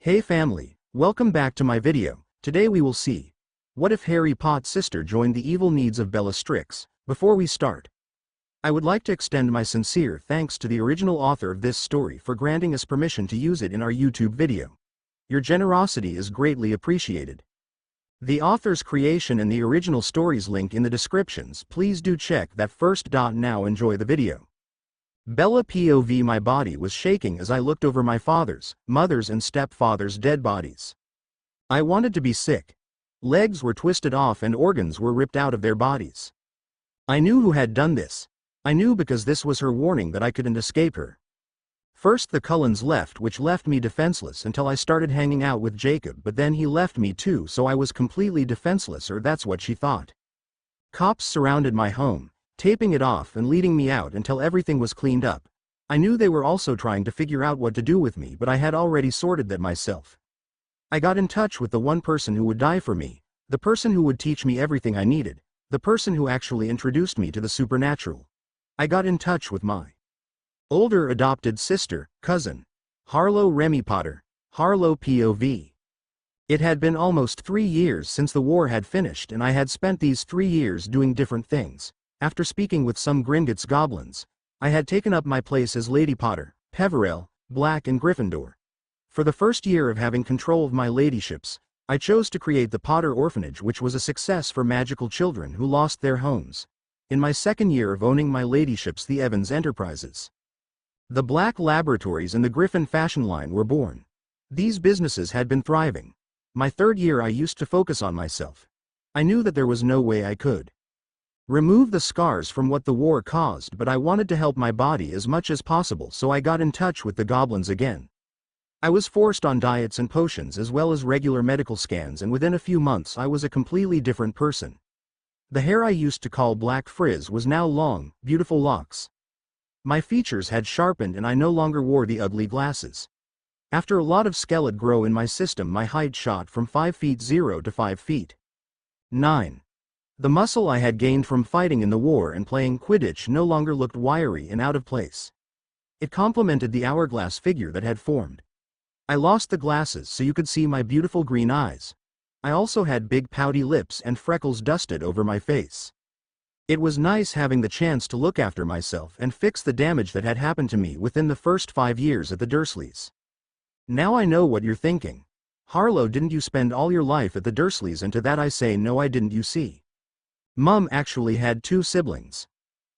Hey family, welcome back to my video. Today we will see, what if Harry Potter's sister joined the evil needs of Strix? Before we start, I would like to extend my sincere thanks to the original author of this story for granting us permission to use it in our YouTube video. Your generosity is greatly appreciated. The author's creation and the original story's link in the descriptions. Please do check that first. Now enjoy the video. Bella POV. My body was shaking as I looked over my father's, mother's and stepfather's dead bodies. I wanted to be sick. Legs were twisted off and organs were ripped out of their bodies. I knew who had done this. I knew because this was her warning that I couldn't escape her. First the Cullens left, which left me defenseless until I started hanging out with Jacob, but then he left me too, so I was completely defenseless, or that's what she thought. Cops surrounded my home, taping it off and leading me out until everything was cleaned up. I knew they were also trying to figure out what to do with me, but I had already sorted that myself. I got in touch with the one person who would die for me, the person who would teach me everything I needed, the person who actually introduced me to the supernatural. I got in touch with my older adopted sister, cousin, Harlo Remi Potter, Harlo POV. It had been almost 3 years since the war had finished, and I had spent these 3 years doing different things. After speaking with some Gringotts goblins, I had taken up my place as Lady Potter, Peverell, Black and Gryffindor. For the first year of having control of my ladyships, I chose to create the Potter Orphanage, which was a success for magical children who lost their homes. In my second year of owning my ladyships, the Evans Enterprises, the Black Laboratories and the Griffin Fashion Line were born. These businesses had been thriving. My third year I used to focus on myself. I knew that there was no way I could remove the scars from what the war caused, but I wanted to help my body as much as possible, so I got in touch with the goblins again. I was forced on diets and potions as well as regular medical scans, and within a few months I was a completely different person. The hair I used to call black frizz was now long, beautiful locks. My features had sharpened and I no longer wore the ugly glasses. After a lot of skeleton grow in my system, my height shot from 5 feet 0 to 5 feet 9. The muscle I had gained from fighting in the war and playing Quidditch no longer looked wiry and out of place. It complemented the hourglass figure that had formed. I lost the glasses so you could see my beautiful green eyes. I also had big pouty lips and freckles dusted over my face. It was nice having the chance to look after myself and fix the damage that had happened to me within the first 5 years at the Dursleys. Now I know what you're thinking. Harlow, didn't you spend all your life at the Dursleys? And to that I say, no I didn't. You see, Mum actually had 2 siblings.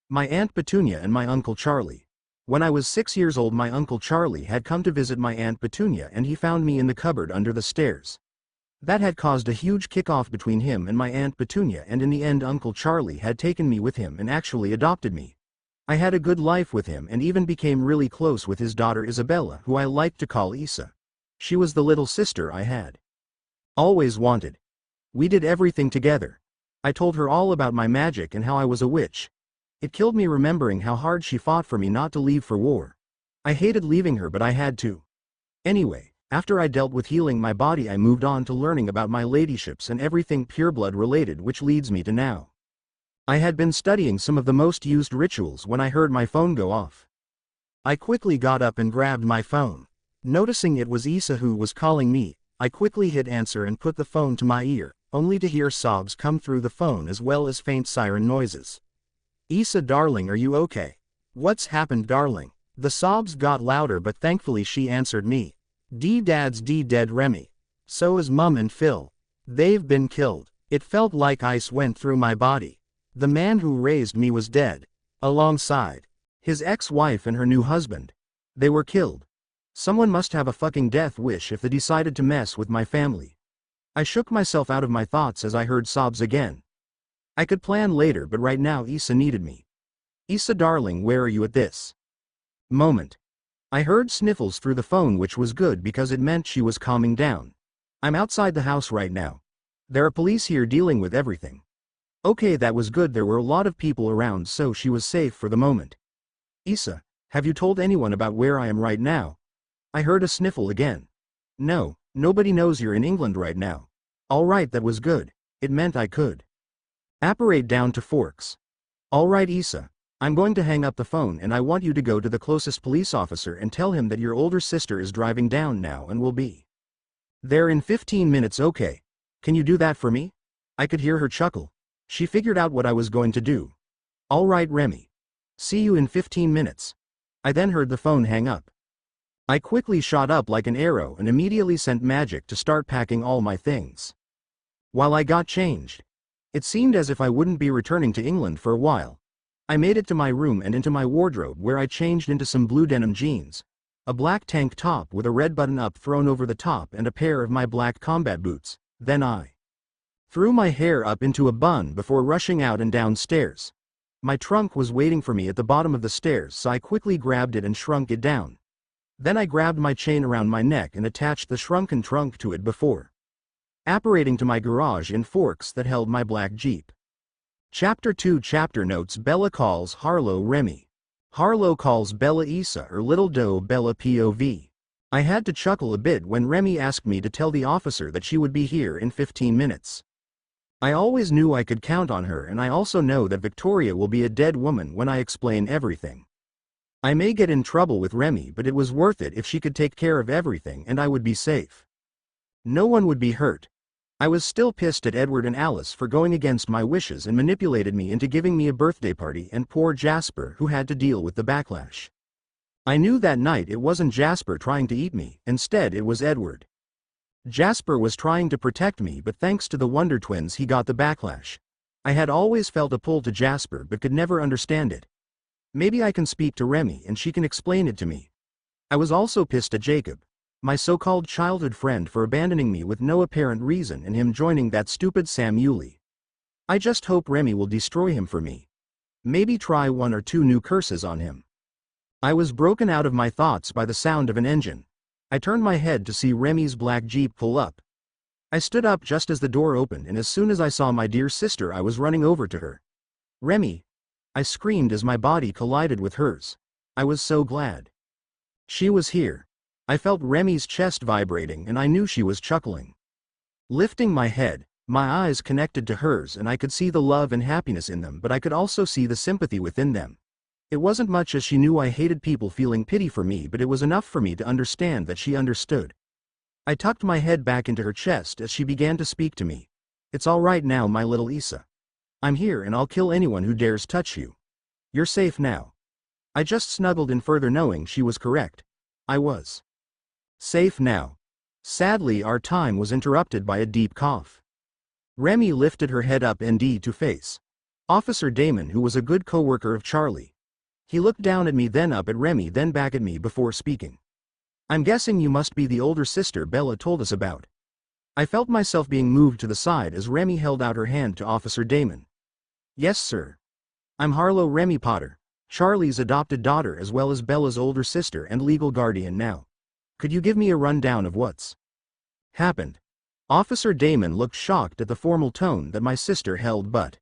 My Aunt Petunia and my Uncle Charlie. When I was 6 years old, my Uncle Charlie had come to visit my Aunt Petunia and he found me in the cupboard under the stairs. That had caused a huge kickoff between him and my Aunt Petunia, and in the end Uncle Charlie had taken me with him and actually adopted me. I had a good life with him and even became really close with his daughter Isabella, who I liked to call Isa. She was the little sister I had always wanted. We did everything together. I told her all about my magic and how I was a witch. It killed me remembering how hard she fought for me not to leave for war. I hated leaving her, but I had to. Anyway, after I dealt with healing my body, I moved on to learning about my ladyships and everything pureblood related, which leads me to now. I had been studying some of the most used rituals when I heard my phone go off. I quickly got up and grabbed my phone. Noticing it was Isa who was calling me, I quickly hit answer and put the phone to my ear, only to hear sobs come through the phone as well as faint siren noises. Isa, darling, are you okay? What's happened, darling? The sobs got louder, but thankfully she answered me. Dad's dead, Remi. So is Mum and Phil. They've been killed. It felt like ice went through my body. The man who raised me was dead. Alongside his ex-wife and her new husband. They were killed. Someone must have a fucking death wish if they decided to mess with my family. I shook myself out of my thoughts as I heard sobs again. I could plan later, but right now Isa needed me. Isa, darling, where are you at this moment? I heard sniffles through the phone, which was good because it meant she was calming down. I'm outside the house right now. There are police here dealing with everything. Okay, that was good. There were a lot of people around, so she was safe for the moment. Isa, have you told anyone about where I am right now? I heard a sniffle again. No, nobody knows you're in England right now. Alright, that was good. It meant I could apparate down to Forks. Alright, Isa. I'm going to hang up the phone and I want you to go to the closest police officer and tell him that your older sister is driving down now and will be There in 15 minutes, okay. Can you do that for me? I could hear her chuckle. She figured out what I was going to do. All right, Remi. See you in 15 minutes. I then heard the phone hang up. I quickly shot up like an arrow and immediately sent magic to start packing all my things. While I got changed, it seemed as if I wouldn't be returning to England for a while. I made it to my room and into my wardrobe, where I changed into some blue denim jeans, a black tank top with a red button-up thrown over the top, and a pair of my black combat boots. Then I threw my hair up into a bun before rushing out and downstairs. My trunk was waiting for me at the bottom of the stairs, so I quickly grabbed it and shrunk it down. Then I grabbed my chain around my neck and attached the shrunken trunk to it before apparating to my garage in forks that held my black Jeep. Chapter 2 Chapter Notes. Bella calls Harlo Remi. Harlo calls Bella Isa or Little Doe Bella POV. I had to chuckle a bit when Remi asked me to tell the officer that she would be here in 15 minutes. I always knew I could count on her, and I also know that Victoria will be a dead woman when I explain everything. I may get in trouble with Remi, but it was worth it if she could take care of everything and I would be safe. No one would be hurt. I was still pissed at Edward and Alice for going against my wishes and manipulated me into giving me a birthday party, and poor Jasper, who had to deal with the backlash. I knew that night it wasn't Jasper trying to eat me, instead it was Edward. Jasper was trying to protect me, but thanks to the Wonder Twins he got the backlash. I had always felt a pull to Jasper but could never understand it. Maybe I can speak to Remi and she can explain it to me. I was also pissed at Jacob, my so-called childhood friend, for abandoning me with no apparent reason and him joining that stupid Sam Yulee. I just hope Remi will destroy him for me. Maybe try 1 or 2 new curses on him. I was broken out of my thoughts by the sound of an engine. I turned my head to see Remi's black Jeep pull up. I stood up just as the door opened, and as soon as I saw my dear sister I was running over to her. Remi! I screamed as my body collided with hers. I was so glad she was here. I felt Remi's chest vibrating and I knew she was chuckling. Lifting my head, my eyes connected to hers and I could see the love and happiness in them, but I could also see the sympathy within them. It wasn't much, as she knew I hated people feeling pity for me, but it was enough for me to understand that she understood. I tucked my head back into her chest as she began to speak to me. It's all right now, my little Isa. I'm here and I'll kill anyone who dares touch you. You're safe now. I just snuggled in further, knowing she was correct. I was safe now. Sadly, our time was interrupted by a deep cough. Remi lifted her head up and to face Officer Damon, who was a good co-worker of Charlie. He looked down at me, then up at Remi, then back at me before speaking. I'm guessing you must be the older sister Bella told us about. I felt myself being moved to the side as Remi held out her hand to Officer Damon. Yes, sir. I'm Harlo Remi Potter, Charlie's adopted daughter as well as Bella's older sister and legal guardian now. Could you give me a rundown of what's happened? Officer Damon looked shocked at the formal tone that my sister held, but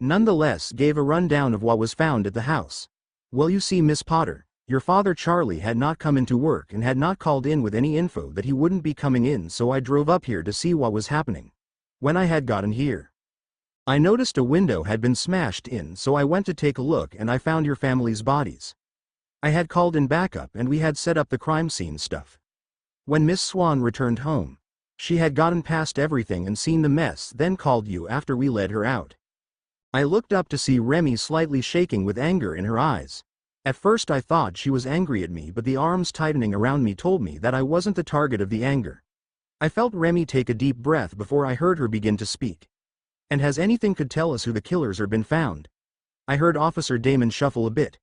nonetheless gave a rundown of what was found at the house. Well, you see, Miss Potter, your father Charlie had not come into work and had not called in with any info that he wouldn't be coming in, so I drove up here to see what was happening. When I had gotten here, I noticed a window had been smashed in, so I went to take a look and I found your family's bodies. I had called in backup and we had set up the crime scene stuff. When Miss Swan returned home, she had gotten past everything and seen the mess, then called you after we led her out. I looked up to see Remi slightly shaking with anger in her eyes. At first I thought she was angry at me, but the arms tightening around me told me that I wasn't the target of the anger. I felt Remi take a deep breath before I heard her begin to speak. And has anything could tell us who the killers are been found? I heard Officer Damon shuffle a bit.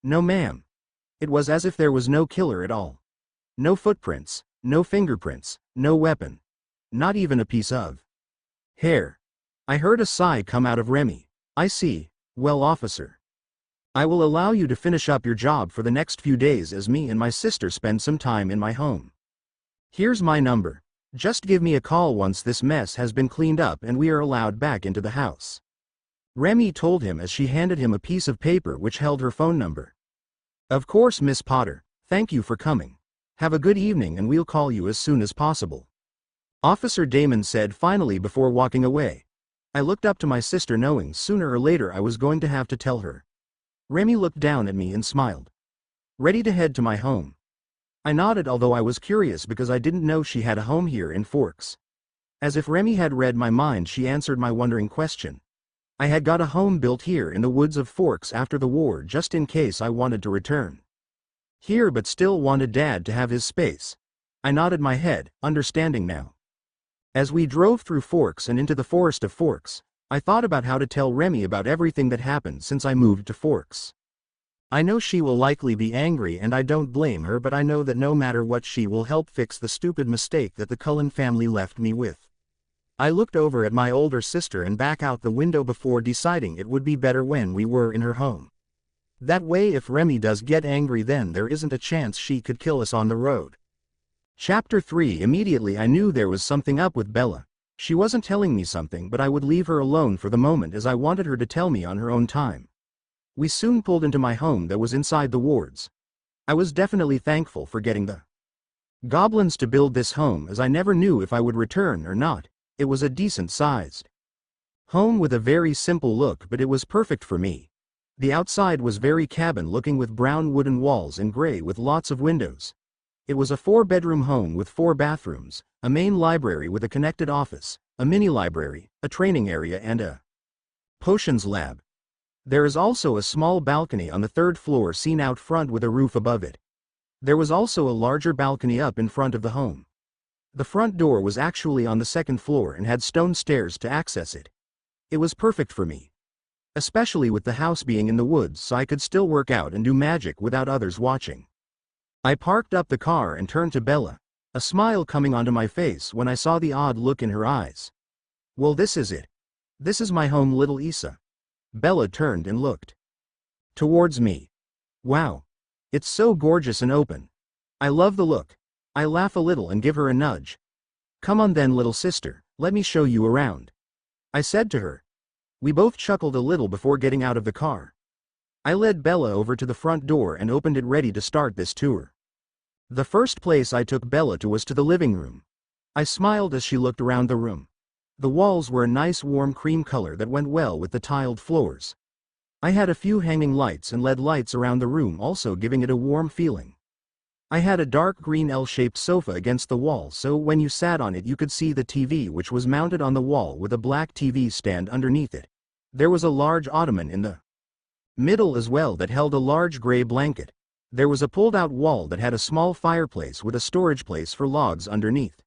No, ma'am. It was as if there was no killer at all. No footprints, no fingerprints, no weapon. Not even a piece of hair. I heard a sigh come out of Remi. I see. Well, officer, I will allow you to finish up your job for the next few days as me and my sister spend some time in my home. Here's my number. Just give me a call once this mess has been cleaned up and we are allowed back into the house. Remi told him as she handed him a piece of paper which held her phone number. Of course, Miss Potter. Thank you for coming. Have a good evening and we'll call you as soon as possible. Officer Damon said finally before walking away. I looked up to my sister, knowing sooner or later I was going to have to tell her. Remi looked down at me and smiled. Ready to head to my home. I nodded, although I was curious because I didn't know she had a home here in Forks. As if Remi had read my mind, she answered my wondering question. I had got a home built here in the woods of Forks after the war, just in case I wanted to return here but still wanted Dad to have his space. I nodded my head, understanding now. As we drove through Forks and into the forest of Forks, I thought about how to tell Remi about everything that happened since I moved to Forks. I know she will likely be angry, and I don't blame her, but I know that no matter what, she will help fix the stupid mistake that the Cullen family left me with. I looked over at my older sister and back out the window before deciding it would be better when we were in her home. That way, if Remi does get angry, then there isn't a chance she could kill us on the road. Chapter 3. Immediately I knew there was something up with Bella. She wasn't telling me something, but I would leave her alone for the moment as I wanted her to tell me on her own time. We soon pulled into my home that was inside the wards. I was definitely thankful for getting the goblins to build this home, as I never knew if I would return or not. It was a decent-sized home with a very simple look, but it was perfect for me. The outside was very cabin-looking with brown wooden walls and gray with lots of windows. It was a 4-bedroom home with 4 bathrooms, a main library with a connected office, a mini-library, a training area, and a potions lab. There is also a small balcony on the 3rd floor seen out front with a roof above it. There was also a larger balcony up in front of the home. The front door was actually on the 2nd floor and had stone stairs to access it. It was perfect for me, especially with the house being in the woods, so I could still work out and do magic without others watching. I parked up the car and turned to Bella, a smile coming onto my face when I saw the odd look in her eyes. Well, this is it. This is my home, little Isa. Bella turned and looked towards me. Wow. It's so gorgeous and open. I love the look. I laugh a little and give her a nudge. Come on then, little sister, let me show you around, I said to her. We both chuckled a little before getting out of the car. I led Bella over to the front door and opened it, ready to start this tour. The first place I took Bella to was to the living room. I smiled as she looked around the room. The walls were a nice warm cream color that went well with the tiled floors. I had a few hanging lights and LED lights around the room, also giving it a warm feeling. I had a dark green L-shaped sofa against the wall, so when you sat on it you could see the TV, which was mounted on the wall with a black TV stand underneath it. There was a large ottoman in the middle as well that held a large gray blanket. There was a pulled-out wall that had a small fireplace with a storage place for logs underneath.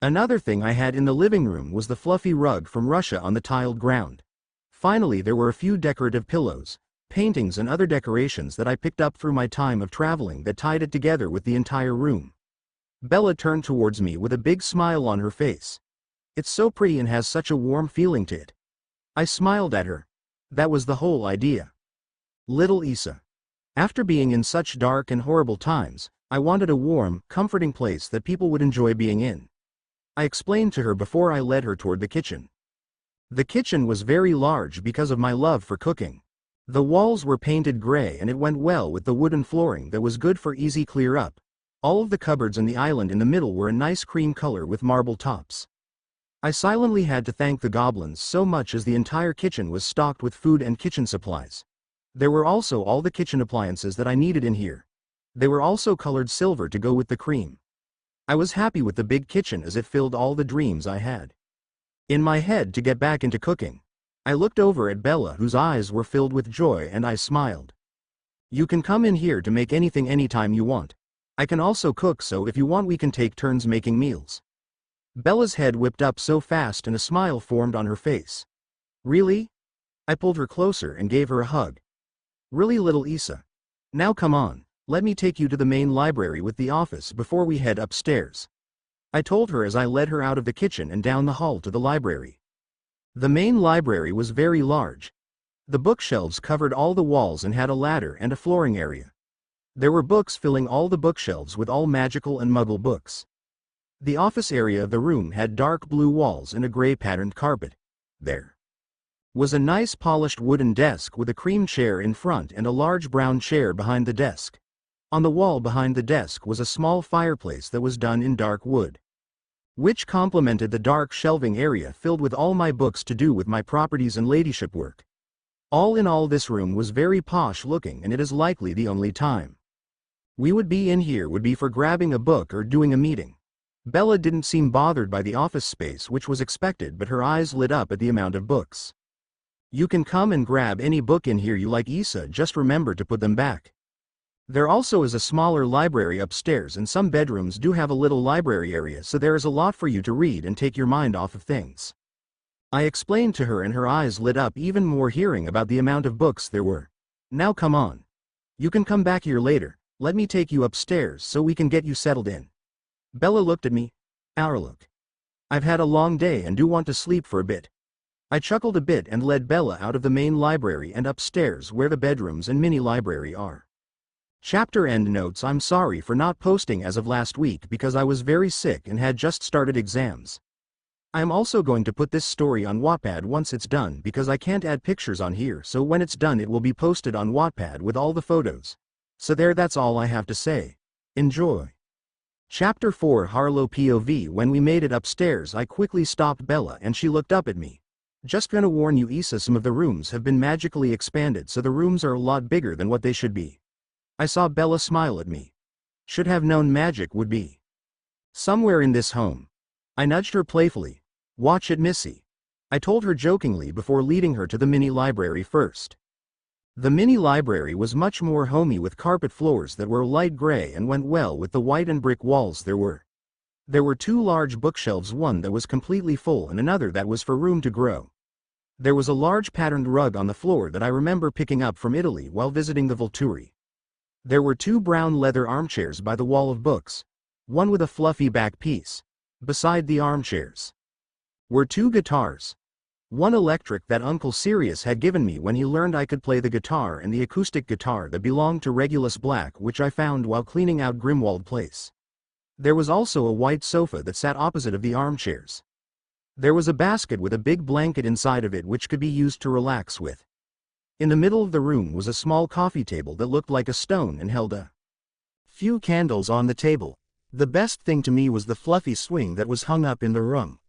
Another thing I had in the living room was the fluffy rug from Russia on the tiled ground. Finally, there were a few decorative pillows, paintings and other decorations that I picked up through my time of traveling that tied it together with the entire room. Bella turned towards me with a big smile on her face. It's so pretty and has such a warm feeling to it. I smiled at her. That was the whole idea. Little Isa. After being in such dark and horrible times, I wanted a warm, comforting place that people would enjoy being in. I explained to her before I led her toward the kitchen. The kitchen was very large because of my love for cooking. The walls were painted gray and it went well with the wooden flooring that was good for easy clear up. All of the cupboards and the island in the middle were a nice cream color with marble tops. I silently had to thank the goblins so much, as the entire kitchen was stocked with food and kitchen supplies. There were also all the kitchen appliances that I needed in here. They were also colored silver to go with the cream. I was happy with the big kitchen as it filled all the dreams I had in my head to get back into cooking. I looked over at Bella, whose eyes were filled with joy, and I smiled. You can come in here to make anything anytime you want. I can also cook, so if you want we can take turns making meals. Bella's head whipped up so fast and a smile formed on her face. Really? I pulled her closer and gave her a hug. Really, little Isa? Now come on, let me take you to the main library with the office before we head upstairs, I told her as I led her out of the kitchen and down the hall to the library. The main library was very large. The bookshelves covered all the walls and had a ladder and a flooring area. There were books filling all the bookshelves with all magical and muggle books. The office area of the room had dark blue walls and a gray patterned carpet. There was a nice polished wooden desk with a cream chair in front and a large brown chair behind the desk. On the wall behind the desk was a small fireplace that was done in dark wood, which complemented the dark shelving area filled with all my books to do with my properties and ladyship work. All in all, this room was very posh looking, and it is likely the only time We would be in here would be for grabbing a book or doing a meeting. Bella didn't seem bothered by the office space, which was expected, but her eyes lit up at the amount of books. You can come and grab any book in here you like, Issa, just remember to put them back. There also is a smaller library upstairs, and some bedrooms do have a little library area, so there is a lot for you to read and take your mind off of things. I explained to her, and her eyes lit up even more hearing about the amount of books there were. Now come on. You can come back here later. Let me take you upstairs so we can get you settled in. Bella looked at me. Look. I've had a long day and do want to sleep for a bit. I chuckled a bit and led Bella out of the main library and upstairs where the bedrooms and mini library are. Chapter end notes. I'm sorry for not posting as of last week because I was very sick and had just started exams. I am also going to put this story on Wattpad once it's done because I can't add pictures on here, so when it's done it will be posted on Wattpad with all the photos. So there, that's all I have to say. Enjoy. Chapter 4 Harlow POV. When we made it upstairs I quickly stopped Bella and she looked up at me. Just gonna warn you, Issa, some of the rooms have been magically expanded, so the rooms are a lot bigger than what they should be. I saw Bella smile at me. Should have known magic would be somewhere in this home. I nudged her playfully. Watch it, Missy. I told her jokingly before leading her to the mini library first. The mini library was much more homey with carpet floors that were light gray and went well with the white and brick walls there were. There were two large bookshelves, one that was completely full and another that was for room to grow. There was a large patterned rug on the floor that I remember picking up from Italy while visiting the Volturi. There were two brown leather armchairs by the wall of books, one with a fluffy back piece. Beside the armchairs were two guitars. One electric that Uncle Sirius had given me when he learned I could play the guitar, and the acoustic guitar that belonged to Regulus Black, which I found while cleaning out Grimwald Place. There was also a white sofa that sat opposite of the armchairs. There was a basket with a big blanket inside of it which could be used to relax with. In the middle of the room was a small coffee table that looked like a stone and held a few candles on the table. The best thing to me was the fluffy swing that was hung up in the room.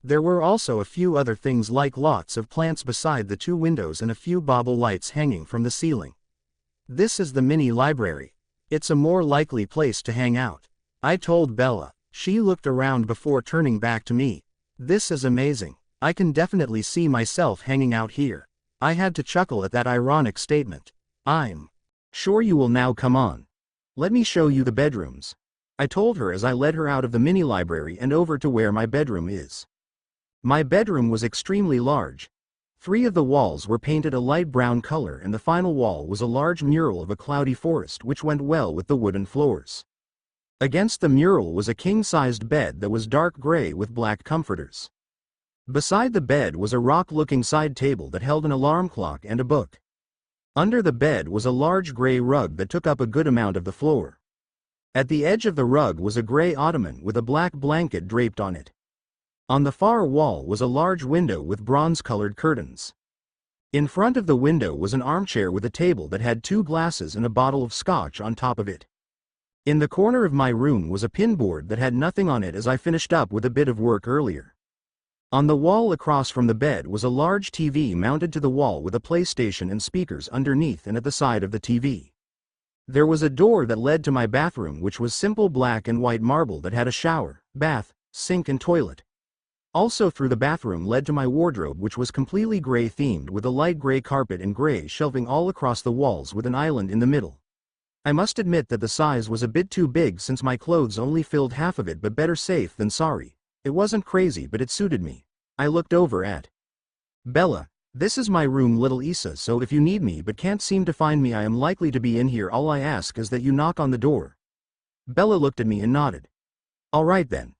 There were also a few other things like lots of plants beside the two windows and a few bauble lights hanging from the ceiling. This is the mini library. It's a more likely place to hang out, I told Bella. She looked around before turning back to me. This is amazing. I can definitely see myself hanging out here. I had to chuckle at that ironic statement. I'm sure you will. Now come on. Let me show you the bedrooms, I told her as I led her out of the mini library and over to where my bedroom is. My bedroom was extremely large. 3 of the walls were painted a light brown color, and the final wall was a large mural of a cloudy forest which went well with the wooden floors. Against the mural was a king-sized bed that was dark gray with black comforters. Beside the bed was a rock-looking side table that held an alarm clock and a book. Under the bed was a large gray rug that took up a good amount of the floor. At the edge of the rug was a gray ottoman with a black blanket draped on it. On the far wall was a large window with bronze-colored curtains. In front of the window was an armchair with a table that had 2 glasses and a bottle of scotch on top of it. In the corner of my room was a pinboard that had nothing on it as I finished up with a bit of work earlier. On the wall across from the bed was a large TV mounted to the wall with a PlayStation and speakers underneath and at the side of the TV. There was a door that led to my bathroom, which was simple black and white marble that had a shower, bath, sink and toilet. Also through the bathroom led to my wardrobe, which was completely gray themed with a light gray carpet and gray shelving all across the walls with an island in the middle. I must admit that the size was a bit too big since my clothes only filled half of it, but better safe than sorry. It wasn't crazy, but it suited me. I looked over at Bella. This is my room, little Issa, so if you need me but can't seem to find me, I am likely to be in here. All I ask is that you knock on the door. Bella looked at me and nodded. All right then.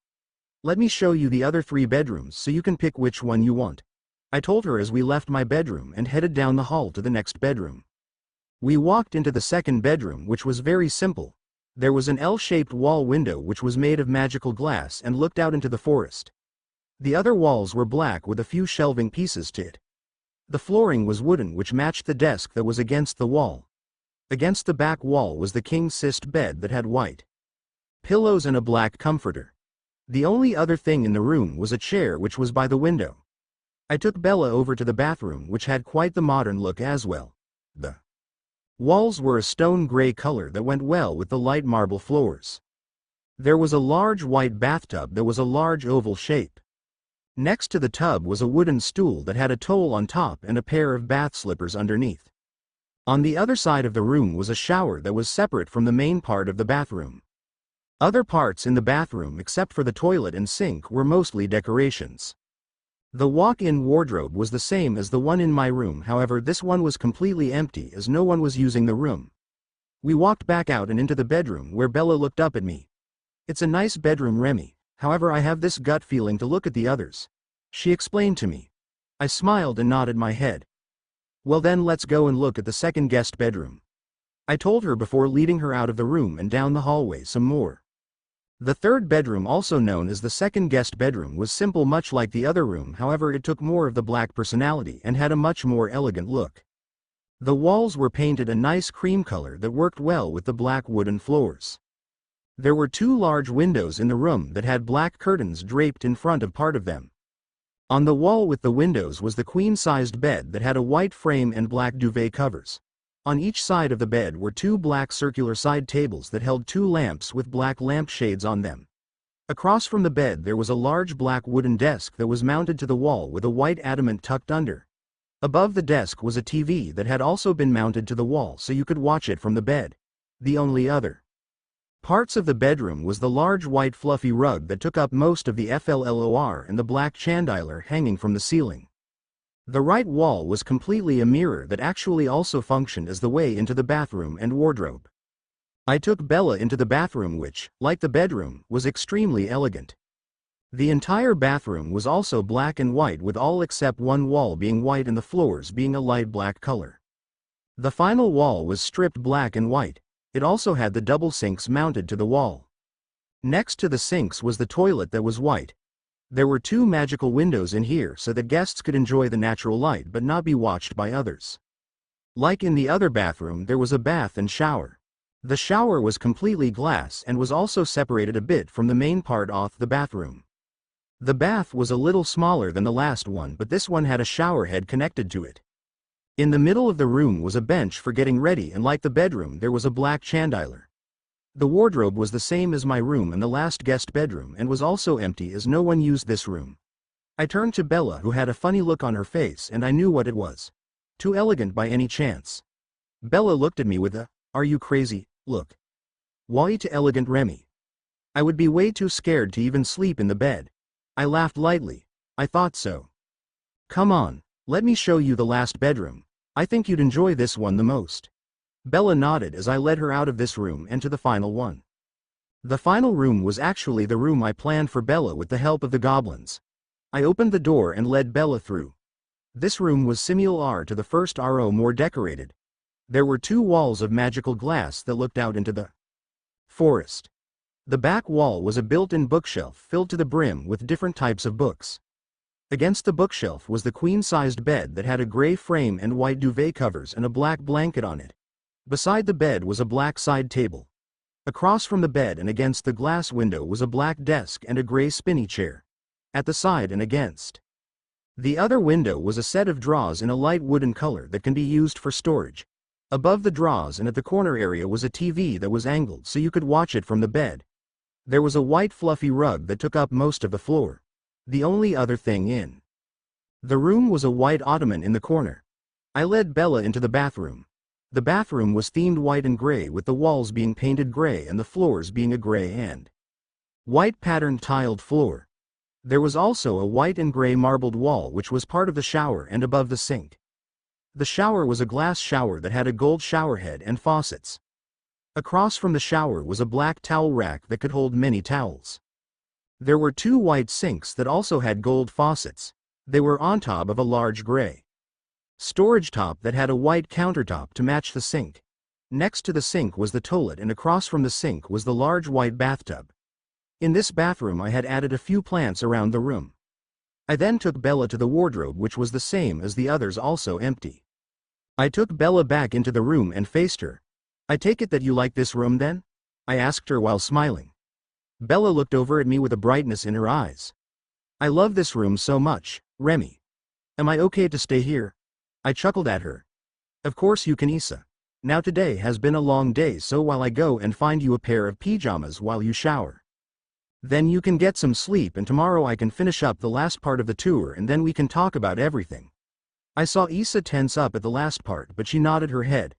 Let me show you the other 3 bedrooms so you can pick which one you want, I told her as we left my bedroom and headed down the hall to the next bedroom. We walked into the second bedroom, which was very simple. There was an L-shaped wall window which was made of magical glass and looked out into the forest. The other walls were black with a few shelving pieces to it. The flooring was wooden, which matched the desk that was against the wall. Against the back wall was the king-sized bed that had white pillows and a black comforter. The only other thing in the room was a chair which was by the window. I took Bella over to the bathroom, which had quite the modern look as well. The Walls were a stone gray color that went well with the light marble floors. There was a large white bathtub that was a large oval shape. Next to the tub was a wooden stool that had a towel on top and a pair of bath slippers underneath. On the other side of the room was a shower that was separate from the main part of the bathroom. Other parts in the bathroom except for the toilet and sink were mostly decorations. The walk-in wardrobe was the same as the one in my room, however this one was completely empty as no one was using the room. We walked back out and into the bedroom where Bella looked up at me. "It's a nice bedroom, Remi, however I have this gut feeling to look at the others," she explained to me. I smiled and nodded my head. "Well then let's go and look at the second guest bedroom," I told her before leading her out of the room and down the hallway some more. The third bedroom, also known as the second guest bedroom, was simple much like the other room, however it took more of the black personality and had a much more elegant look. The walls were painted a nice cream color that worked well with the black wooden floors. There were two large windows in the room that had black curtains draped in front of part of them. On the wall with the windows was the queen-sized bed that had a white frame and black duvet covers. On each side of the bed were two black circular side tables that held two lamps with black lampshades on them. Across from the bed there was a large black wooden desk that was mounted to the wall with a white adamant tucked under. Above the desk was a TV that had also been mounted to the wall so you could watch it from the bed. The only other parts of the bedroom was the large white fluffy rug that took up most of the floor and the black chandelier hanging from the ceiling. The right wall was completely a mirror that actually also functioned as the way into the bathroom and wardrobe. I took Bella into the bathroom which, like the bedroom, was extremely elegant. The entire bathroom was also black and white with all except one wall being white and the floors being a light black color. The final wall was stripped black and white. It also had the double sinks mounted to the wall. Next to the sinks was the toilet that was white. There were two magical windows in here so that guests could enjoy the natural light but not be watched by others. Like in the other bathroom, there was a bath and shower. The shower was completely glass and was also separated a bit from the main part of the bathroom. The bath was a little smaller than the last one, but this one had a shower head connected to it. In the middle of the room was a bench for getting ready, and like the bedroom there was a black chandelier. The wardrobe was the same as my room and the last guest bedroom and was also empty as no one used this room. I turned to Bella, who had a funny look on her face, and I knew what it was. Too elegant by any chance? Bella looked at me with a, "Are you crazy?" look. Why too elegant, Remi? I would be way too scared to even sleep in the bed. I laughed lightly. I thought so. Come on, let me show you the last bedroom. I think you'd enjoy this one the most. Bella nodded as I led her out of this room and to the final one. The final room was actually the room I planned for Bella with the help of the goblins. I opened the door and led Bella through. This room was similar to the first RO, more decorated. There were two walls of magical glass that looked out into the forest. The back wall was a built-in bookshelf filled to the brim with different types of books. Against the bookshelf was the queen-sized bed that had a gray frame and white duvet covers and a black blanket on it. Beside the bed was a black side table. Across from the bed and against the glass window was a black desk and a gray spinny chair. At the side and against the other window was a set of drawers in a light wooden color that can be used for storage. Above the drawers and at the corner area was a TV that was angled so you could watch it from the bed. There was a white fluffy rug that took up most of the floor. The only other thing in the room was a white ottoman in the corner. I led Bella into the bathroom. The bathroom was themed white and gray, with the walls being painted gray and the floors being a gray and white patterned tiled floor. There was also a white and gray marbled wall which was part of the shower and above the sink. The shower was a glass shower that had a gold shower head and faucets. Across from the shower was a black towel rack that could hold many towels. There were two white sinks that also had gold faucets. They were on top of a large gray storage top that had a white countertop to match the sink. Next to the sink was the toilet, and across from the sink was the large white bathtub. In this bathroom I had added a few plants around the room. I then took Bella to the wardrobe, which was the same as the others, also empty. I took Bella back into the room and faced her. "I take it that you like this room then?" I asked her while smiling. Bella looked over at me with a brightness in her eyes. "I love this room so much, Remi. Am I okay to stay here?" I chuckled at her. "Of course you can, Issa. Now today has been a long day, so while I go and find you a pair of pajamas while you shower. Then you can get some sleep, and tomorrow I can finish up the last part of the tour and then we can talk about everything. I saw Issa tense up at the last part, but she nodded her head.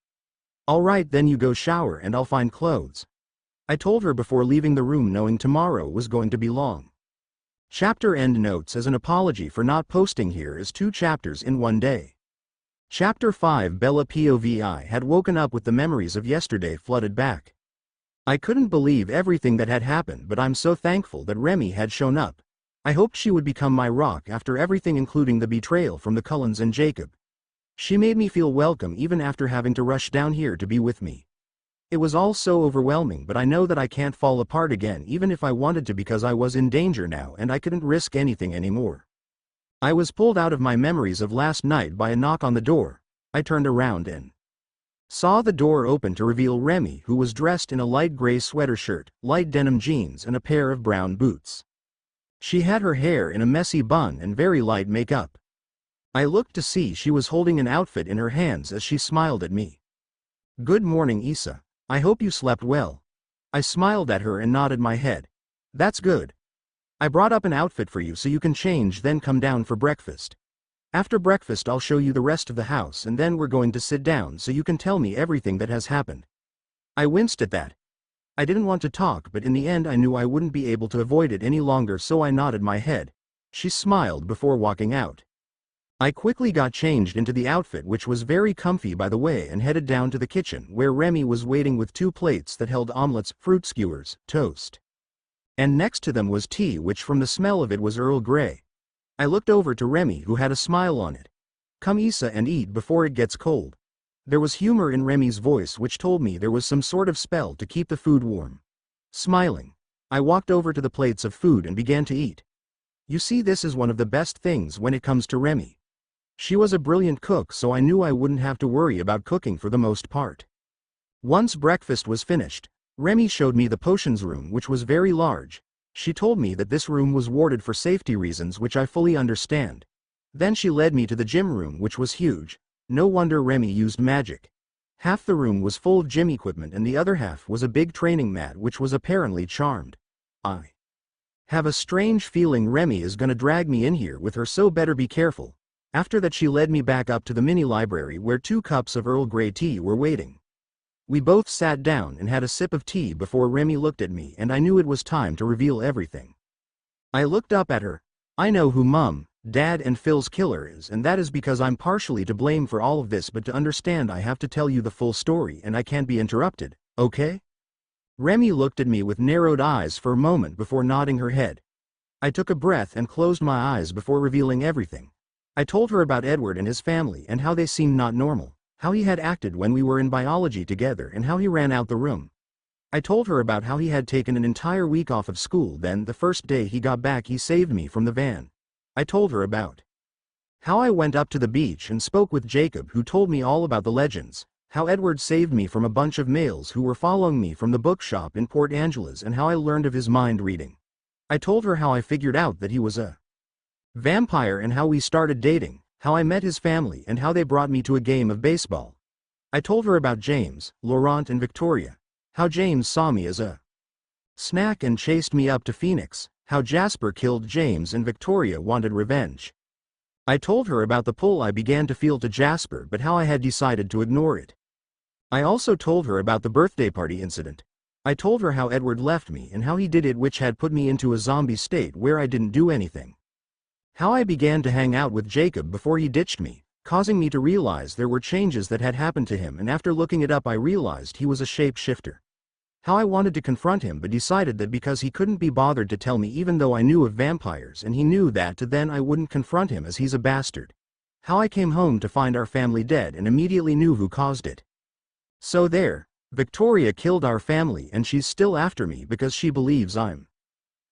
Alright, then you go shower and I'll find clothes. I told her before leaving the room, knowing tomorrow was going to be long. Chapter end notes: as an apology for not posting here is 2 chapters in one day. Chapter 5. Bella POVI had woken up with the memories of yesterday flooded back. I couldn't believe everything that had happened, but I'm so thankful that Remi had shown up. I hoped she would become my rock after everything, including the betrayal from the Cullens and Jacob. She made me feel welcome even after having to rush down here to be with me. It was all so overwhelming, but I know that I can't fall apart again even if I wanted to, because I was in danger now and I couldn't risk anything anymore. I was pulled out of my memories of last night by a knock on the door. I turned around and saw the door open to reveal Remi, who was dressed in a light gray sweater shirt, light denim jeans and a pair of brown boots. She had her hair in a messy bun and very light makeup. I looked to see she was holding an outfit in her hands as she smiled at me. "Good morning, Issa. I hope you slept well." I smiled at her and nodded my head. "That's good. I brought up an outfit for you so you can change, then come down for breakfast. After breakfast I'll show you the rest of the house and then we're going to sit down so you can tell me everything that has happened." I winced at that. I didn't want to talk, but in the end I knew I wouldn't be able to avoid it any longer, so I nodded my head. She smiled before walking out. I quickly got changed into the outfit, which was very comfy by the way, and headed down to the kitchen where Remi was waiting with 2 plates that held omelets, fruit skewers, toast. And next to them was tea, which from the smell of it was Earl Grey. I looked over to Remi, who had a smile on it. "Come Issa and eat before it gets cold." There was humor in Remi's voice which told me there was some sort of spell to keep the food warm. Smiling, I walked over to the plates of food and began to eat. You see, this is one of the best things when it comes to Remi. She was a brilliant cook, so I knew I wouldn't have to worry about cooking for the most part. Once breakfast was finished, Remi showed me the potions room, which was very large. She told me that this room was warded for safety reasons, which I fully understand. Then she led me to the gym room, which was huge. No wonder Remi used magic. Half the room was full of gym equipment and the other half was a big training mat which was apparently charmed. I have a strange feeling Remi is gonna drag me in here with her, so better be careful. After that she led me back up to the mini library where 2 cups of Earl Grey tea were waiting. We both sat down and had a sip of tea before Remi looked at me, and I knew it was time to reveal everything. I looked up at her. "I know who Mum, Dad and Phil's killer is, and that is because I'm partially to blame for all of this, but to understand I have to tell you the full story and I can't be interrupted, okay?" Remi looked at me with narrowed eyes for a moment before nodding her head. I took a breath and closed my eyes before revealing everything. I told her about Edward and his family and how they seemed not normal, how he had acted when we were in biology together and how he ran out the room. I told her about how he had taken an entire week off of school, then the first day he got back he saved me from the van. I told her about how I went up to the beach and spoke with Jacob, who told me all about the legends, how Edward saved me from a bunch of males who were following me from the bookshop in Port Angeles, and how I learned of his mind reading. I told her how I figured out that he was a vampire and how we started dating, how I met his family and how they brought me to a game of baseball. I told her about James, Laurent and Victoria, how James saw me as a snack and chased me up to Phoenix, how Jasper killed James and Victoria wanted revenge. I told her about the pull I began to feel to Jasper, but how I had decided to ignore it. I also told her about the birthday party incident. I told her how Edward left me and how he did it, which had put me into a zombie state where I didn't do anything. How I began to hang out with Jacob before he ditched me, causing me to realize there were changes that had happened to him, and after looking it up I realized he was a shapeshifter. How I wanted to confront him but decided that because he couldn't be bothered to tell me even though I knew of vampires and he knew that, then I wouldn't confront him as he's a bastard. How I came home to find our family dead and immediately knew who caused it. So there, Victoria killed our family and she's still after me because she believes I'm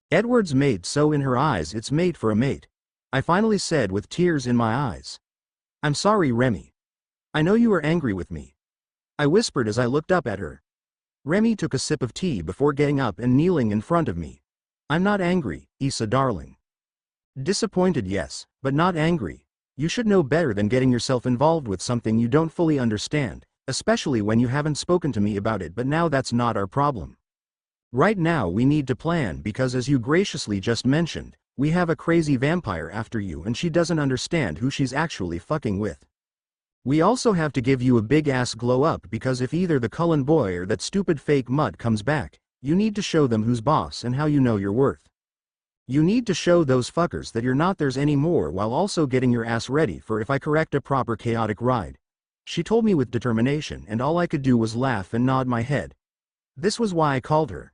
Edward's mate, so in her eyes it's mate for a mate. I finally said with tears in my eyes. "I'm sorry, Remi. I know you are angry with me," I whispered as I looked up at her. Remi took a sip of tea before getting up and kneeling in front of me. "I'm not angry, Issa darling. Disappointed, yes, but not angry. You should know better than getting yourself involved with something you don't fully understand. especially when you haven't spoken to me about it, but now that's not our problem. Right now we need to plan because as you graciously just mentioned, we have a crazy vampire after you and she doesn't understand who she's actually fucking with. We also have to give you a big ass glow up because if either the Cullen boy or that stupid fake Mutt comes back, you need to show them who's boss and how you know your worth. You need to show those fuckers that you're not theirs anymore while also getting your ass ready for, if I correct, a proper chaotic ride. She told me with determination and all I could do was laugh and nod my head. This was why I called her.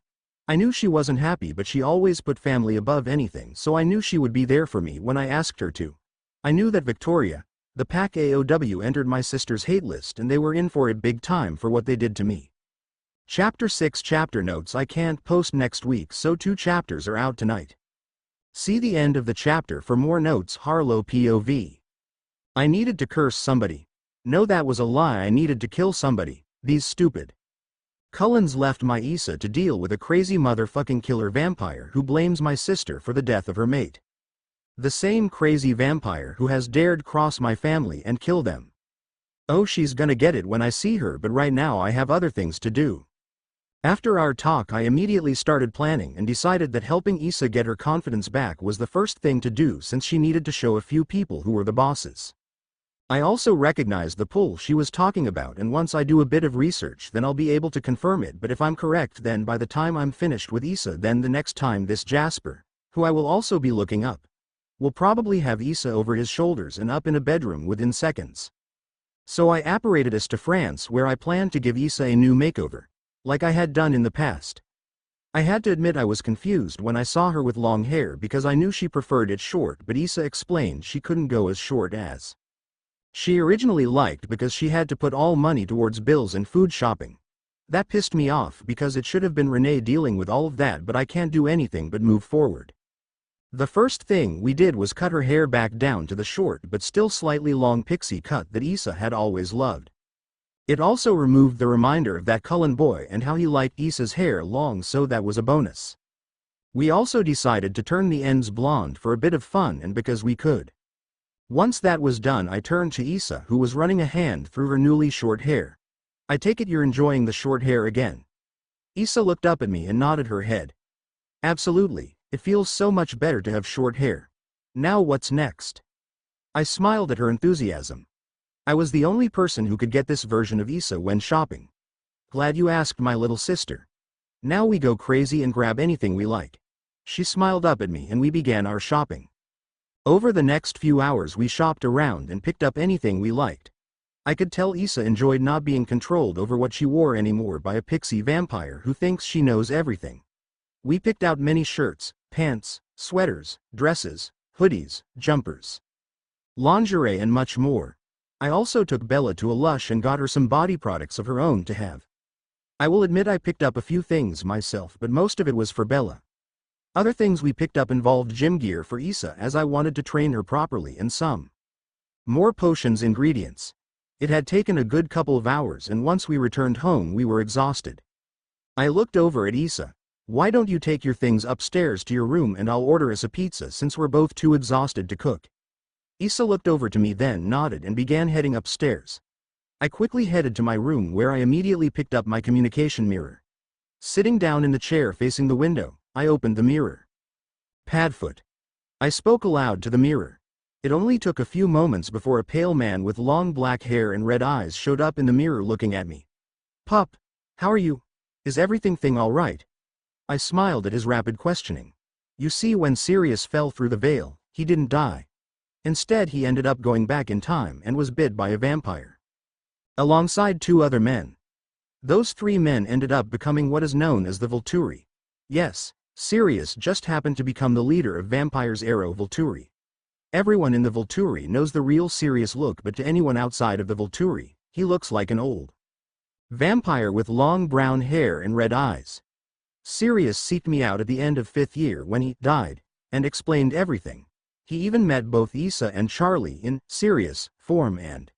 I knew she wasn't happy but she always put family above anything, so I knew she would be there for me when I asked her to. I knew that Victoria, the pack AOW, entered my sister's hate list and they were in for it big time for what they did to me. Chapter 6 Chapter Notes: I can't post next week so 2 chapters are out tonight. See the end of the chapter for more notes. Harlow POV. I needed to curse somebody. No, that was a lie. I needed to kill somebody. These stupid Cullins left my Issa to deal with a crazy motherfucking killer vampire who blames my sister for the death of her mate. The same crazy vampire who has dared cross my family and kill them. Oh, she's gonna get it when I see her, but right now I have other things to do. After our talk I immediately started planning and decided that helping Issa get her confidence back was the first thing to do since she needed to show a few people who were the bosses. I also recognized the pull she was talking about, and once I do a bit of research then I'll be able to confirm it, but if I'm correct then by the time I'm finished with Issa then the next time this Jasper, who I will also be looking up, will probably have Issa over his shoulders and up in a bedroom within seconds. So I apparated us to France where I planned to give Issa a new makeover, like I had done in the past. I had to admit I was confused when I saw her with long hair because I knew she preferred it short, but Issa explained she couldn't go as short as she originally liked because she had to put all money towards bills and food shopping. That pissed me off because it should have been Renee dealing with all of that, but I can't do anything but move forward. The first thing we did was cut her hair back down to the short but still slightly long pixie cut that Issa had always loved. It also removed the reminder of that Cullen boy and how he liked Issa's hair long, so that was a bonus. We also decided to turn the ends blonde for a bit of fun and because we could. Once that was done I turned to Issa, who was running a hand through her newly short hair. I take it you're enjoying the short hair again? Issa looked up at me and nodded her head. Absolutely, it feels so much better to have short hair. Now what's next? I smiled at her enthusiasm. I was the only person who could get this version of Issa when shopping. Glad you asked, my little sister. Now we go crazy and grab anything we like. She smiled up at me and we began our shopping. Over the next few hours we shopped around and picked up anything we liked. I could tell Issa enjoyed not being controlled over what she wore anymore by a pixie vampire who thinks she knows everything. We picked out many shirts, pants, sweaters, dresses, hoodies, jumpers, lingerie and much more. I also took Bella to a Lush and got her some body products of her own to have. I will admit I picked up a few things myself, but most of it was for Bella. Other things we picked up involved gym gear for Issa as I wanted to train her properly, and some more potions ingredients. It had taken a good couple of hours and once we returned home we were exhausted. I looked over at Issa. Why don't you take your things upstairs to your room and I'll order us a pizza since we're both too exhausted to cook. Issa looked over to me then nodded and began heading upstairs. I quickly headed to my room where I immediately picked up my communication mirror. Sitting down in the chair facing the window, I opened the mirror. Padfoot. I spoke aloud to the mirror. It only took a few moments before a pale man with long black hair and red eyes showed up in the mirror looking at me. Pup, how are you? Is everything all right? I smiled at his rapid questioning. You see, when Sirius fell through the veil, he didn't die. Instead he ended up going back in time and was bit by a vampire. Alongside 2 other men. Those 3 men ended up becoming what is known as the Volturi. Yes, Sirius just happened to become the leader of Vampire's Arrow Volturi. Everyone in the Volturi knows the real Sirius look, but to anyone outside of the Volturi, he looks like an old vampire with long brown hair and red eyes. Sirius seeked me out at the end of 5th year when he died, and explained everything. He even met both Issa and Charlie in Sirius form and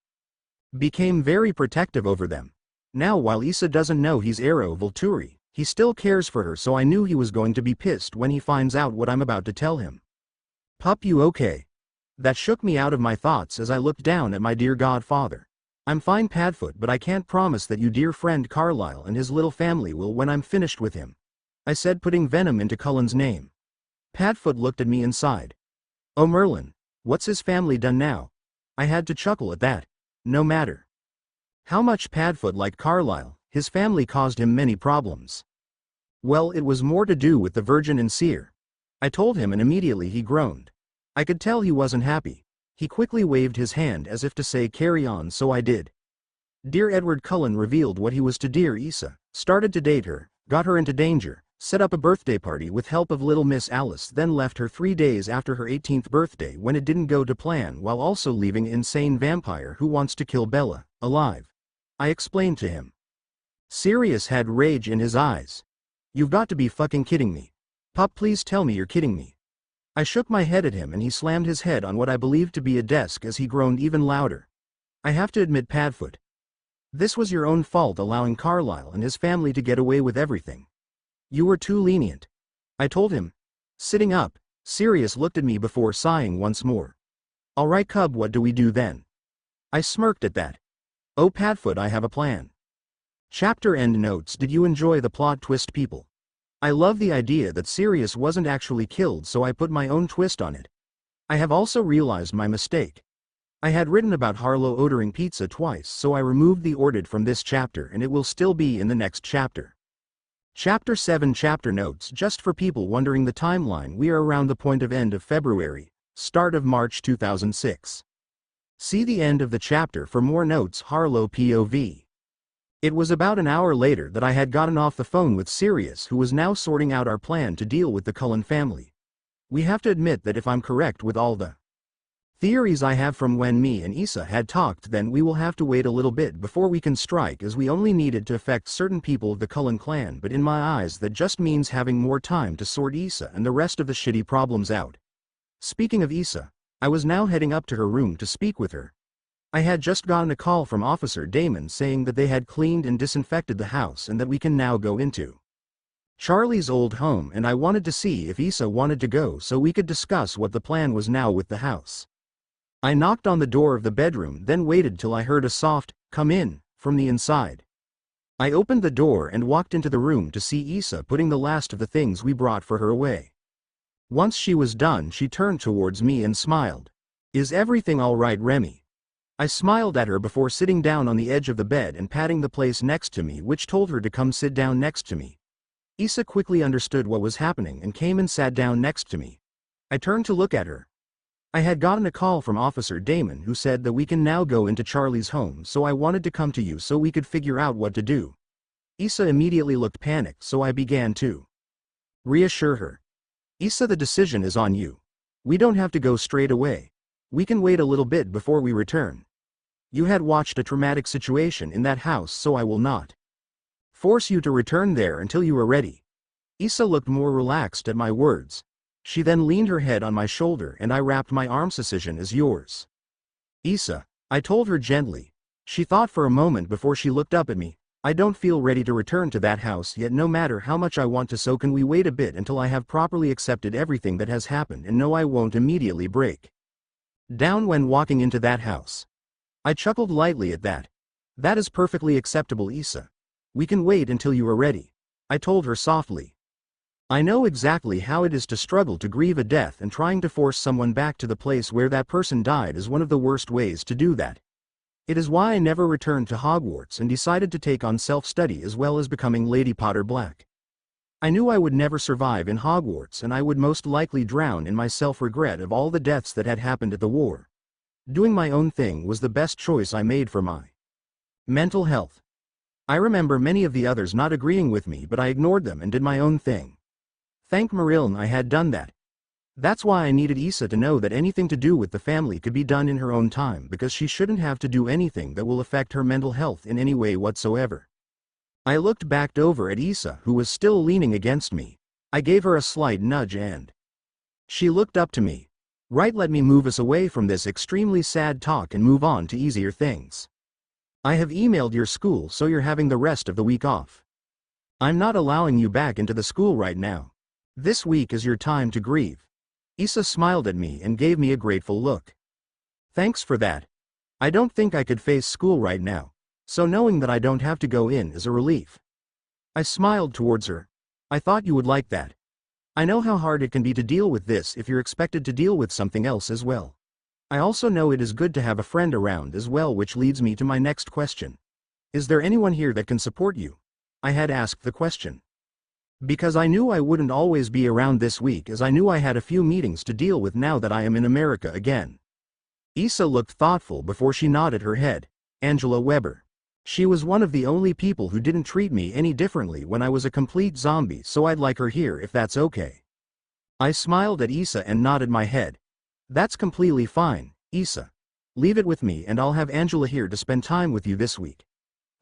became very protective over them. Now while Issa doesn't know he's Arrow Volturi, he still cares for her, so I knew he was going to be pissed when he finds out what I'm about to tell him. Pup, you okay? That shook me out of my thoughts as I looked down at my dear godfather. I'm fine, Padfoot, but I can't promise that you dear friend Carlyle and his little family will when I'm finished with him, I said, putting venom into Cullen's name. Padfoot looked at me and sighed. Oh Merlin, what's his family done now? I had to chuckle at that. No matter how much Padfoot liked Carlyle, his family caused him many problems. Well, it was more to do with the Virgin and Seer. I told him and immediately he groaned. I could tell he wasn't happy. He quickly waved his hand as if to say carry on, so I did. Dear Edward Cullen revealed what he was to dear Issa, started to date her, got her into danger, set up a birthday party with help of little Miss Alice, then left her 3 days after her 18th birthday when it didn't go to plan, while also leaving an insane vampire who wants to kill Bella, alive. I explained to him. Sirius had rage in his eyes. You've got to be fucking kidding me. Pup, please tell me you're kidding me. I shook my head at him and he slammed his head on what I believed to be a desk as he groaned even louder. I have to admit, Padfoot, this was your own fault, allowing Carlyle and his family to get away with everything. You were too lenient. I told him. Sitting up, Sirius looked at me before sighing once more. All right, Cub, what do we do then? I smirked at that. Oh Padfoot, I have a plan. Chapter end notes. Did you enjoy the plot twist, people? I love the idea that Sirius wasn't actually killed, so I put my own twist on it. I have also realized my mistake. I had written about Harlow ordering pizza twice, so I removed the ordered from this chapter and it will still be in the next chapter. Chapter 7 chapter notes. Just for people wondering the timeline, we are around the point of end of February, start of March 2006. See the end of the chapter for more notes. Harlow POV. It was about an hour later that I had gotten off the phone with Sirius, who was now sorting out our plan to deal with the Cullen family. We have to admit that if I'm correct with all the theories I have from when me and Issa had talked, then we will have to wait a little bit before we can strike, as we only needed to affect certain people of the Cullen clan, but in my eyes that just means having more time to sort Issa and the rest of the shitty problems out. Speaking of Issa, I was now heading up to her room to speak with her. I had just gotten a call from Officer Damon saying that they had cleaned and disinfected the house and that we can now go into Charlie's old home, and I wanted to see if Issa wanted to go so we could discuss what the plan was now with the house. I knocked on the door of the bedroom, then waited till I heard a soft, "Come in," from the inside. I opened the door and walked into the room to see Issa putting the last of the things we brought for her away. Once she was done, she turned towards me and smiled. Is everything all right, Remi? I smiled at her before sitting down on the edge of the bed and patting the place next to me, which told her to come sit down next to me. Issa quickly understood what was happening and came and sat down next to me. I turned to look at her. I had gotten a call from Officer Damon who said that we can now go into Charlie's home, so I wanted to come to you so we could figure out what to do. Issa immediately looked panicked, so I began to reassure her. Issa, the decision is on you. We don't have to go straight away. We can wait a little bit before we return. You had watched a traumatic situation in that house, so I will not force you to return there until you are ready. Issa looked more relaxed at my words. She then leaned her head on my shoulder and I wrapped my arms. Decision is yours. Issa, I told her gently. She thought for a moment before she looked up at me. I don't feel ready to return to that house yet, no matter how much I want to, so can we wait a bit until I have properly accepted everything that has happened, and no, I won't immediately break down when walking into that house. I chuckled lightly at that. That is perfectly acceptable, Issa. We can wait until you are ready, I told her softly. I know exactly how it is to struggle to grieve a death, and trying to force someone back to the place where that person died is one of the worst ways to do that. It is why I never returned to Hogwarts and decided to take on self-study as well as becoming Lady Potter Black. I knew I would never survive in Hogwarts, and I would most likely drown in my self-regret of all the deaths that had happened at the war. Doing my own thing was the best choice I made for my mental health. I remember many of the others not agreeing with me, but I ignored them and did my own thing. Thank Marilyn I had done that. That's why I needed Issa to know that anything to do with the family could be done in her own time, because she shouldn't have to do anything that will affect her mental health in any way whatsoever. I looked back over at Issa, who was still leaning against me. I gave her a slight nudge and she looked up to me. Right, let me move us away from this extremely sad talk and move on to easier things. I have emailed your school, so you're having the rest of the week off. I'm not allowing you back into the school right now. This week is your time to grieve. Issa smiled at me and gave me a grateful look. Thanks for that. I don't think I could face school right now, so knowing that I don't have to go in is a relief. I smiled towards her. I thought you would like that. I know how hard it can be to deal with this if you're expected to deal with something else as well. I also know it is good to have a friend around as well, which leads me to my next question. Is there anyone here that can support you? I had asked the question. Because I knew I wouldn't always be around this week, as I knew I had a few meetings to deal with now that I am in America again. Issa looked thoughtful before she nodded her head. Angela Weber. She was one of the only people who didn't treat me any differently when I was a complete zombie, so I'd like her here if that's okay. I smiled at Issa and nodded my head. That's completely fine, Issa. Leave it with me and I'll have Angela here to spend time with you this week.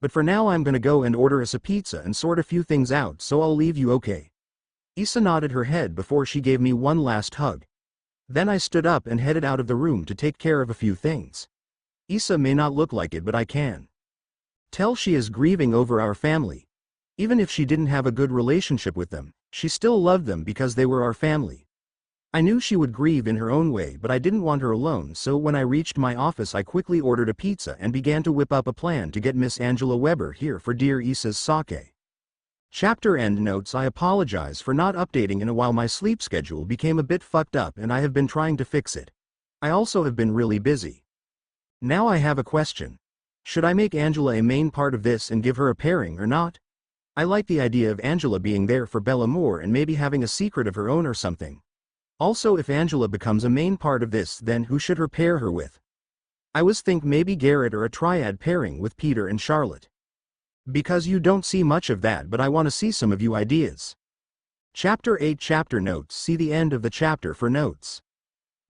But for now I'm gonna go and order us a pizza and sort a few things out, so I'll leave you, okay? Issa nodded her head before she gave me one last hug. Then I stood up and headed out of the room to take care of a few things. Issa may not look like it, but I can tell she is grieving over our family. Even if she didn't have a good relationship with them, she still loved them because they were our family. I knew she would grieve in her own way, but I didn't want her alone, so when I reached my office I quickly ordered a pizza and began to whip up a plan to get Miss Angela Weber here for dear Issa's sake. Chapter end notes. I apologize for not updating in a while. My sleep schedule became a bit fucked up and I have been trying to fix it. I also have been really busy. Now I have a question. Should I make Angela a main part of this and give her a pairing or not? I like the idea of Angela being there for Bella more and maybe having a secret of her own or something. Also, if Angela becomes a main part of this, then who should her pair her with? I was think maybe Garrett, or a triad pairing with Peter and Charlotte. Because you don't see much of that, but I want to see some of you ideas. Chapter 8 Chapter notes. See the end of the chapter for notes.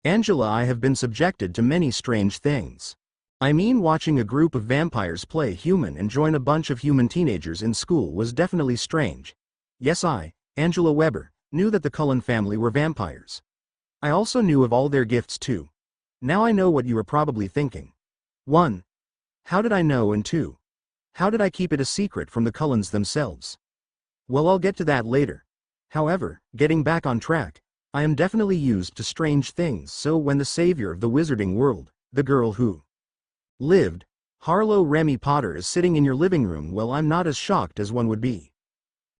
Angela, I have been subjected to many strange things. I mean, watching a group of vampires play human and join a bunch of human teenagers in school was definitely strange. Yes, I, Angela Weber, knew that the Cullen family were vampires. I also knew of all their gifts too. Now I know what you are probably thinking. 1. How did I know, and 2. How did I keep it a secret from the Cullens themselves? Well, I'll get to that later. However, getting back on track, I am definitely used to strange things, so when the savior of the wizarding world, the girl who lived, Harlow Remi Potter, is sitting in your living room, well, I'm not as shocked as one would be.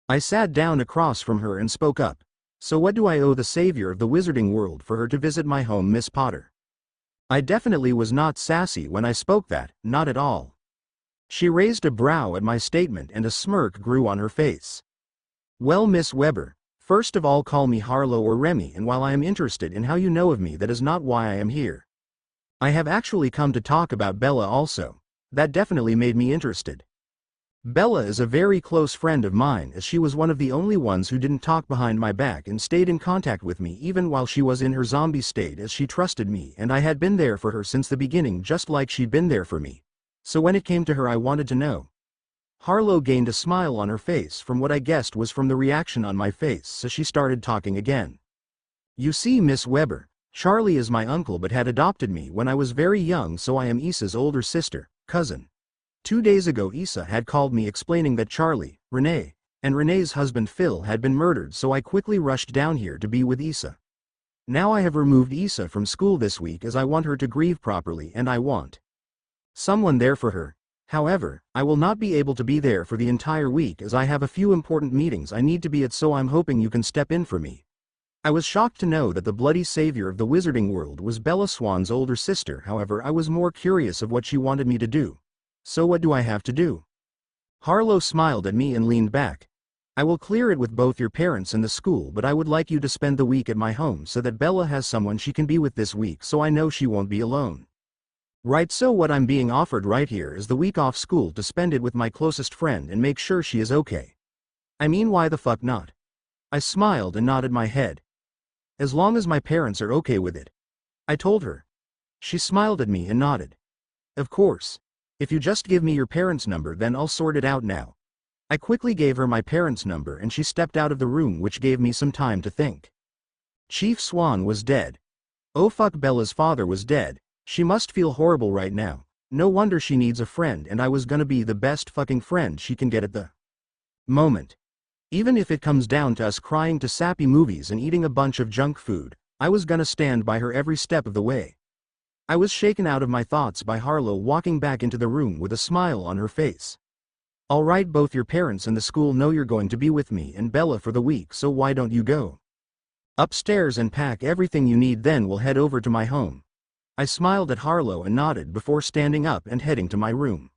I sat down across from her and spoke up. So what do I owe the savior of the wizarding world for her to visit my home, Miss Potter? I definitely was not sassy when I spoke that, not at all. She raised a brow at my statement and a smirk grew on her face. Well, Miss Weber, first of all, call me Harlow or Remi, and while I am interested in how you know of me, that is not why I am here. I have actually come to talk about Bella also. That definitely made me interested. Bella is a very close friend of mine, as she was one of the only ones who didn't talk behind my back and stayed in contact with me even while she was in her zombie state, as she trusted me and I had been there for her since the beginning, just like she'd been there for me. So when it came to her, I wanted to know. Harlow gained a smile on her face from what I guessed was from the reaction on my face, so she started talking again. You see, Miss Weber, Charlie is my uncle but had adopted me when I was very young, so I am Issa's older sister, cousin. 2 days ago Issa had called me explaining that Charlie, Renee, and Renee's husband Phil had been murdered, so I quickly rushed down here to be with Issa. Now I have removed Issa from school this week as I want her to grieve properly and I want someone there for her. However, I will not be able to be there for the entire week as I have a few important meetings I need to be at, so I'm hoping you can step in for me. I was shocked to know that the bloody savior of the wizarding world was Bella Swan's older sister. However, I was more curious of what she wanted me to do. So what do I have to do? Harlow smiled at me and leaned back. I will clear it with both your parents and the school, but I would like you to spend the week at my home so that Bella has someone she can be with this week, so I know she won't be alone. Right, so what I'm being offered right here is the week off school to spend it with my closest friend and make sure she is okay. I mean, why the fuck not? I smiled and nodded my head. As long as my parents are okay with it, I told her. She smiled at me and nodded. Of course. If you just give me your parents' number, then I'll sort it out now. I quickly gave her my parents' number and she stepped out of the room, which gave me some time to think. Chief Swan was dead. Oh fuck, Bella's father was dead. She must feel horrible right now. No wonder she needs a friend, and I was gonna be the best fucking friend she can get at the moment. Even if it comes down to us crying to sappy movies and eating a bunch of junk food, I was gonna stand by her every step of the way. I was shaken out of my thoughts by Harlow walking back into the room with a smile on her face. "All right, both your parents and the school know you're going to be with me and Bella for the week, so why don't you go upstairs and pack everything you need, then we'll head over to my home." I smiled at Harlow and nodded before standing up and heading to my room.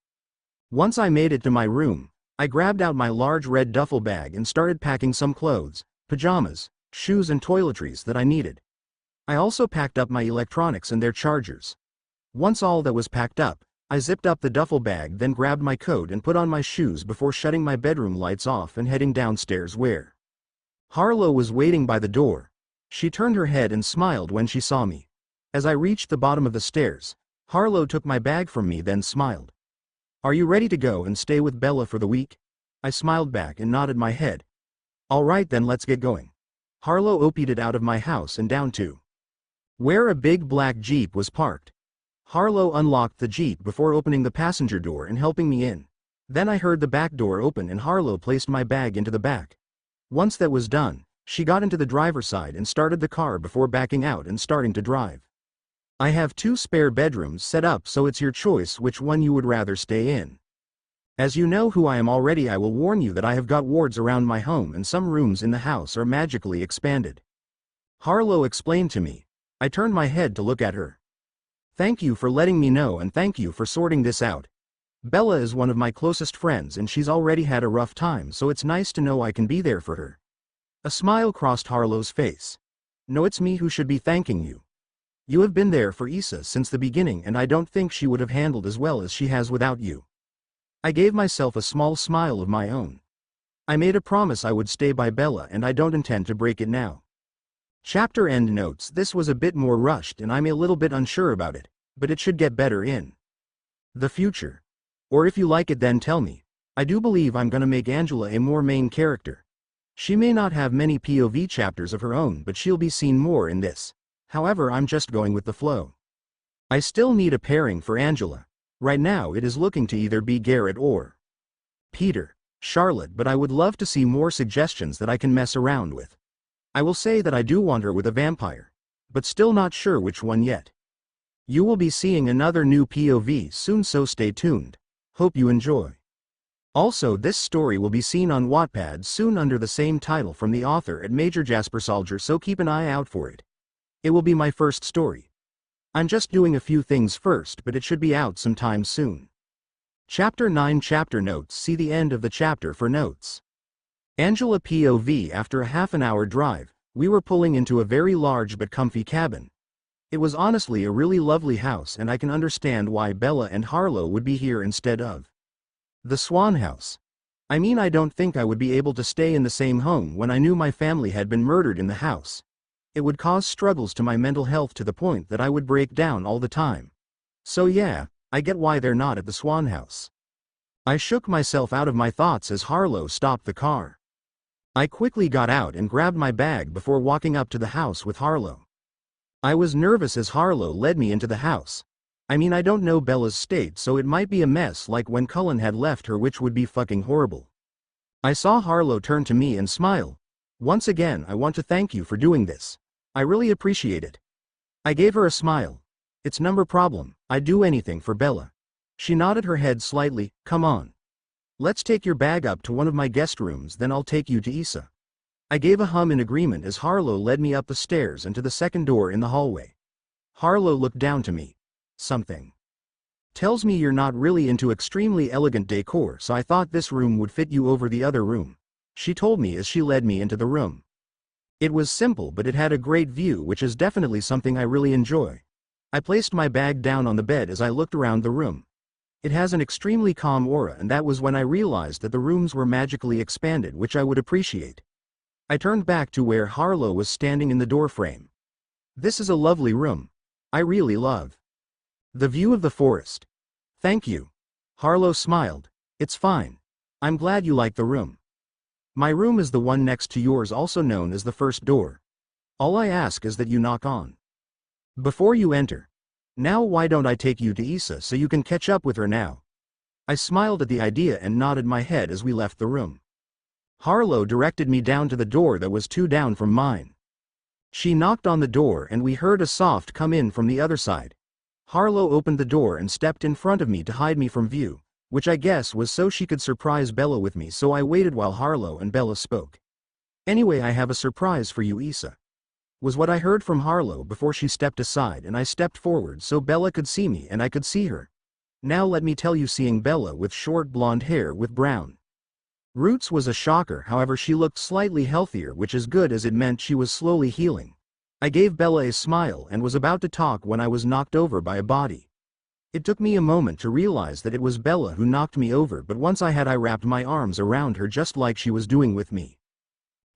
Once I made it to my room, I grabbed out my large red duffel bag and started packing some clothes, pajamas, shoes and toiletries that I needed. I also packed up my electronics and their chargers. Once all that was packed up, I zipped up the duffel bag, then grabbed my coat and put on my shoes before shutting my bedroom lights off and heading downstairs where Harlow was waiting by the door. She turned her head and smiled when she saw me. As I reached the bottom of the stairs, Harlow took my bag from me, then smiled. "Are you ready to go and stay with Bella for the week?" I smiled back and nodded my head. "All right then, let's get going." Harlow OP'd it out of my house and down to where a big black Jeep was parked. Harlow unlocked the Jeep before opening the passenger door and helping me in. Then I heard the back door open and Harlow placed my bag into the back. Once that was done, she got into the driver's side and started the car before backing out and starting to drive. "I have 2 spare bedrooms set up, so it's your choice which one you would rather stay in. As you know who I am already, I will warn you that I have got wards around my home and some rooms in the house are magically expanded," Harlow explained to me. I turned my head to look at her. "Thank you for letting me know and thank you for sorting this out. Bella is one of my closest friends and she's already had a rough time, so it's nice to know I can be there for her." A smile crossed Harlow's face. "No, it's me who should be thanking you. You have been there for Issa since the beginning and I don't think she would have handled as well as she has without you." I gave myself a small smile of my own. I made a promise I would stay by Bella and I don't intend to break it now. Chapter end notes. This was a bit more rushed and I'm a little bit unsure about it, but it should get better in the future. Or if you like it then tell me. I do believe I'm gonna make Angela a more main character. She may not have many POV chapters of her own, but she'll be seen more in this. However, I'm just going with the flow. I still need a pairing for Angela. Right now it is looking to either be Garrett or Peter, Charlotte, but I would love to see more suggestions that I can mess around with. I will say that I do want her with a vampire, but still not sure which one yet. You will be seeing another new POV soon, so stay tuned. Hope you enjoy. Also, this story will be seen on Wattpad soon under the same title from the author at MajorJasperSoldier, so keep an eye out for it. It will be my first story. I'm just doing a few things first, but it should be out sometime soon. Chapter 9 Chapter Notes. See the end of the chapter for notes. Angela POV. After a half-an-hour drive, we were pulling into a very large but comfy cabin. It was honestly a really lovely house and I can understand why Bella and Harlow would be here instead of the Swan House. I mean, I don't think I would be able to stay in the same home when I knew my family had been murdered in the house. It would cause struggles to my mental health to the point that I would break down all the time. So yeah, I get why they're not at the Swan House. I shook myself out of my thoughts as Harlow stopped the car. I quickly got out and grabbed my bag before walking up to the house with Harlow. I was nervous as Harlow led me into the house. I mean, I don't know Bella's state, so it might be a mess like when Cullen had left her, which would be fucking horrible. I saw Harlow turn to me and smile. "Once again, I want to thank you for doing this. I really appreciate it." I gave her a smile. "It's no problem, I'd do anything for Bella." She nodded her head slightly. "Come on. Let's take your bag up to one of my guest rooms, then I'll take you to Issa." I gave a hum in agreement as Harlow led me up the stairs and to the second door in the hallway. Harlow looked down to me. "Something tells me you're not really into extremely elegant decor, so I thought this room would fit you over the other room," she told me as she led me into the room. It was simple, but it had a great view, which is definitely something I really enjoy. I placed my bag down on the bed as I looked around the room. It has an extremely calm aura, and that was when I realized that the rooms were magically expanded, which I would appreciate. I turned back to where Harlow was standing in the doorframe. "This is a lovely room. I really love the view of the forest." "Thank you." Harlow smiled. "It's fine. I'm glad you like the room. My room is the one next to yours, also known as the first door. All I ask is that you knock on before you enter. Now why don't I take you to Issa so you can catch up with her now?" I smiled at the idea and nodded my head as we left the room. Harlow directed me down to the door that was 2 down from mine. She knocked on the door and we heard a soft come in from the other side. Harlo opened the door and stepped in front of me to hide me from view, which I guess was so she could surprise Bella with me, so I waited while Harlo and Bella spoke. "Anyway, I have a surprise for you, Issa," was what I heard from Harlo before she stepped aside, and I stepped forward so Bella could see me and I could see her. Now let me tell you, seeing Bella with short blonde hair with brown roots was a shocker. However, she looked slightly healthier, which is good as it meant she was slowly healing. I gave Bella a smile and was about to talk when I was knocked over by a body. It took me a moment to realize that it was Bella who knocked me over, but once I wrapped my arms around her just like she was doing with me.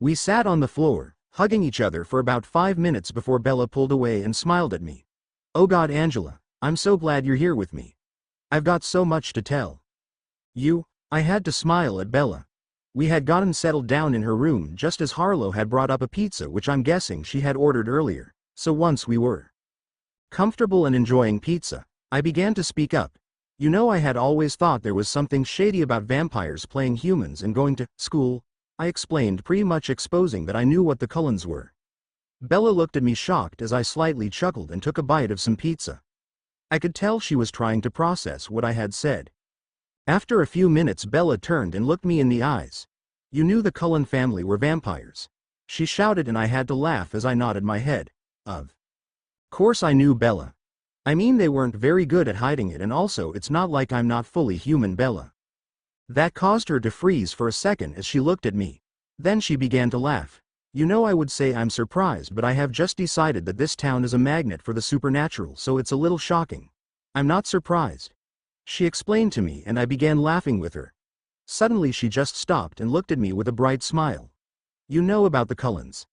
We sat on the floor, hugging each other for about 5 minutes before Bella pulled away and smiled at me. "Oh God, Angela, I'm so glad you're here with me. I've got so much to tell you." I had to smile at Bella. We had gotten settled down in her room just as Harlo had brought up a pizza, which I'm guessing she had ordered earlier, so once we were comfortable and enjoying pizza, I began to speak up. "You know, I had always thought there was something shady about vampires playing humans and going to school," I explained, pretty much exposing that I knew what the Cullens were. Bella looked at me shocked as I slightly chuckled and took a bite of some pizza. I could tell she was trying to process what I had said. After a few minutes, Bella turned and looked me in the eyes. "You knew the Cullen family were vampires?" she shouted, and I had to laugh as I nodded my head. Of course I knew, Bella. I mean, they weren't very good at hiding it, and also it's not like I'm not fully human, Bella. That caused her to freeze for a second as she looked at me. Then she began to laugh. "You know, I would say I'm surprised, but I have just decided that this town is a magnet for the supernatural, so it's a little shocking." "I'm not surprised," she explained to me, and I began laughing with her. Suddenly she just stopped and looked at me with a bright smile. "You know about the Cullens?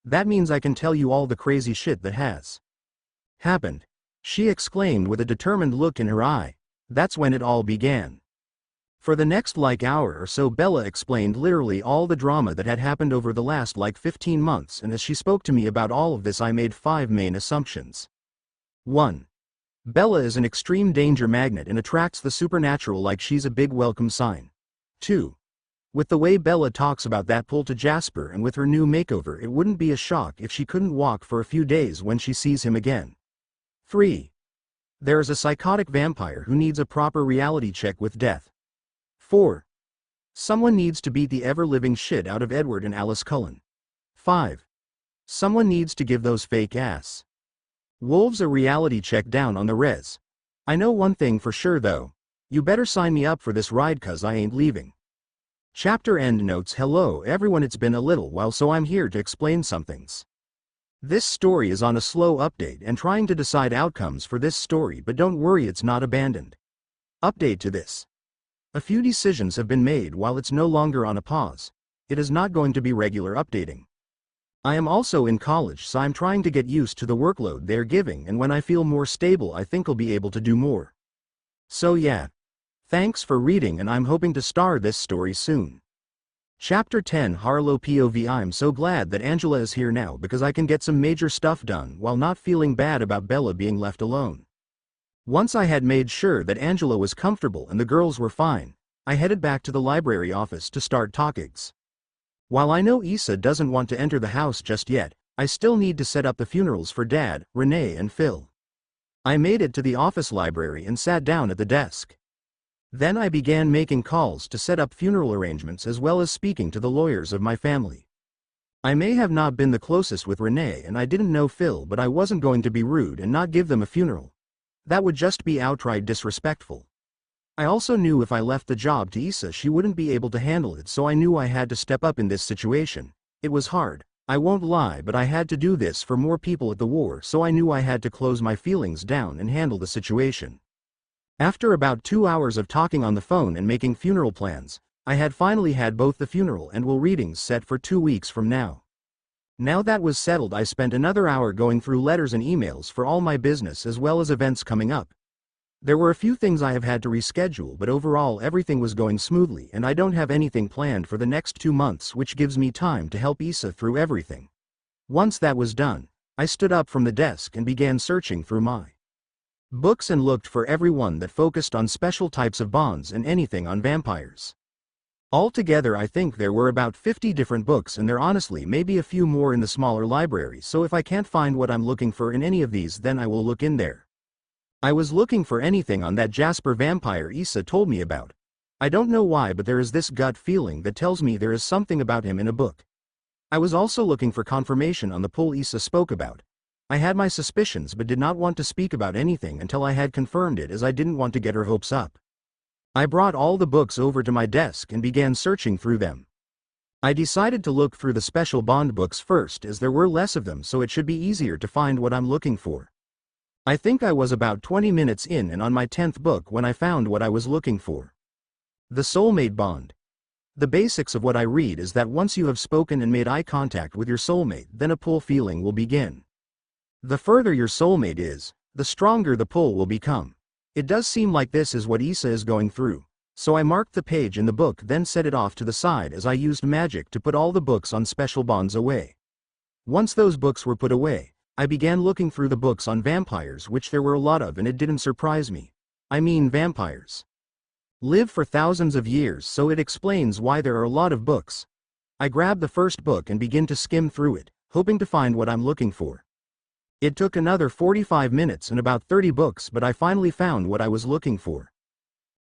That means I can tell you all the crazy shit that has happened," she exclaimed with a determined look in her eye. That's when it all began. For the next hour or so, Bella explained literally all the drama that had happened over the last 15 months, and as she spoke to me about all of this, I made 5 main assumptions. 1. Bella is an extreme danger magnet and attracts the supernatural like she's a big welcome sign. 2. With the way Bella talks about that pull to Jasper and with her new makeover, it wouldn't be a shock if she couldn't walk for a few days when she sees him again. 3. There is a psychotic vampire who needs a proper reality check with death. 4. Someone needs to beat the ever-living shit out of Edward and Alice Cullen. 5. Someone needs to give those fake-ass wolves a reality check down on the res. I know one thing for sure though. You better sign me up for this ride, cause I ain't leaving. Chapter end notes. Hello everyone, it's been a little while, so I'm here to explain some things. This story is on a slow update and trying to decide outcomes for this story, but don't worry, it's not abandoned. Update to this. A few decisions have been made while it's no longer on a pause. It is not going to be regular updating. I am also in college, so I'm trying to get used to the workload they're giving, and when I feel more stable I think I'll be able to do more. So yeah. Thanks for reading, and I'm hoping to star this story soon. Chapter 10, Harlo POV. I'm so glad that Angela is here now because I can get some major stuff done while not feeling bad about Bella being left alone. Once I had made sure that Angela was comfortable and the girls were fine, I headed back to the library office to start talkings. While I know Issa doesn't want to enter the house just yet, I still need to set up the funerals for Dad, Renee and Phil. I made it to the office library and sat down at the desk. Then I began making calls to set up funeral arrangements as well as speaking to the lawyers of my family. I may have not been the closest with Renee and I didn't know Phil, but I wasn't going to be rude and not give them a funeral. That would just be outright disrespectful. I also knew if I left the job to Issa she wouldn't be able to handle it, so I knew I had to step up in this situation. It was hard, I won't lie, but I had to do this for more people at the war, so I knew I had to close my feelings down and handle the situation. After about 2 hours of talking on the phone and making funeral plans, I had finally had both the funeral and will readings set for 2 weeks from now. Now that was settled, I spent another hour going through letters and emails for all my business as well as events coming up. There were a few things I have had to reschedule, but overall everything was going smoothly and I don't have anything planned for the next 2 months, which gives me time to help Issa through everything. Once that was done, I stood up from the desk and began searching through my books and looked for everyone that focused on special types of bonds and anything on vampires. Altogether I think there were about 50 different books, and there honestly may be a few more in the smaller library, so if I can't find what I'm looking for in any of these then I will look in there. I was looking for anything on that Jasper vampire Issa told me about. I don't know why, but there is this gut feeling that tells me there is something about him in a book. I was also looking for confirmation on the pull Issa spoke about. I had my suspicions but did not want to speak about anything until I had confirmed it, as I didn't want to get her hopes up. I brought all the books over to my desk and began searching through them. I decided to look through the special Bond books first, as there were less of them, so it should be easier to find what I'm looking for. I think I was about 20 minutes in and on my 10th book when I found what I was looking for. The soulmate bond. The basics of what I read is that once you have spoken and made eye contact with your soulmate, then a pull feeling will begin. The further your soulmate is, the stronger the pull will become. It does seem like this is what Issa is going through, so I marked the page in the book, then set it off to the side as I used magic to put all the books on special bonds away. Once those books were put away, I began looking through the books on vampires, which there were a lot of, and it didn't surprise me. I mean, vampires live for thousands of years, so it explains why there are a lot of books. I grabbed the first book and began to skim through it, hoping to find what I'm looking for. It took another 45 minutes and about 30 books, but I finally found what I was looking for.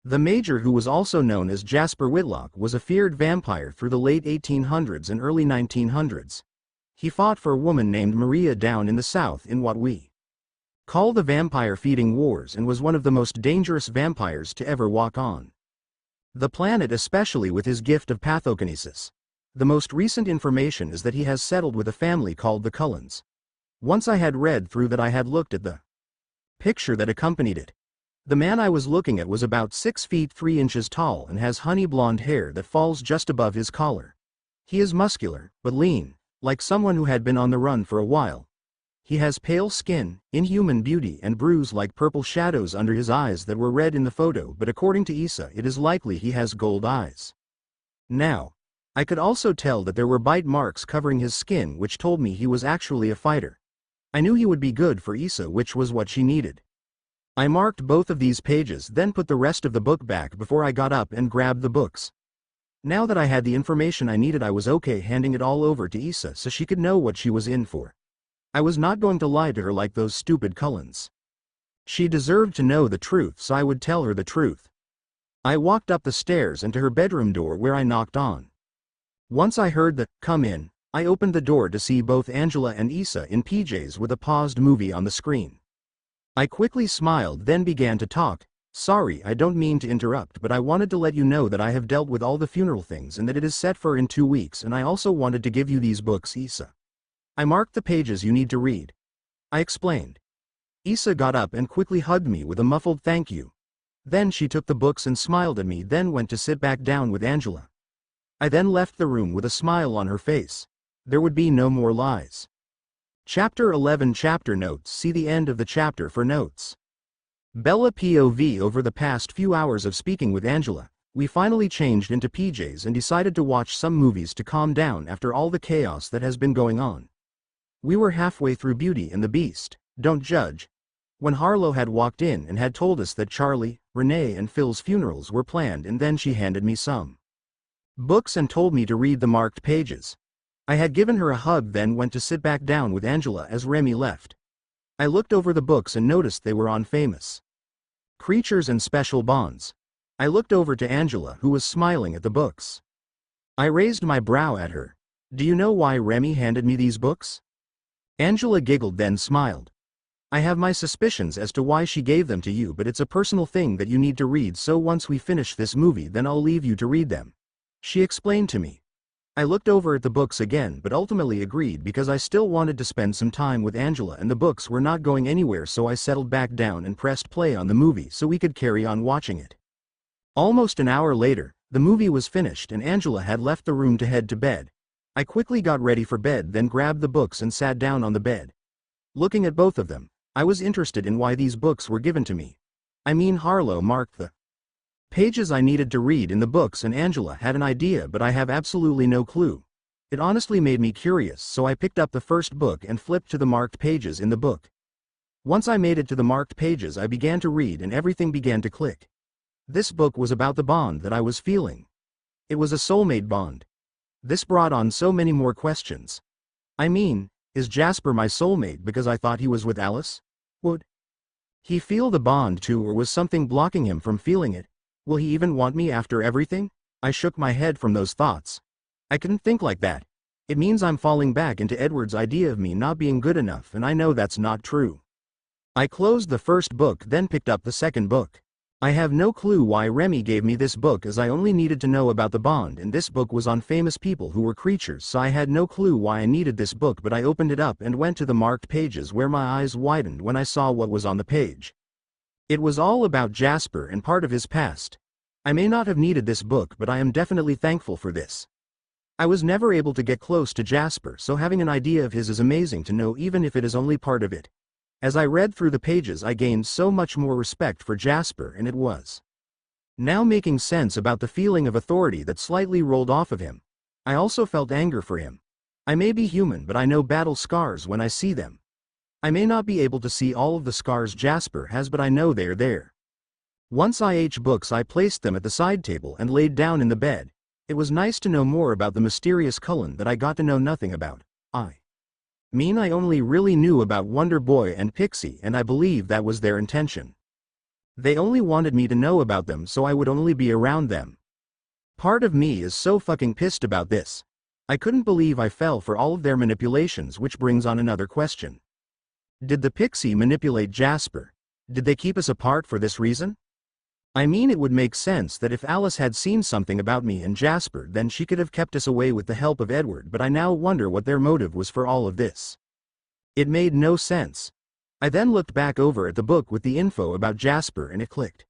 The Major, who was also known as Jasper Whitlock, was a feared vampire through the late 1800s and early 1900s. He fought for a woman named Maria down in the south in what we call the Vampire Feeding Wars, and was one of the most dangerous vampires to ever walk on the planet, especially with his gift of pathokinesis. The most recent information is that he has settled with a family called the Cullins. Once I had read through that, I had looked at the picture that accompanied it. The man I was looking at was about 6 feet 3 inches tall and has honey blonde hair that falls just above his collar. He is muscular, but lean, like someone who had been on the run for a while. He has pale skin, inhuman beauty, and bruise-like purple shadows under his eyes that were red in the photo, but according to Issa it is likely he has gold eyes. Now, I could also tell that there were bite marks covering his skin, which told me he was actually a fighter. I knew he would be good for Issa, which was what she needed. I marked both of these pages, then put the rest of the book back before I got up and grabbed the books. Now that I had the information I needed, I was okay handing it all over to Issa so she could know what she was in for. I was not going to lie to her like those stupid Cullens. She deserved to know the truth, so I would tell her the truth. I walked up the stairs and to her bedroom door, where I knocked on. Once I heard the "come in," I opened the door to see both Angela and Issa in PJs with a paused movie on the screen. I quickly smiled, then began to talk. "Sorry, I don't mean to interrupt, but I wanted to let you know that I have dealt with all the funeral things and that it is set for in 2 weeks, and I also wanted to give you these books, Issa. I marked the pages you need to read," I explained. Issa got up and quickly hugged me with a muffled "thank you." Then she took the books and smiled at me, then went to sit back down with Angela. I then left the room with a smile on her face. There would be no more lies. Chapter 11 Chapter Notes. See the end of the chapter for notes. Bella POV. Over the past few hours of speaking with Angela, we finally changed into PJs and decided to watch some movies to calm down after all the chaos that has been going on. We were halfway through Beauty and the Beast, Don't Judge, when Harlow had walked in and had told us that Charlie, Renee and Phil's funerals were planned, and then she handed me some books and told me to read the marked pages. I had given her a hug, then went to sit back down with Angela as Remi left. I looked over the books and noticed they were on famous creatures and special bonds. I looked over to Angela, who was smiling at the books. I raised my brow at her. "Do you know why Remi handed me these books?" Angela giggled, then smiled. "I have my suspicions as to why she gave them to you, but it's a personal thing that you need to read, so once we finish this movie then I'll leave you to read them," she explained to me. I looked over at the books again, but ultimately agreed because I still wanted to spend some time with Angela and the books were not going anywhere, so I settled back down and pressed play on the movie so we could carry on watching it. Almost an hour later, the movie was finished and Angela had left the room to head to bed. I quickly got ready for bed, then grabbed the books and sat down on the bed. Looking at both of them, I was interested in why these books were given to me. I mean, Harlow marked the pages I needed to read in the books and Angela had an idea, but I have absolutely no clue. It honestly made me curious, so I picked up the first book and flipped to the marked pages in the book. Once I made it to the marked pages, I began to read and everything began to click. This book was about the bond that I was feeling. It was a soulmate bond. This brought on so many more questions. I mean, is Jasper my soulmate because I thought he was with Alice? Would He feel the bond too, or was something blocking him from feeling it? Will he even want me after everything? I shook my head from those thoughts. I couldn't think like that. It means I'm falling back into Edward's idea of me not being good enough, and I know that's not true. I closed the first book, then picked up the second book. I have no clue why Remi gave me this book, as I only needed to know about the bond, and this book was on famous people who were creatures, so I had no clue why I needed this book, but I opened it up and went to the marked pages, where my eyes widened when I saw what was on the page. It was all about Jasper and part of his past. I may not have needed this book, but I am definitely thankful for this. I was never able to get close to Jasper, so having an idea of his is amazing to know, even if it is only part of it. As I read through the pages, I gained so much more respect for Jasper, and it was now making sense about the feeling of authority that slightly rolled off of him. I also felt anger for him. I may be human, but I know battle scars when I see them. I may not be able to see all of the scars Jasper has, but I know they're there. Once I books, I placed them at the side table and laid down in the bed. It was nice to know more about the mysterious Cullen that I got to know nothing about. I only really knew about Wonder Boy and Pixie, and I believe that was their intention. They only wanted me to know about them so I would only be around them. Part of me is so fucking pissed about this. I couldn't believe I fell for all of their manipulations, which brings on another question. Did the Pixie manipulate Jasper? Did they keep us apart for this reason? It would make sense that if Alice had seen something about me and Jasper, then she could have kept us away with the help of Edward, but I now wonder what their motive was for all of this. It made no sense. I then looked back over at the book with the info about Jasper, and it clicked.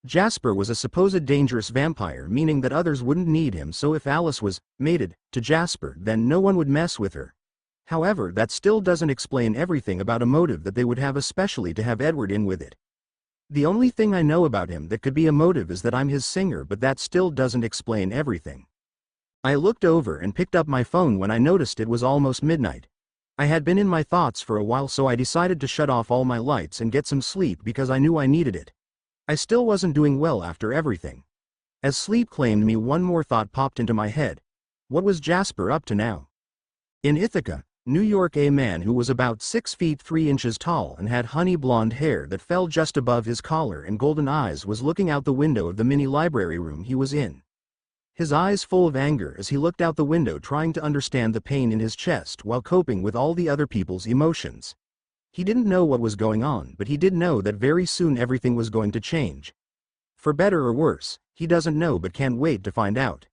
Jasper was a supposed dangerous vampire, meaning that others wouldn't need him, so if Alice was mated to Jasper, then no one would mess with her. However, that still doesn't explain everything about a motive that they would have, especially to have Edward in with it. The only thing I know about him that could be a motive is that I'm his singer, but that still doesn't explain everything. I looked over and picked up my phone when I noticed it was almost midnight. I had been in my thoughts for a while, so I decided to shut off all my lights and get some sleep because I knew I needed it. I still wasn't doing well after everything. As sleep claimed me, one more thought popped into my head. What was Jasper up to now? In Ithaca, New York, a man who was about 6 feet 3 inches tall and had honey blonde hair that fell just above his collar and golden eyes was looking out the window of the mini library room he was in. His eyes full of anger as he looked out the window, trying to understand the pain in his chest while coping with all the other people's emotions. He didn't know what was going on, but he did know that very soon everything was going to change. For better or worse, he doesn't know but can't wait to find out.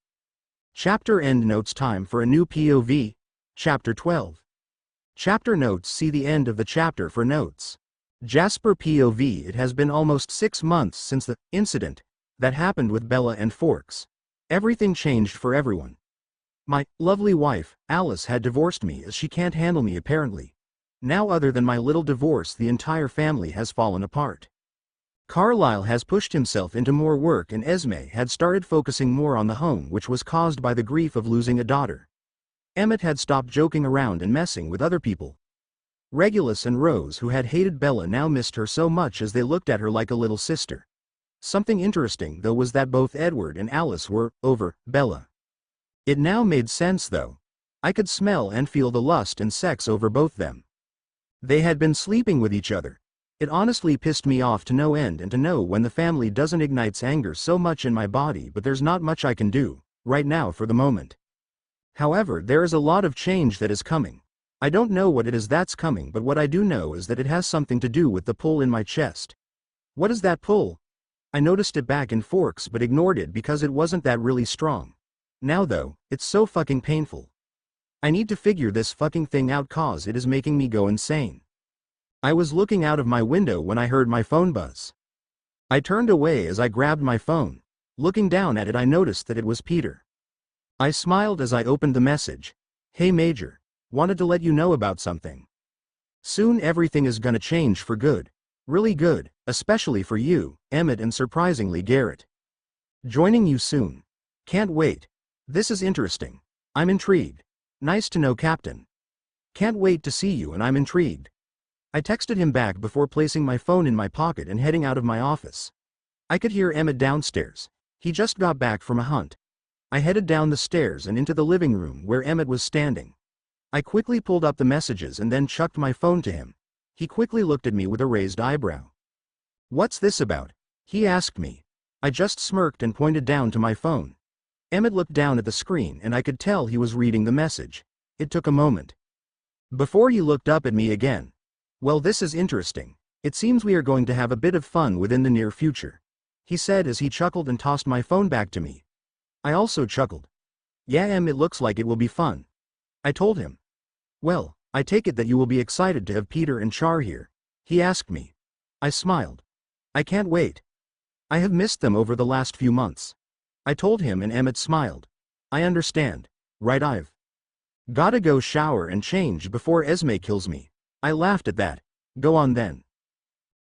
Chapter End Notes. Time for a new POV. Chapter 12. Chapter Notes. See the end of the chapter for notes. Jasper POV. It has been almost 6 months since the incident that happened with Bella and Forks. Everything changed for everyone. My lovely wife, Alice, had divorced me as she can't handle me apparently. Now, other than my little divorce, the entire family has fallen apart. Carlisle has pushed himself into more work, and Esme had started focusing more on the home, which was caused by the grief of losing a daughter. Emmett had stopped joking around and messing with other people. Regulus and Rose, who had hated Bella, now missed her so much as they looked at her like a little sister. Something interesting though was that both Edward and Alice were over Bella. It now made sense though. I could smell and feel the lust and sex over both them. They had been sleeping with each other. It honestly pissed me off to no end, and to know when the family doesn't ignites anger so much in my body, but there's not much I can do right now for the moment. However, there is a lot of change that is coming. I don't know what it is that's coming, but what I do know is that it has something to do with the pull in my chest. What is that pull? I noticed it back in Forks but ignored it because it wasn't that really strong. Now though, it's so fucking painful. I need to figure this fucking thing out cause it is making me go insane. I was looking out of my window when I heard my phone buzz. I turned away as I grabbed my phone. Looking down at it, I noticed that it was Peter. I smiled as I opened the message. Hey Major. Wanted to let you know about something. Soon everything is gonna change for good. Really good, especially for you, Emmett, and surprisingly Garrett. Joining you soon. Can't wait. This is interesting. I'm intrigued. Nice to know, Captain. Can't wait to see you, and I'm intrigued. I texted him back before placing my phone in my pocket and heading out of my office. I could hear Emmett downstairs. He just got back from a hunt. I headed down the stairs and into the living room where Emmett was standing. I quickly pulled up the messages and then chucked my phone to him. He quickly looked at me with a raised eyebrow. "What's this about?" he asked me. I just smirked and pointed down to my phone. Emmett looked down at the screen and I could tell he was reading the message. It took a moment before he looked up at me again. "Well, this is interesting. It seems we are going to have a bit of fun within the near future," he said as he chuckled and tossed my phone back to me. I also chuckled. "Yeah, it looks like it will be fun," I told him. "Well, I take it that you will be excited to have Peter and Char here?" he asked me. I smiled. "I can't wait. I have missed them over the last few months," I told him, and Emmett smiled. "I understand. Right, I've gotta go shower and change before Esme kills me." I laughed at that. "Go on then."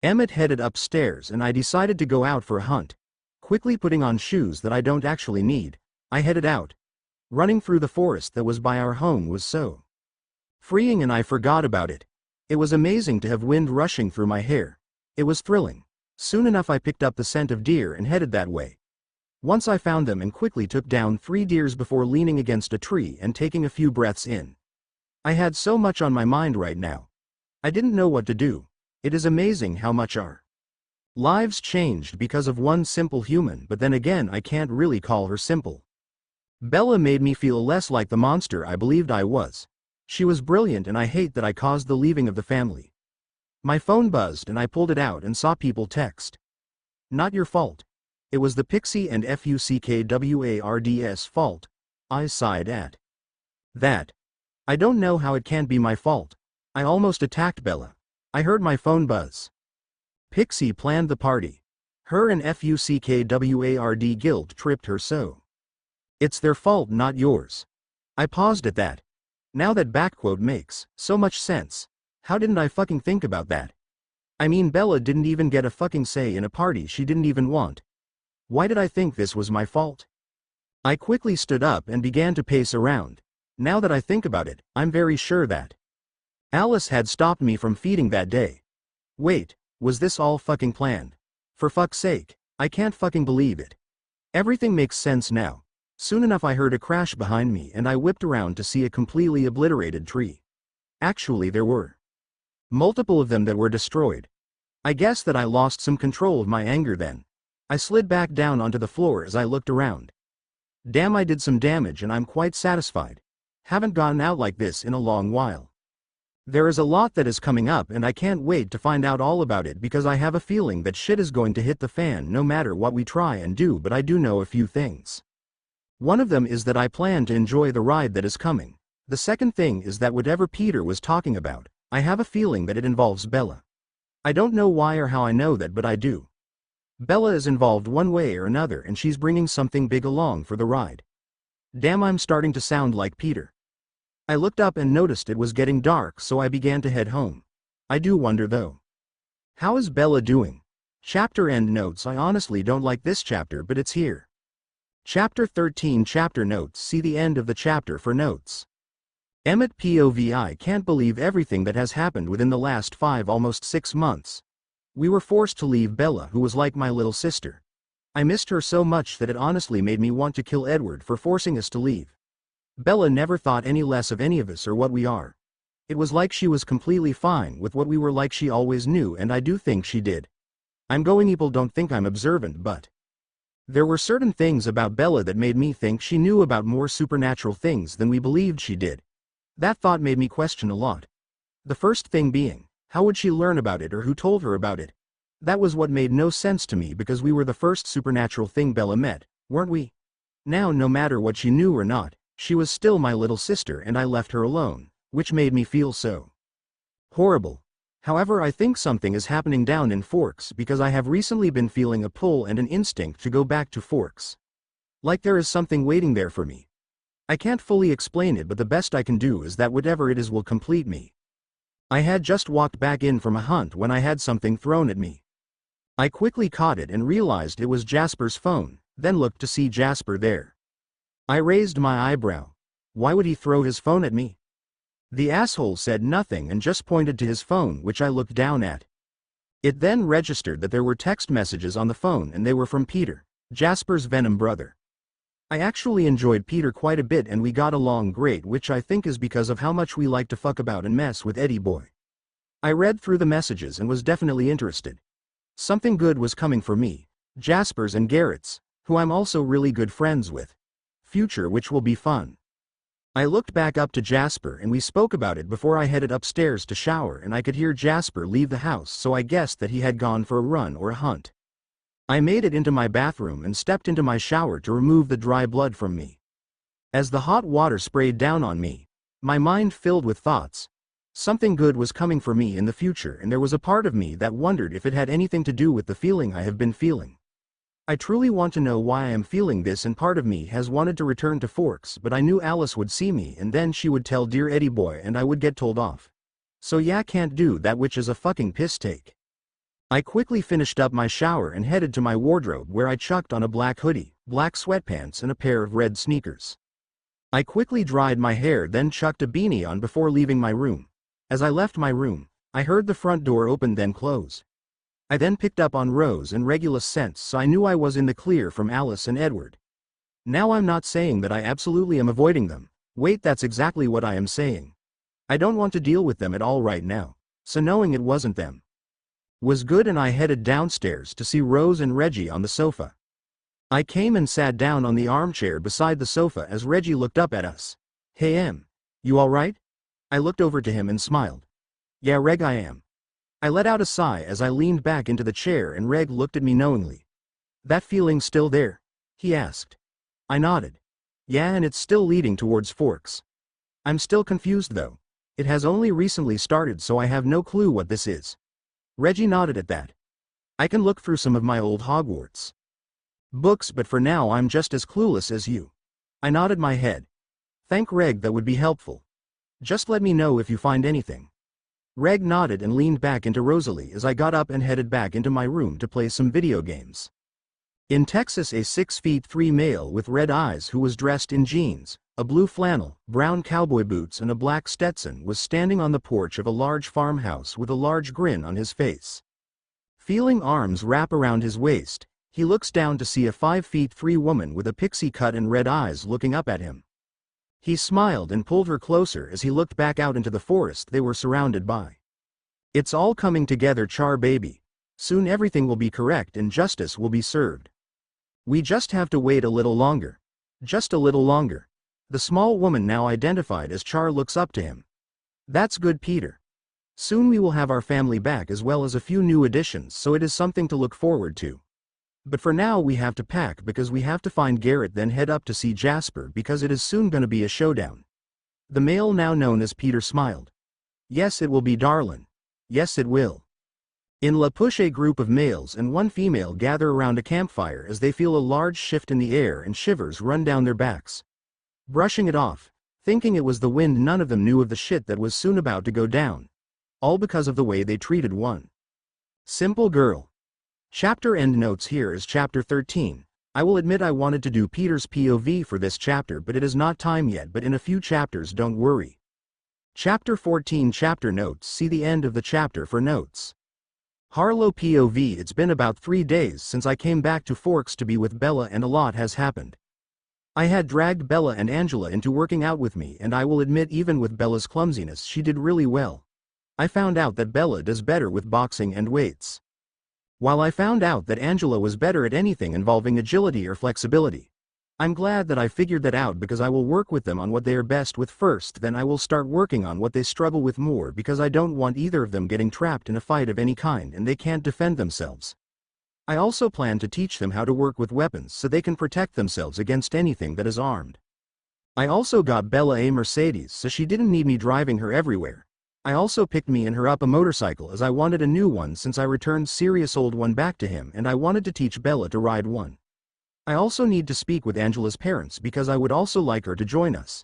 Emmett headed upstairs and I decided to go out for a hunt. Quickly putting on shoes that I don't actually need, I headed out. Running through the forest that was by our home was so freeing and I forgot about it. It was amazing to have wind rushing through my hair. It was thrilling. Soon enough I picked up the scent of deer and headed that way. Once I found them and quickly took down 3 deers before leaning against a tree and taking a few breaths in. I had so much on my mind right now. I didn't know what to do. It is amazing how much our lives changed because of one simple human, but then again I can't really call her simple. Bella made me feel less like the monster I believed I was. She was brilliant and I hate that I caused the leaving of the family. My phone buzzed and I pulled it out and saw people text. "Not your fault. It was the Pixie and FUCKWARD's fault." I sighed at that. I don't know how it can't be my fault. I almost attacked Bella. I heard my phone buzz. Pixie planned the party. Her and FUCKWARD guilt tripped her, so it's their fault, not yours. I paused at that. Now that backquote makes so much sense. How didn't I fucking think about that? I mean, Bella didn't even get a fucking say in a party she didn't even want. Why did I think this was my fault? I quickly stood up and began to pace around. Now that I think about it, I'm very sure that Alice had stopped me from feeding that day. Wait, was this all fucking planned? For fuck's sake, I can't fucking believe it. Everything makes sense now. Soon enough I heard a crash behind me and I whipped around to see a completely obliterated tree. Actually, there were multiple of them that were destroyed. I guess that I lost some control of my anger then. I slid back down onto the floor as I looked around. Damn, I did some damage and I'm quite satisfied. Haven't gotten out like this in a long while. There is a lot that is coming up and I can't wait to find out all about it because I have a feeling that shit is going to hit the fan no matter what we try and do, but I do know a few things. One of them is that I plan to enjoy the ride that is coming. The second thing is that whatever Peter was talking about, I have a feeling that it involves Bella. I don't know why or how I know that, but I do. Bella is involved one way or another and she's bringing something big along for the ride. Damn, I'm starting to sound like Peter. I looked up and noticed it was getting dark, so I began to head home. I do wonder though. How is Bella doing? Chapter end notes. I honestly don't like this chapter, but it's here. Chapter 13 Chapter notes. See the end of the chapter for notes. Emmett POV. I can't believe everything that has happened within the last 5, almost 6 months. We were forced to leave Bella, who was like my little sister. I missed her so much that it honestly made me want to kill Edward for forcing us to leave. Bella never thought any less of any of us or what we are. It was like she was completely fine with what we were like. She always knew, and I do think she did. I'm going, people don't think I'm observant, but there were certain things about Bella that made me think she knew about more supernatural things than we believed she did. That thought made me question a lot. The first thing being, how would she learn about it or who told her about it? That was what made no sense to me because we were the first supernatural thing Bella met, weren't we? Now, no matter what she knew or not, she was still my little sister and I left her alone, which made me feel so horrible. However, I think something is happening down in Forks because I have recently been feeling a pull and an instinct to go back to Forks. Like there is something waiting there for me. I can't fully explain it, but the best I can do is that whatever it is will complete me. I had just walked back in from a hunt when I had something thrown at me. I quickly caught it and realized it was Jasper's phone, then looked to see Jasper there. I raised my eyebrow. Why would he throw his phone at me? The asshole said nothing and just pointed to his phone, which I looked down at. It then registered that there were text messages on the phone and they were from Peter, Jasper's Venom brother. I actually enjoyed Peter quite a bit and we got along great, which I think is because of how much we like to fuck about and mess with Eddie boy. I read through the messages and was definitely interested. Something good was coming for me, Jasper's and Garrett's, who I'm also really good friends with. Future which will be fun. I looked back up to Jasper and we spoke about it before I headed upstairs to shower, and I could hear Jasper leave the house, so I guessed that he had gone for a run or a hunt. I made it into my bathroom and stepped into my shower to remove the dry blood from me. As the hot water sprayed down on me, my mind filled with thoughts. Something good was coming for me in the future, and there was a part of me that wondered if it had anything to do with the feeling I have been feeling. I truly want to know why I am feeling this, and part of me has wanted to return to Forks, but I knew Alice would see me and then she would tell dear Eddie boy and I would get told off. So yeah, can't do that, which is a fucking piss take. I quickly finished up my shower and headed to my wardrobe, where I chucked on a black hoodie, black sweatpants and a pair of red sneakers. I quickly dried my hair, then chucked a beanie on before leaving my room. As I left my room, I heard the front door open then close. I then picked up on Rose and Regulus scents, so I knew I was in the clear from Alice and Edward. Now I'm not saying that I absolutely am avoiding them. Wait, that's exactly what I am saying. I don't want to deal with them at all right now, so knowing it wasn't them was good, and I headed downstairs to see Rose and Reggie on the sofa. I came and sat down on the armchair beside the sofa as Reggie looked up at us. Hey Em, you alright? I looked over to him and smiled. Yeah Reg, I am. I let out a sigh as I leaned back into the chair and Reg looked at me knowingly. That feeling still there? He asked. I nodded. Yeah, and it's still leading towards Forks. I'm still confused though. It has only recently started, so I have no clue what this is. Reggie nodded at that. I can look through some of my old Hogwarts books, but for now I'm just as clueless as you. I nodded my head. Thank Reg, that would be helpful. Just let me know if you find anything. Reg nodded and leaned back into Rosalie as I got up and headed back into my room to play some video games. In Texas, a 6'3" male with red eyes who was dressed in jeans, a blue flannel, brown cowboy boots and a black Stetson was standing on the porch of a large farmhouse with a large grin on his face. Feeling arms wrap around his waist, he looks down to see a 5'3" woman with a pixie cut and red eyes looking up at him. He smiled and pulled her closer as he looked back out into the forest they were surrounded by. It's all coming together, Char baby. Soon everything will be correct and justice will be served. We just have to wait a little longer. Just a little longer. The small woman, now identified as Char, looks up to him. That's good, Peter. Soon we will have our family back as well as a few new additions, so it is something to look forward to. But for now we have to pack because we have to find Garrett, then head up to see Jasper because it is soon gonna be a showdown. The male now known as Peter smiled. Yes, it will be, darlin'. Yes, it will. In La Push, a group of males and one female gather around a campfire as they feel a large shift in the air and shivers run down their backs. Brushing it off, thinking it was the wind, none of them knew of the shit that was soon about to go down. All because of the way they treated one simple girl. Chapter end notes. Here is chapter 13. I will admit I wanted to do Peter's POV for this chapter, but it is not time yet, but in a few chapters, don't worry. Chapter 14 chapter notes. See the end of the chapter for notes. Harlow POV. It's been about 3 days since I came back to Forks to be with Bella, and a lot has happened. I had dragged Bella and Angela into working out with me, and I will admit even with Bella's clumsiness she did really well. I found out that Bella does better with boxing and weights, while I found out that Angela was better at anything involving agility or flexibility. I'm glad that I figured that out because I will work with them on what they are best with first, then I will start working on what they struggle with more, because I don't want either of them getting trapped in a fight of any kind and they can't defend themselves. I also plan to teach them how to work with weapons so they can protect themselves against anything that is armed. I also got Bella a Mercedes so she didn't need me driving her everywhere. I also picked me and her up a motorcycle as I wanted a new one since I returned Sirius' old one back to him, and I wanted to teach Bella to ride one. I also need to speak with Angela's parents because I would also like her to join us.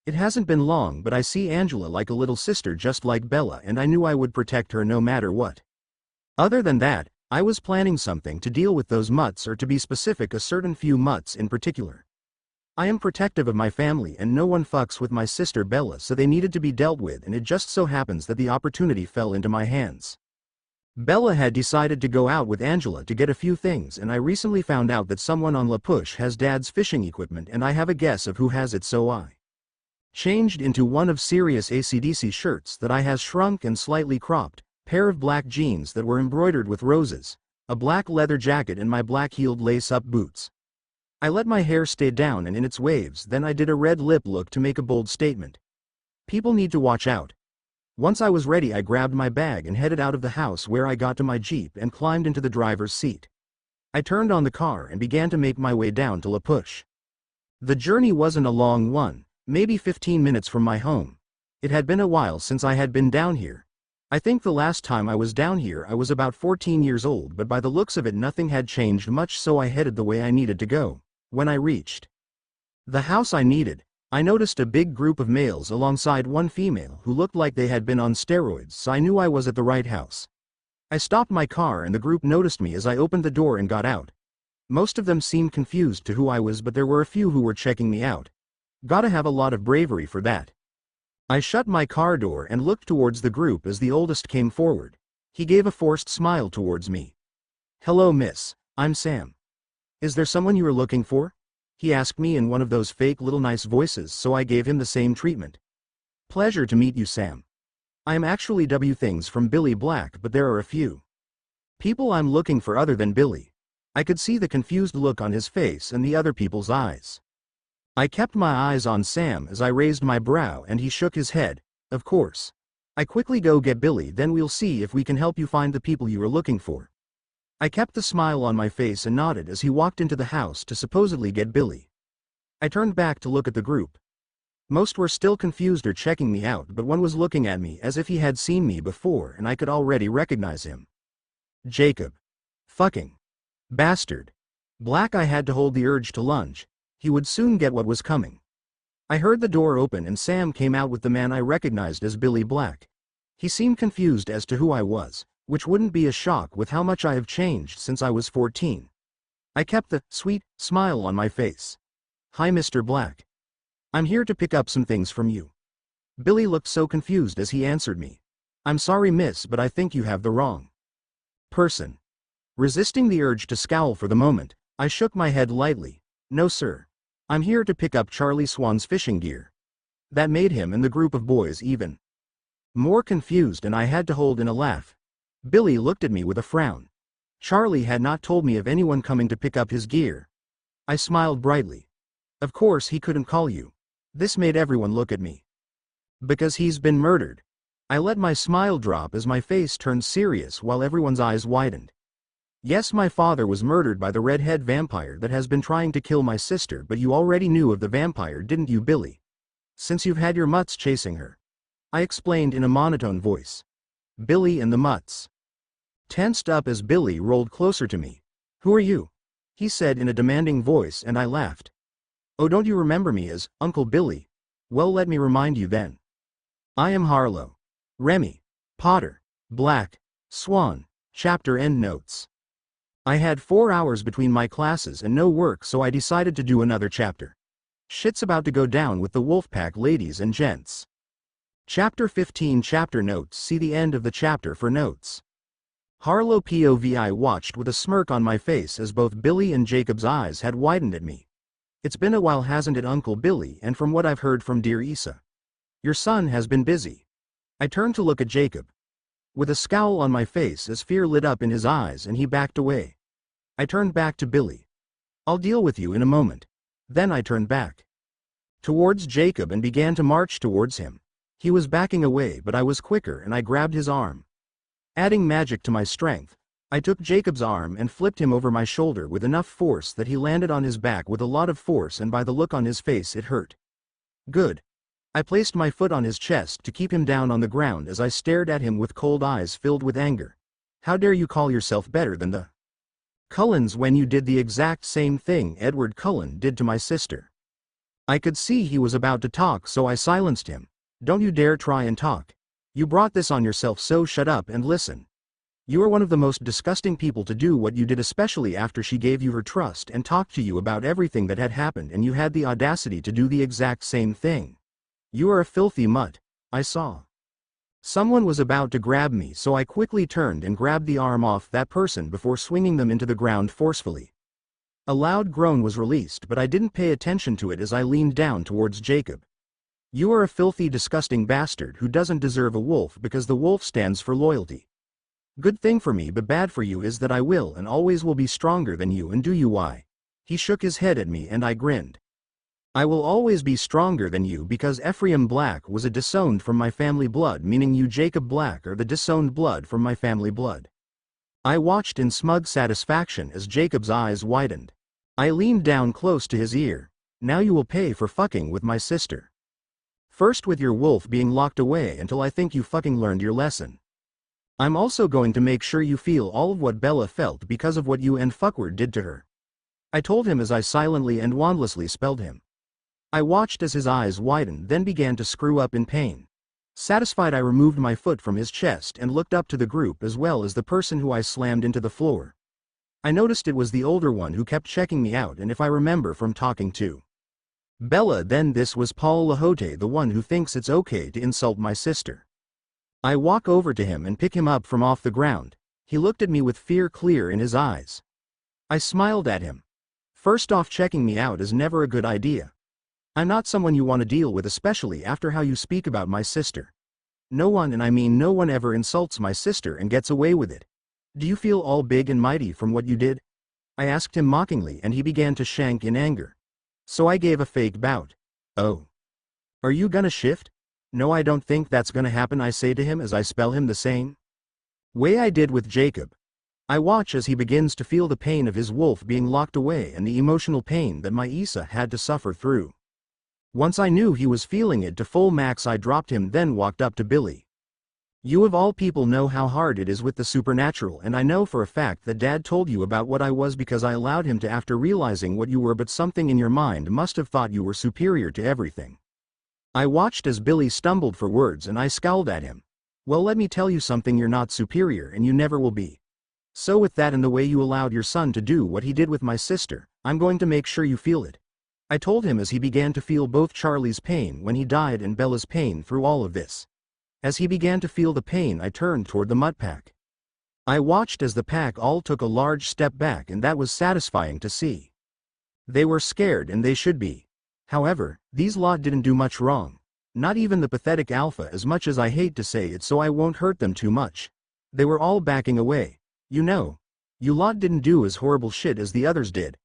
It hasn't been long, but I see Angela like a little sister just like Bella, and I knew I would protect her no matter what. Other than that, I was planning something to deal with those Mutts, or to be specific, a certain few Mutts in particular. I am protective of my family and no one fucks with my sister Bella, so they needed to be dealt with, and it just so happens that the opportunity fell into my hands. Bella had decided to go out with Angela to get a few things, and I recently found out that someone on La Push has Dad's fishing equipment, and I have a guess of who has it, so I changed into one of Sirius' AC/DC shirts that I has shrunk and slightly cropped, pair of black jeans that were embroidered with roses, a black leather jacket and my black-heeled lace-up boots. I let my hair stay down and in its waves, then I did a red lip look to make a bold statement. People need to watch out. Once I was ready, I grabbed my bag and headed out of the house, where I got to my Jeep and climbed into the driver's seat. I turned on the car and began to make my way down to La Push. The journey wasn't a long one, maybe 15 minutes from my home. It had been a while since I had been down here. I think the last time I was down here I was about 14 years old, but by the looks of it nothing had changed much, so I headed the way I needed to go. When I reached the house I needed, I noticed a big group of males alongside one female who looked like they had been on steroids, so I knew I was at the right house. I stopped my car and the group noticed me as I opened the door and got out. Most of them seemed confused to who I was, but there were a few who were checking me out. Gotta have a lot of bravery for that. I shut my car door and looked towards the group as the oldest came forward. He gave a forced smile towards me. "Hello, miss. I'm Sam. Is there someone you are looking for?" he asked me in one of those fake little nice voices, so I gave him the same treatment. "Pleasure to meet you, Sam. I am actually W things from Billy Black, but there are a few people I'm looking for other than Billy." I could see the confused look on his face and the other people's eyes. I kept my eyes on Sam as I raised my brow and he shook his head. "Of course. I quickly go get Billy, then we'll see if we can help you find the people you are looking for." I kept the smile on my face and nodded as he walked into the house to supposedly get Billy. I turned back to look at the group. Most were still confused or checking me out, but one was looking at me as if he had seen me before and I could already recognize him. Jacob. Fucking bastard. Black. I had to hold the urge to lunge. He would soon get what was coming. I heard the door open and Sam came out with the man I recognized as Billy Black. He seemed confused as to who I was, which wouldn't be a shock with how much I have changed since I was 14. I kept the sweet smile on my face. "Hi, Mr. Black. I'm here to pick up some things from you." Billy looked so confused as he answered me. "I'm sorry, miss, but I think you have the wrong person." Resisting the urge to scowl for the moment, I shook my head lightly. "No, sir. I'm here to pick up Charlie Swan's fishing gear." That made him and the group of boys even more confused, and I had to hold in a laugh. Billy looked at me with a frown. Charlie had not told me of anyone coming to pick up his gear. I smiled brightly. "Of course he couldn't call you." This made everyone look at me. "Because he's been murdered." I let my smile drop as my face turned serious while everyone's eyes widened. "Yes, my father was murdered by the redhead vampire that has been trying to kill my sister, but you already knew of the vampire, didn't you, Billy? Since you've had your Mutts chasing her," I explained in a monotone voice. Billy and the Mutts tensed up as Billy rolled closer to me. "Who are you?" he said in a demanding voice, and I laughed. "Oh, don't you remember me as Uncle Billy? Well, let me remind you then. I am Harlow. Remi. Potter. Black. Swan. Chapter end notes. I had 4 hours between my classes and no work, so I decided to do another chapter. Shit's about to go down with the Wolfpack, ladies and gents. Chapter 15. Chapter notes. See the end of the chapter for notes. Harlow POV. I watched with a smirk on my face as both Billy and Jacob's eyes had widened at me. "It's been a while, hasn't it, Uncle Billy? And from what I've heard from dear Issa, your son has been busy." I turned to look at Jacob, with a scowl on my face as fear lit up in his eyes, and he backed away. I turned back to Billy. "I'll deal with you in a moment." Then I turned back towards Jacob and began to march towards him. He was backing away, but I was quicker and I grabbed his arm. Adding magic to my strength, I took Jacob's arm and flipped him over my shoulder with enough force that he landed on his back with a lot of force, and by the look on his face it hurt. Good. I placed my foot on his chest to keep him down on the ground as I stared at him with cold eyes filled with anger. "How dare you call yourself better than the Cullens when you did the exact same thing Edward Cullen did to my sister?" I could see he was about to talk, so I silenced him. "Don't you dare try and talk. You brought this on yourself, so shut up and listen. You are one of the most disgusting people to do what you did, especially after she gave you her trust and talked to you about everything that had happened, and you had the audacity to do the exact same thing. You are a filthy mutt." I saw someone was about to grab me, so I quickly turned and grabbed the arm off that person before swinging them into the ground forcefully. A loud groan was released, but I didn't pay attention to it as I leaned down towards Jacob. "You are a filthy, disgusting bastard who doesn't deserve a wolf, because the wolf stands for loyalty. Good thing for me but bad for you is that I will and always will be stronger than you, and do you why? He shook his head at me and I grinned. I will always be stronger than you because Ephraim Black was a disowned from my family blood, meaning you Jacob Black are the disowned blood from my family blood. I watched in smug satisfaction as Jacob's eyes widened. I leaned down close to his ear. Now you will pay for fucking with my sister. First with your wolf being locked away until I think you fucking learned your lesson. I'm also going to make sure you feel all of what Bella felt because of what you and fuckward did to her. I told him as I silently and wandlessly spelled him. I watched as his eyes widened, then began to screw up in pain. Satisfied, I removed my foot from his chest and looked up to the group as well as the person who I slammed into the floor. I noticed it was the older one who kept checking me out, and if I remember from talking to Bella then this was Paul Lahote, the one who thinks it's okay to insult my sister. I walk over to him and pick him up from off the ground. He looked at me with fear clear in his eyes. I smiled at him. First off, checking me out is never a good idea. I'm not someone you want to deal with, especially after how you speak about my sister. No one, and I mean no one, ever insults my sister and gets away with it. Do you feel all big and mighty from what you did? I asked him mockingly, and he began to shank in anger. So I gave a fake bout. Oh. Are you gonna shift? No, I don't think that's gonna happen, I say to him as I spell him the same way I did with Jacob. I watch as he begins to feel the pain of his wolf being locked away and the emotional pain that my Issa had to suffer through. Once I knew he was feeling it to full max, I dropped him, then walked up to Billy. You of all people know how hard it is with the supernatural, and I know for a fact that Dad told you about what I was because I allowed him to after realizing what you were, but something in your mind must have thought you were superior to everything. I watched as Billy stumbled for words and I scowled at him. Well, let me tell you something, you're not superior and you never will be. So with that and the way you allowed your son to do what he did with my sister, I'm going to make sure you feel it. I told him as he began to feel both Charlie's pain when he died and Bella's pain through all of this. As he began to feel the pain, I turned toward the Mutt pack. I watched as the pack all took a large step back, and that was satisfying to see. They were scared, and they should be. However, these lot didn't do much wrong. Not even the pathetic Alpha, as much as I hate to say it so I won't hurt them too much. They were all backing away. You know. You lot didn't do as horrible shit as the others did.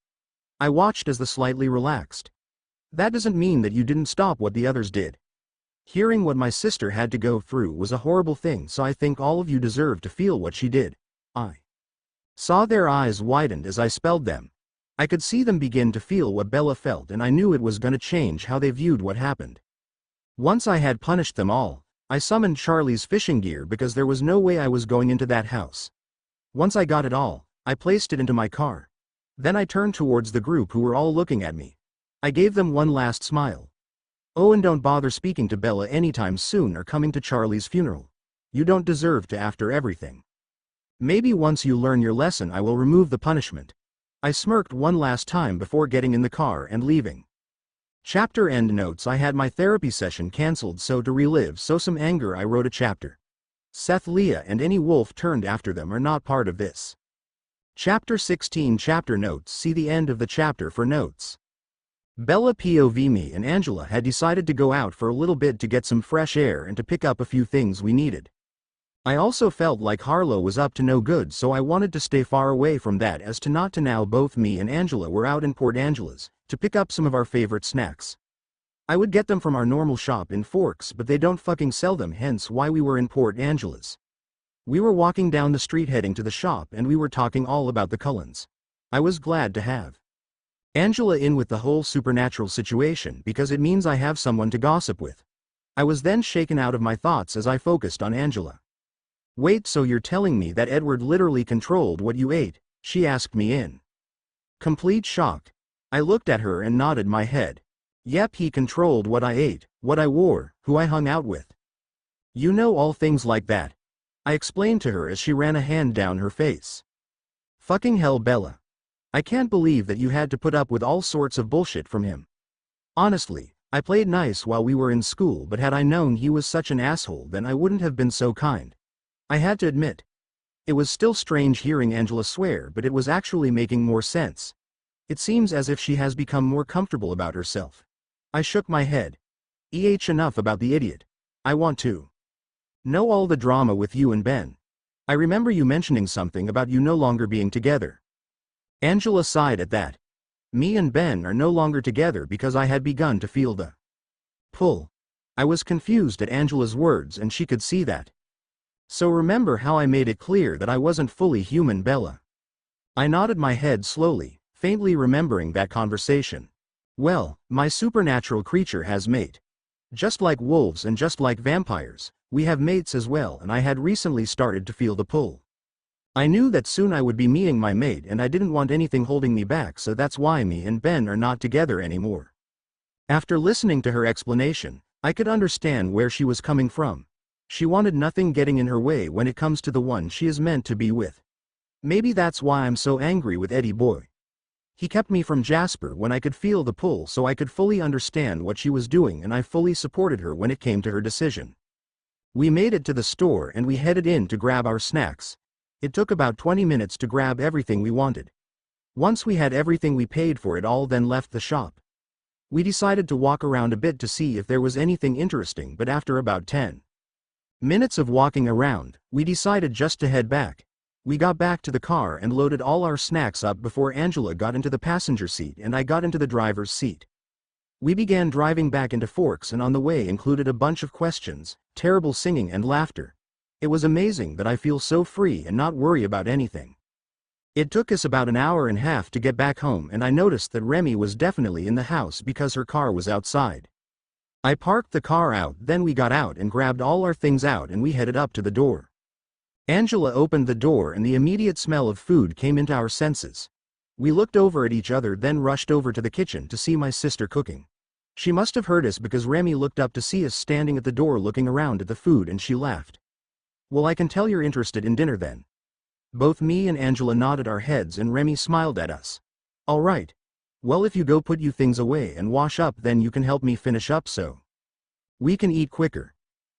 I watched as the slightly relaxed. That doesn't mean that you didn't stop what the others did. Hearing what my sister had to go through was a horrible thing, so I think all of you deserve to feel what she did. I saw their eyes widened as I spelled them. I could see them begin to feel what Bella felt, and I knew it was gonna change how they viewed what happened. Once I had punished them all, I summoned Charlie's fishing gear because there was no way I was going into that house. Once I got it all, I placed it into my car. Then I turned towards the group who were all looking at me. I gave them one last smile. Oh, and don't bother speaking to Bella anytime soon or coming to Charlie's funeral. You don't deserve to after everything. Maybe once you learn your lesson I will remove the punishment. I smirked one last time before getting in the car and leaving. Chapter end notes. I had my therapy session cancelled, so to relive some anger I wrote a chapter. Seth, Leah and any wolf turned after them are not part of this. Chapter 16 Chapter notes. See the end of the chapter for notes. Bella, POV me and Angela had decided to go out for a little bit to get some fresh air and to pick up a few things we needed. I also felt like Harlo was up to no good, so I wanted to stay far away from that as to not to. Now both me and Angela were out in Port Angeles to pick up some of our favorite snacks. I would get them from our normal shop in Forks, but they don't fucking sell them, hence why we were in Port Angeles. We were walking down the street heading to the shop and we were talking all about the Cullens. I was glad to have Angela in with the whole supernatural situation because it means I have someone to gossip with. I was then shaken out of my thoughts as I focused on Angela. Wait, so you're telling me that Edward literally controlled what you ate? She asked me in complete shock. I looked at her and nodded my head. Yep, he controlled what I ate, what I wore, who I hung out with. You know, all things like that. I explained to her as she ran a hand down her face. Fucking hell, Bella. I can't believe that you had to put up with all sorts of bullshit from him. Honestly, I played nice while we were in school, but had I known he was such an asshole then I wouldn't have been so kind. I had to admit. It was still strange hearing Angela swear, but it was actually making more sense. It seems as if she has become more comfortable about herself. I shook my head. Enough about the idiot. I want to know all the drama with you and Ben. I remember you mentioning something about you no longer being together. Angela sighed at that. Me and Ben are no longer together because I had begun to feel the pull. I was confused at Angela's words and she could see that. So remember how I made it clear that I wasn't fully human, Bella? I nodded my head slowly, faintly remembering that conversation. Well, my supernatural creature has mate. Just like wolves and just like vampires, we have mates as well, and I had recently started to feel the pull. I knew that soon I would be meeting my mate and I didn't want anything holding me back, so that's why me and Ben are not together anymore. After listening to her explanation, I could understand where she was coming from. She wanted nothing getting in her way when it comes to the one she is meant to be with. Maybe that's why I'm so angry with Eddie Boy. He kept me from Jasper when I could feel the pull, so I could fully understand what she was doing, and I fully supported her when it came to her decision. We made it to the store and we headed in to grab our snacks. It took about 20 minutes to grab everything we wanted. Once we had everything, we paid for it all, then left the shop. We decided to walk around a bit to see if there was anything interesting, but after about 10 minutes of walking around, we decided just to head back. We got back to the car and loaded all our snacks up before Angela got into the passenger seat and I got into the driver's seat. We began driving back into Forks, and on the way included a bunch of questions, terrible singing and laughter. It was amazing that I feel so free and not worry about anything. It took us about an hour and a half to get back home, and I noticed that Remi was definitely in the house because her car was outside. I parked the car out, then we got out and grabbed all our things out and we headed up to the door. Angela opened the door and the immediate smell of food came into our senses. We looked over at each other, then rushed over to the kitchen to see my sister cooking. She must have heard us because Remi looked up to see us standing at the door looking around at the food and she laughed. Well, I can tell you're interested in dinner then. Both me and Angela nodded our heads and Remi smiled at us. All right. Well, if you go put you things away and wash up, then you can help me finish up so we can eat quicker.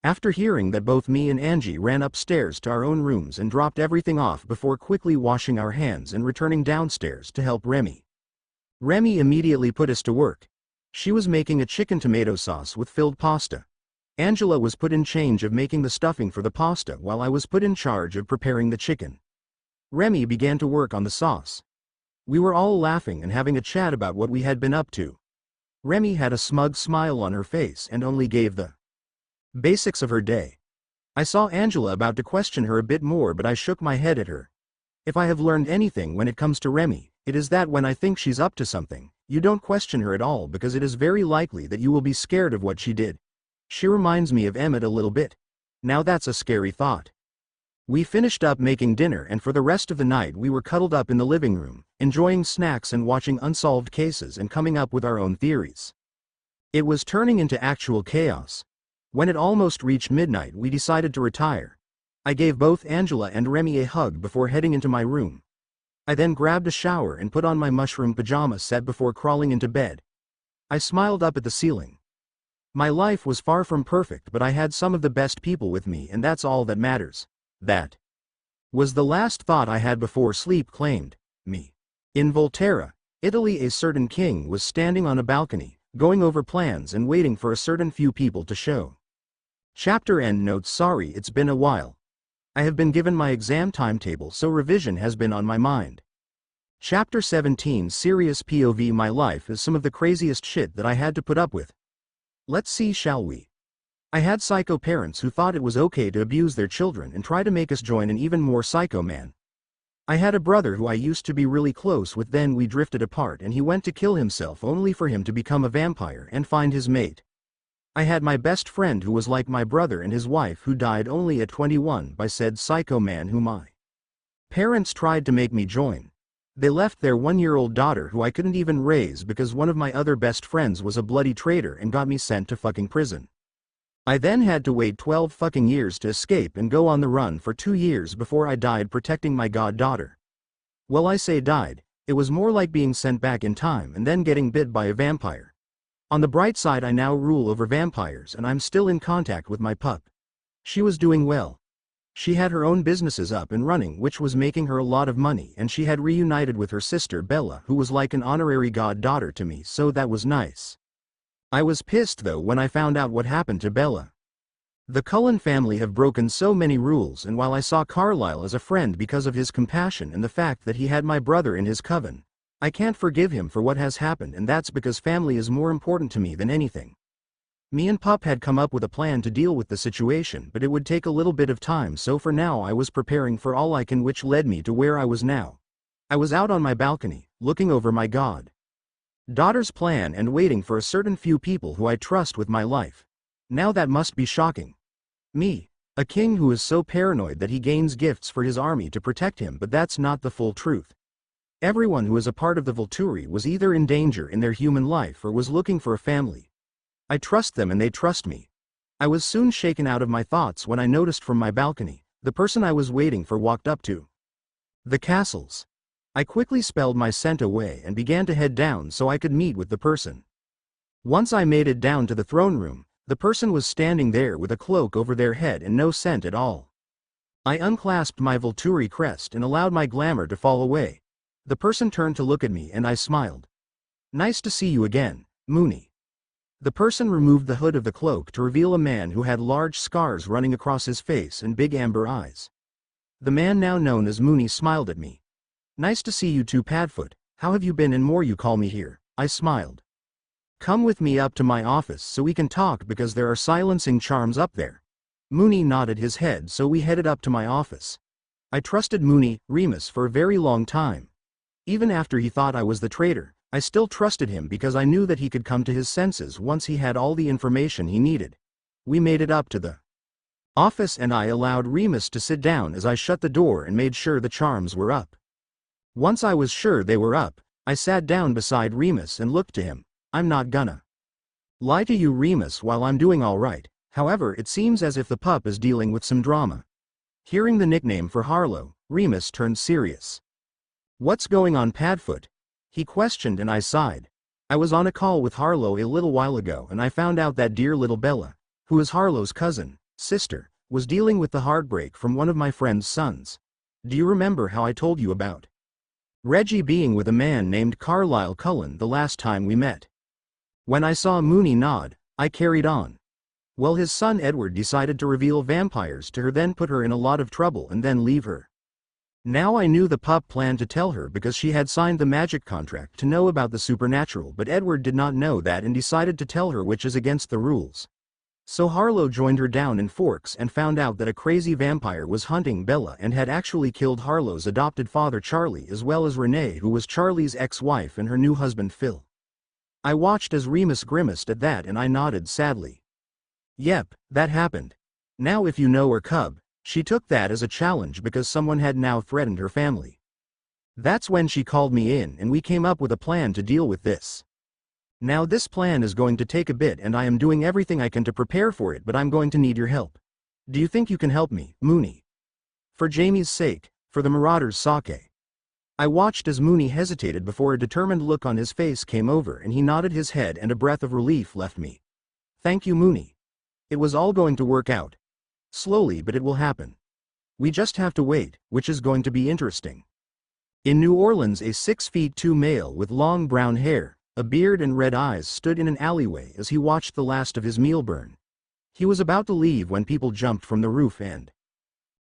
After hearing that, both me and Angie ran upstairs to our own rooms and dropped everything off before quickly washing our hands and returning downstairs to help Remi. Remi immediately put us to work. She was making a chicken tomato sauce with filled pasta. Angela was put in charge of making the stuffing for the pasta while I was put in charge of preparing the chicken. Remi began to work on the sauce. We were all laughing and having a chat about what we had been up to. Remi had a smug smile on her face and only gave the basics of her day. I saw Angela about to question her a bit more, but I shook my head at her. If I have learned anything when it comes to Remi, it is that when I think she's up to something, you don't question her at all, because it is very likely that you will be scared of what she did. She reminds me of Emmett a little bit. Now that's a scary thought. We finished up making dinner, and for the rest of the night we were cuddled up in the living room, enjoying snacks and watching unsolved cases and coming up with our own theories. It was turning into actual chaos. When it almost reached midnight, we decided to retire. I gave both Angela and Remi a hug before heading into my room. I then grabbed a shower and put on my mushroom pajama set before crawling into bed. I smiled up at the ceiling. My life was far from perfect, but I had some of the best people with me, and that's all that matters. That was the last thought I had before sleep claimed me. In Volterra, Italy, a certain king was standing on a balcony, going over plans and waiting for a certain few people to show. Chapter end notes. Sorry, it's been a while. I have been given my exam timetable, so revision has been on my mind. Chapter 17. Sirius POV. My life is some of the craziest shit that I had to put up with. Let's see, shall we? I had psycho parents who thought it was okay to abuse their children and try to make us join an even more psycho man. I had a brother who I used to be really close with, then we drifted apart and he went to kill himself only for him to become a vampire and find his mate. I had my best friend who was like my brother and his wife who died only at 21 by said psycho man who my parents tried to make me join. They left their 1-year-old daughter who I couldn't even raise because one of my other best friends was a bloody traitor and got me sent to fucking prison. I then had to wait 12 fucking years to escape and go on the run for 2 years before I died protecting my goddaughter. Well, I say died, it was more like being sent back in time and then getting bit by a vampire. On the bright side, I now rule over vampires and I'm still in contact with my pup. She was doing well. She had her own businesses up and running, which was making her a lot of money, and she had reunited with her sister Bella, who was like an honorary goddaughter to me, so that was nice. I was pissed though when I found out what happened to Bella. The Cullen family have broken so many rules, and while I saw Carlyle as a friend because of his compassion and the fact that he had my brother in his coven, I can't forgive him for what has happened, and that's because family is more important to me than anything. Me and Pup had come up with a plan to deal with the situation, but it would take a little bit of time, so for now I was preparing for all I can, which led me to where I was now. I was out on my balcony, looking over my daughter's plan and waiting for a certain few people who I trust with my life. Now that must be shocking. Me, a king who is so paranoid that he gains gifts for his army to protect him, but that's not the full truth. Everyone who is a part of the Volturi was either in danger in their human life or was looking for a family. I trust them and they trust me. I was soon shaken out of my thoughts when I noticed from my balcony, the person I was waiting for walked up to the castles. I quickly spelled my scent away and began to head down so I could meet with the person. Once I made it down to the throne room, the person was standing there with a cloak over their head and no scent at all. I unclasped my Volturi crest and allowed my glamour to fall away. The person turned to look at me and I smiled. "Nice to see you again, Mooney." The person removed the hood of the cloak to reveal a man who had large scars running across his face and big amber eyes. The man now known as Mooney smiled at me. "Nice to see you too, Padfoot. How have you been, and more you call me here?" I smiled. "Come with me up to my office so we can talk, because there are silencing charms up there." Mooney nodded his head, so we headed up to my office. I trusted Mooney, Remus, for a very long time. Even after he thought I was the traitor, I still trusted him because I knew that he could come to his senses once he had all the information he needed. We made it up to the office and I allowed Remus to sit down as I shut the door and made sure the charms were up. Once I was sure they were up, I sat down beside Remus and looked to him. "I'm not gonna lie to you, Remus, while I'm doing all right. However, it seems as if the pup is dealing with some drama." Hearing the nickname for Harlow, Remus turned serious. "What's going on, Padfoot?" he questioned, and I sighed. "I was on a call with Harlow a little while ago and I found out that dear little Bella, who is Harlow's sister, was dealing with the heartbreak from one of my friend's sons. Do you remember how I told you about Reggie being with a man named Carlyle Cullen the last time we met?" When I saw Mooney nod, I carried on. "Well, his son Edward decided to reveal vampires to her, then put her in a lot of trouble and then leave her. Now I knew the pup planned to tell her because she had signed the magic contract to know about the supernatural, but Edward did not know that and decided to tell her, which is against the rules. So Harlow joined her down in Forks and found out that a crazy vampire was hunting Bella and had actually killed Harlow's adopted father Charlie, as well as Renee, who was Charlie's ex-wife, and her new husband Phil." I watched as Remus grimaced at that and I nodded sadly. "Yep, that happened. Now if you know her cub, she took that as a challenge because someone had now threatened her family. That's when she called me in and we came up with a plan to deal with this. Now this plan is going to take a bit and I am doing everything I can to prepare for it, but I'm going to need your help. Do you think you can help me, Mooney? For Jamie's sake, for the Marauders' sake." I watched as Mooney hesitated before a determined look on his face came over and he nodded his head and a breath of relief left me. "Thank you, Mooney. It was all going to work out. Slowly, but it will happen. We just have to wait, which is going to be interesting." In New Orleans, a 6'2" male with long brown hair, a beard and red eyes stood in an alleyway as he watched the last of his meal burn. He was about to leave when people jumped from the roof and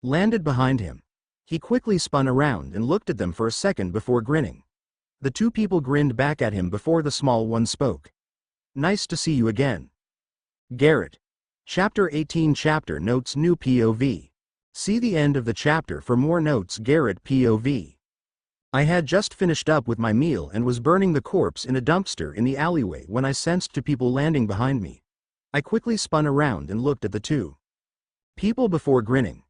landed behind him. He quickly spun around and looked at them for a second before grinning. The two people grinned back at him before the small one spoke. "Nice to see you again, Garrett." Chapter 18. Chapter Notes. New POV. See the end of the chapter for more notes. Garrett POV. I had just finished up with my meal and was burning the corpse in a dumpster in the alleyway when I sensed two people landing behind me. I quickly spun around and looked at the two people before grinning.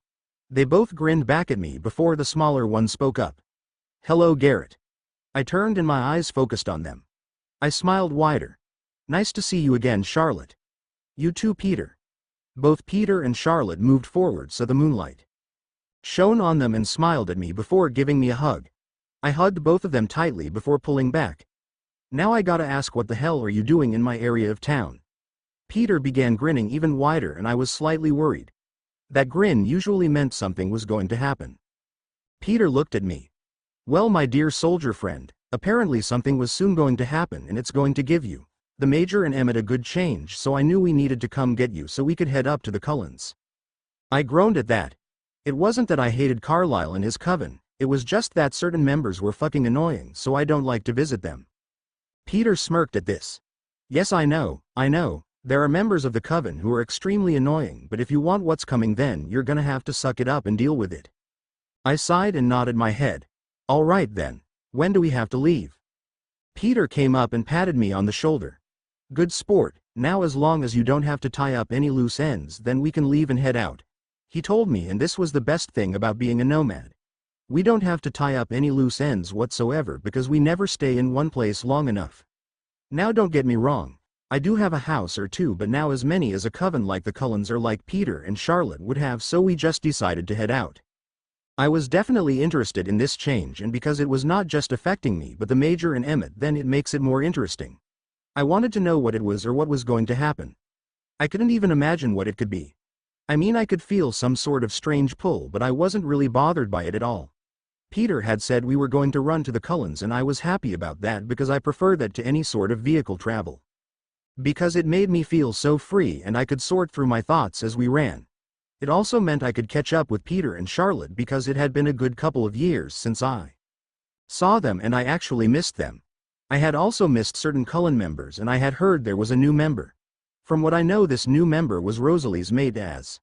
They both grinned back at me before the smaller one spoke up. "Hello, Garrett." I turned and my eyes focused on them. I smiled wider. "Nice to see you again, Charlotte." "You too, Peter." Both Peter and Charlotte moved forward so the moonlight shone on them and smiled at me before giving me a hug. I hugged both of them tightly before pulling back. "Now I gotta ask, what the hell are you doing in my area of town?" Peter began grinning even wider and I was slightly worried. That grin usually meant something was going to happen. Peter looked at me. "Well, my dear soldier friend, apparently something was soon going to happen and it's going to give you the Major and Emmett a good change, so I knew we needed to come get you so we could head up to the Cullens. I groaned at that. It wasn't that I hated Carlisle and his coven, it was just that certain members were fucking annoying, so I don't like to visit them. Peter smirked at this. Yes, I know. There are members of the coven who are extremely annoying, but if you want what's coming, then you're gonna have to suck it up and deal with it. I sighed and nodded my head. All right then. When do we have to leave? Peter came up and patted me on the shoulder. Good sport. Now as long as you don't have to tie up any loose ends, then we can leave and head out. He told me, and this was the best thing about being a nomad. We don't have to tie up any loose ends whatsoever because we never stay in one place long enough. Now don't get me wrong. I do have a house or two, but now as many as a coven like the Cullens or like Peter and Charlotte would have, so we just decided to head out. I was definitely interested in this change, and because it was not just affecting me but the Major and Emmett, then it makes it more interesting. I wanted to know what it was or what was going to happen. I couldn't even imagine what it could be. I mean, I could feel some sort of strange pull, but I wasn't really bothered by it at all. Peter had said we were going to run to the Cullens, and I was happy about that because I prefer that to any sort of vehicle travel. Because it made me feel so free and I could sort through my thoughts as we ran. It also meant I could catch up with Peter and Charlotte because it had been a good couple of years since I saw them, and I actually missed them. I had also missed certain Cullen members, and I had heard there was a new member. From what I know, this new member was Rosalie's mate, as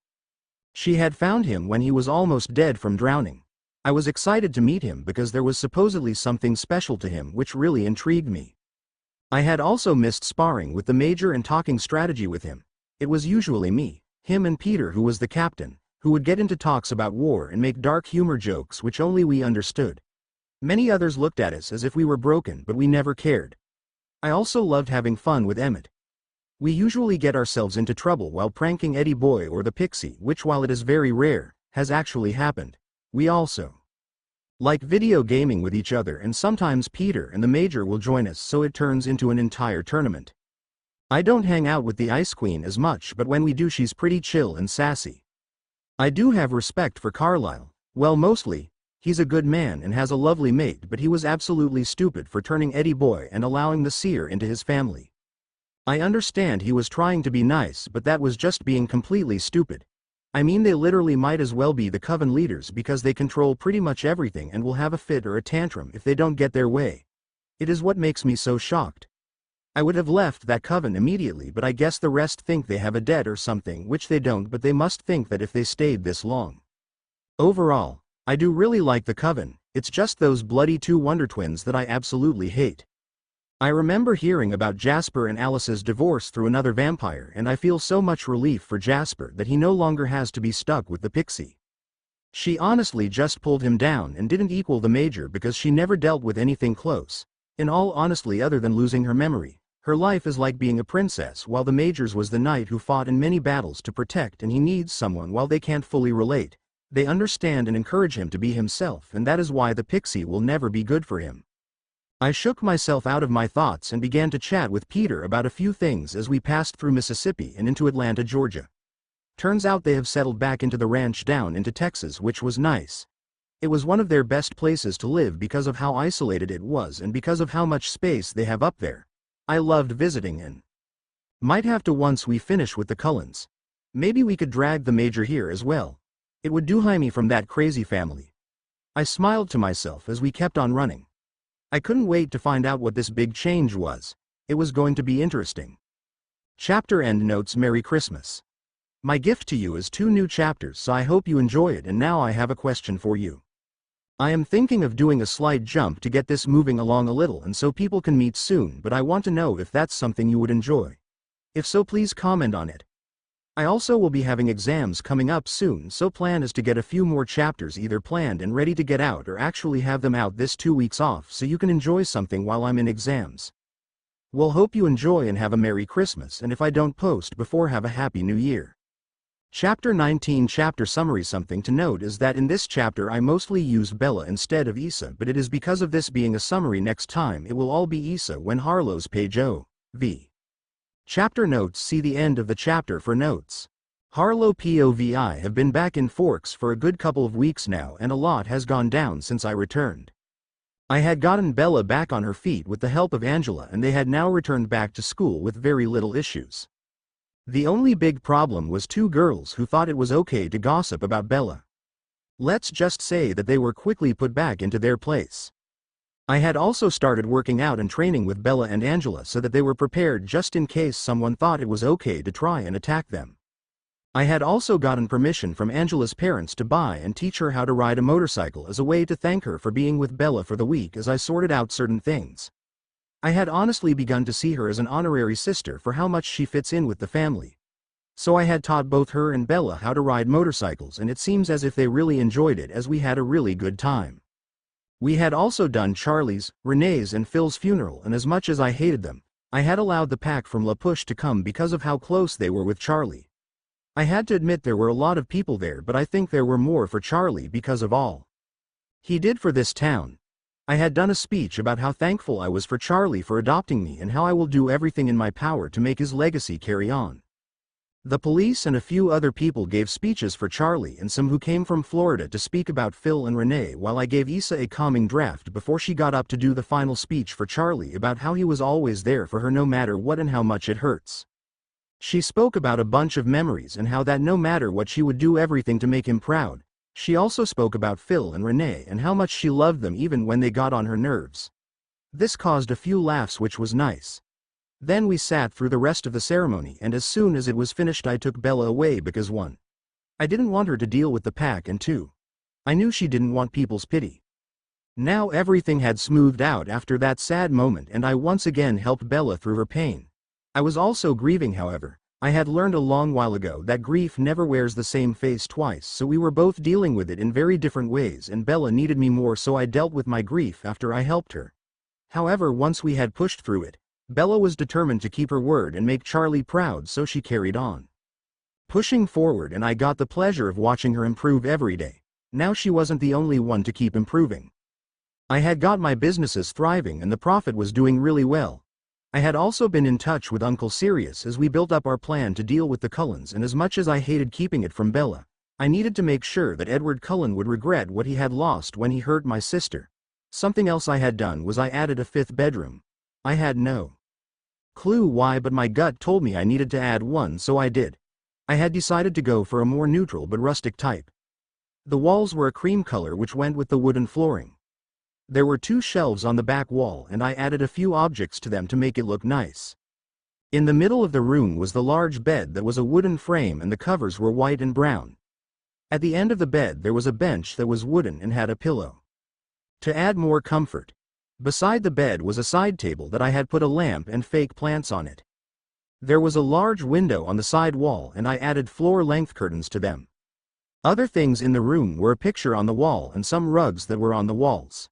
she had found him when he was almost dead from drowning. I was excited to meet him because there was supposedly something special to him which really intrigued me. I had also missed sparring with the Major and talking strategy with him. It was usually me, him and Peter, who was the captain, who would get into talks about war and make dark humor jokes which only we understood. Many others looked at us as if we were broken, but we never cared. I also loved having fun with Emmett. We usually get ourselves into trouble while pranking Eddie Boy or the Pixie, which, while it is very rare, has actually happened. We also like video gaming with each other, and sometimes Peter and the Major will join us, so it turns into an entire tournament. I don't hang out with the Ice Queen as much, but when we do, she's pretty chill and sassy. I do have respect for Carlisle. Well, mostly. He's a good man and has a lovely mate, but he was absolutely stupid for turning Eddie Boy and allowing the seer into his family. I understand he was trying to be nice, but that was just being completely stupid. I mean, they literally might as well be the coven leaders because they control pretty much everything and will have a fit or a tantrum if they don't get their way. It is what makes me so shocked. I would have left that coven immediately, but I guess the rest think they have a debt or something, which they don't, but they must think that if they stayed this long. Overall, I do really like the coven. It's just those bloody two Wonder Twins that I absolutely hate. I remember hearing about Jasper and Alice's divorce through another vampire, and I feel so much relief for Jasper that he no longer has to be stuck with the Pixie. She honestly just pulled him down and didn't equal the Major because she never dealt with anything close. In all honesty, other than losing her memory, her life is like being a princess, while the Major's was the knight who fought in many battles to protect, and he needs someone while they can't fully relate. They understand and encourage him to be himself, and that is why the Pixie will never be good for him. I shook myself out of my thoughts and began to chat with Peter about a few things as we passed through Mississippi and into Atlanta, Georgia. Turns out they have settled back into the ranch down into Texas, which was nice. It was one of their best places to live because of how isolated it was and because of how much space they have up there. I loved visiting and might have to once we finish with the Cullens. Maybe we could drag the Major here as well. It would do me from that crazy family. I smiled to myself as we kept on running. I couldn't wait to find out what this big change was. It was going to be interesting. Chapter End Notes. Merry Christmas. My gift to you is 2 new chapters, so I hope you enjoy it, and now I have a question for you. I am thinking of doing a slight jump to get this moving along a little and so people can meet soon, but I want to know if that's something you would enjoy. If so, please comment on it. I also will be having exams coming up soon, so plan is to get a few more chapters either planned and ready to get out, or actually have them out this 2 weeks off so you can enjoy something while I'm in exams. Well, hope you enjoy and have a Merry Christmas, and if I don't post before, have a Happy New Year. Chapter 19. Chapter Summary. Something to note is that in this chapter I mostly used Bella instead of Issa, but it is because of this being a summary. Next time it will all be Issa when Harlow's page OV. Chapter Notes. See the end of the chapter for notes. Harlow POVI have been back in Forks for a good couple of weeks now, and a lot has gone down since I returned. I had gotten Bella back on her feet with the help of Angela, and they had now returned back to school with very little issues. The only big problem was two girls who thought it was okay to gossip about Bella. Let's just say that they were quickly put back into their place. I had also started working out and training with Bella and Angela so that they were prepared just in case someone thought it was okay to try and attack them. I had also gotten permission from Angela's parents to buy and teach her how to ride a motorcycle as a way to thank her for being with Bella for the week as I sorted out certain things. I had honestly begun to see her as an honorary sister for how much she fits in with the family. So I had taught both her and Bella how to ride motorcycles, and it seems as if they really enjoyed it as we had a really good time. We had also done Charlie's, Renee's and Phil's funeral, and as much as I hated them, I had allowed the pack from La Push to come because of how close they were with Charlie. I had to admit there were a lot of people there, but I think there were more for Charlie because of all he did for this town. I had done a speech about how thankful I was for Charlie for adopting me and how I will do everything in my power to make his legacy carry on. The police and a few other people gave speeches for Charlie, and some who came from Florida to speak about Phil and Renee, while I gave Issa a calming draft before she got up to do the final speech for Charlie about how he was always there for her no matter what and how much it hurts. She spoke about a bunch of memories and how that no matter what she would do everything to make him proud. She also spoke about Phil and Renee and how much she loved them even when they got on her nerves. This caused a few laughs, which was nice. Then we sat through the rest of the ceremony, and as soon as it was finished I took Bella away because 1. I didn't want her to deal with the pack, and 2. I knew she didn't want people's pity. Now everything had smoothed out after that sad moment, and I once again helped Bella through her pain. I was also grieving, however. I had learned a long while ago that grief never wears the same face twice, so we were both dealing with it in very different ways, and Bella needed me more, so I dealt with my grief after I helped her. However, once we had pushed through it, Bella was determined to keep her word and make Charlie proud, so she carried on pushing forward, and I got the pleasure of watching her improve every day. Now she wasn't the only one to keep improving. I had got my businesses thriving and the profit was doing really well. I had also been in touch with Uncle Sirius as we built up our plan to deal with the Cullens, and as much as I hated keeping it from Bella, I needed to make sure that Edward Cullen would regret what he had lost when he hurt my sister. Something else I had done was I added a 5th bedroom. I had no clue why, but my gut told me I needed to add one, so I did. I had decided to go for a more neutral but rustic type. The walls were a cream color which went with the wooden flooring. There were 2 shelves on the back wall, and I added a few objects to them to make it look nice. In the middle of the room was the large bed that was a wooden frame, and the covers were white and brown. At the end of the bed there was a bench that was wooden and had a pillow to add more comfort. Beside the bed was a side table that I had put a lamp and fake plants on it. There was a large window on the side wall, and I added floor-length curtains to them. Other things in the room were a picture on the wall and some rugs that were on the walls.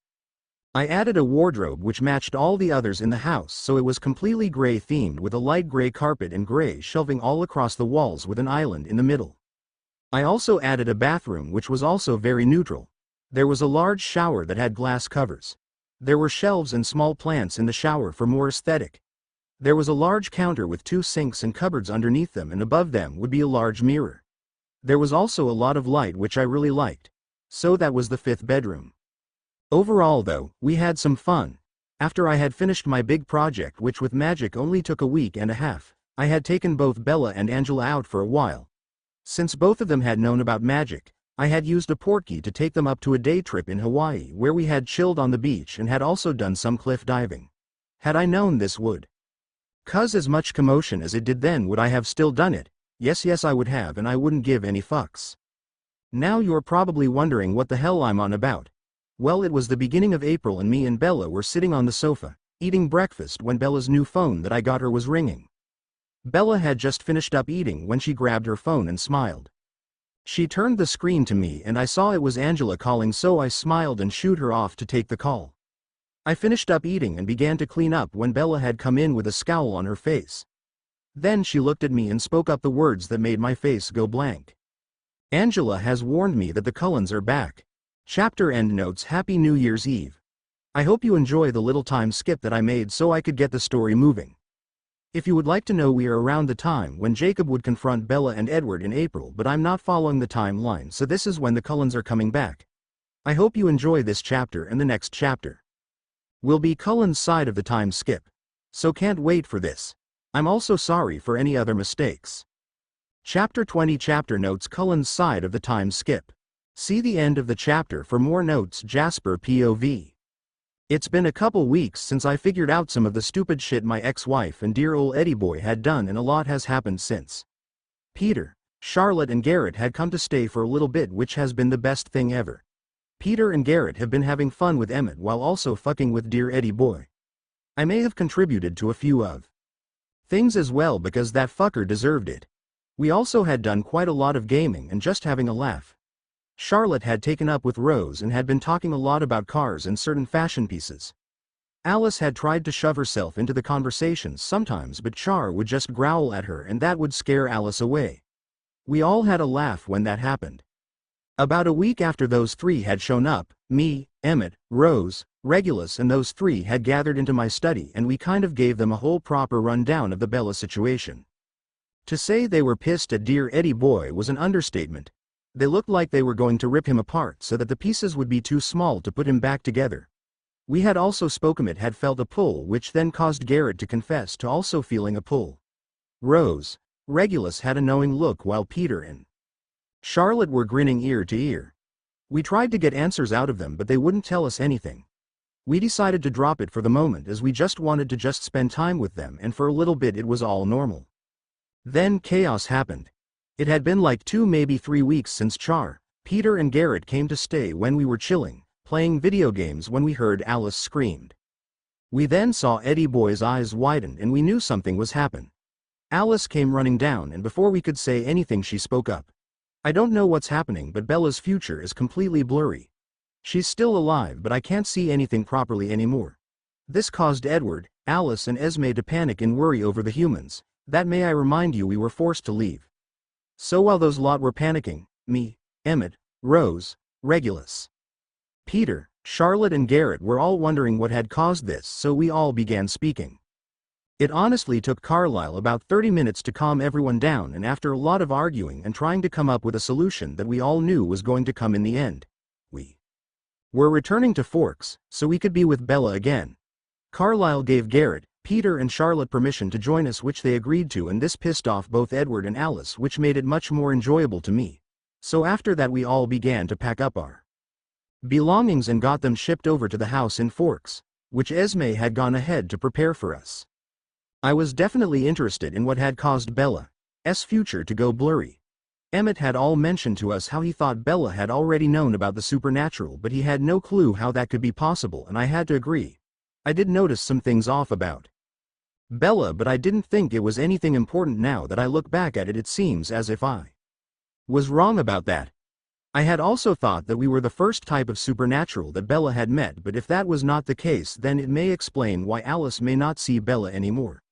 I added a wardrobe which matched all the others in the house, so it was completely gray themed with a light gray carpet and gray shelving all across the walls with an island in the middle. I also added a bathroom which was also very neutral. There was a large shower that had glass covers. There were shelves and small plants in the shower for more aesthetic. There was a large counter with 2 sinks and cupboards underneath them, and above them would be a large mirror. There was also a lot of light which I really liked. So that was the 5th bedroom. Overall though, we had some fun. After I had finished my big project, which with magic only took a week and a half, I had taken both Bella and Angela out for a while. Since both of them had known about magic, I had used a portkey to take them up to a day trip in Hawaii where we had chilled on the beach and had also done some cliff diving. Had I known this would cause as much commotion as it did then, would I have still done it? Yes, I would have, and I wouldn't give any fucks. Now you're probably wondering what the hell I'm on about. Well, it was the beginning of April and me and Bella were sitting on the sofa, eating breakfast, when Bella's new phone that I got her was ringing. Bella had just finished up eating when she grabbed her phone and smiled. She turned the screen to me and I saw it was Angela calling, so I smiled and shooed her off to take the call. I finished up eating and began to clean up when Bella had come in with a scowl on her face. Then she looked at me and spoke up the words that made my face go blank. Angela has warned me that the Cullens are back. Chapter endnotes. Happy New Year's Eve. I hope you enjoy the little time skip that I made so I could get the story moving. If you would like to know, we are around the time when Jacob would confront Bella and Edward in April, but I'm not following the timeline, so this is when the Cullens are coming back. I hope you enjoy this chapter and the next chapter. will be Cullen's side of the time skip. So can't wait for this. I'm also sorry for any other mistakes. Chapter 20 Chapter Notes Cullen's side of the time skip. See the end of the chapter for more notes. Jasper POV. It's been a couple weeks since I figured out some of the stupid shit my ex-wife and dear old Eddie boy had done, and a lot has happened since. Peter, Charlotte and Garrett had come to stay for a little bit, which has been the best thing ever. Peter and Garrett have been having fun with Emmett while also fucking with dear Eddie boy. I may have contributed to a few of things as well because that fucker deserved it. We also had done quite a lot of gaming and just having a laugh. Charlotte had taken up with Rose and had been talking a lot about cars and certain fashion pieces. Alice had tried to shove herself into the conversations sometimes, but Char would just growl at her and that would scare Alice away. We all had a laugh when that happened. About a week after those three had shown up, me, Emmett, Rose, Regulus and those three had gathered into my study, and we kind of gave them a whole proper rundown of the Bella situation. To say they were pissed at dear Eddie boy was an understatement. They looked like they were going to rip him apart so that the pieces would be too small to put him back together. We had also spoken. Emmett had felt a pull, which then caused Garrett to confess to also feeling a pull. Rose, Regulus had a knowing look while Peter and Charlotte were grinning ear to ear. We tried to get answers out of them, but they wouldn't tell us anything. We decided to drop it for the moment as we just wanted to spend time with them, and for a little bit it was all normal. Then chaos happened. It had been like 2 maybe 3 weeks since Char, Peter and Garrett came to stay when we were chilling, playing video games, when we heard Alice screamed. We then saw Eddie boy's eyes widened and we knew something was happening. Alice came running down, and before we could say anything she spoke up. I don't know what's happening, but Bella's future is completely blurry. She's still alive, but I can't see anything properly anymore. This caused Edward, Alice and Esme to panic and worry over the humans. That, may I remind you, we were forced to leave. So while those lot were panicking, me, Emmett, Rose, Regulus, Peter, Charlotte and Garrett were all wondering what had caused this, so we all began speaking. It honestly took Carlisle about 30 minutes to calm everyone down, and after a lot of arguing and trying to come up with a solution that we all knew was going to come in the end, we were returning to Forks, so we could be with Bella again. Carlisle gave Garrett, Peter and Charlotte permission to join us, which they agreed to, and this pissed off both Edward and Alice, which made it much more enjoyable to me. So after that we all began to pack up our belongings and got them shipped over to the house in Forks, which Esme had gone ahead to prepare for us. I was definitely interested in what had caused Bella's future to go blurry. Emmett had all mentioned to us how he thought Bella had already known about the supernatural, but he had no clue how that could be possible, and I had to agree. I did notice some things off about Bella, but I didn't think it was anything important. Now that I look back at it, it seems as if I was wrong about that. I had also thought that we were the first type of supernatural that Bella had met, but if that was not the case, then it may explain why Alice may not see Bella anymore.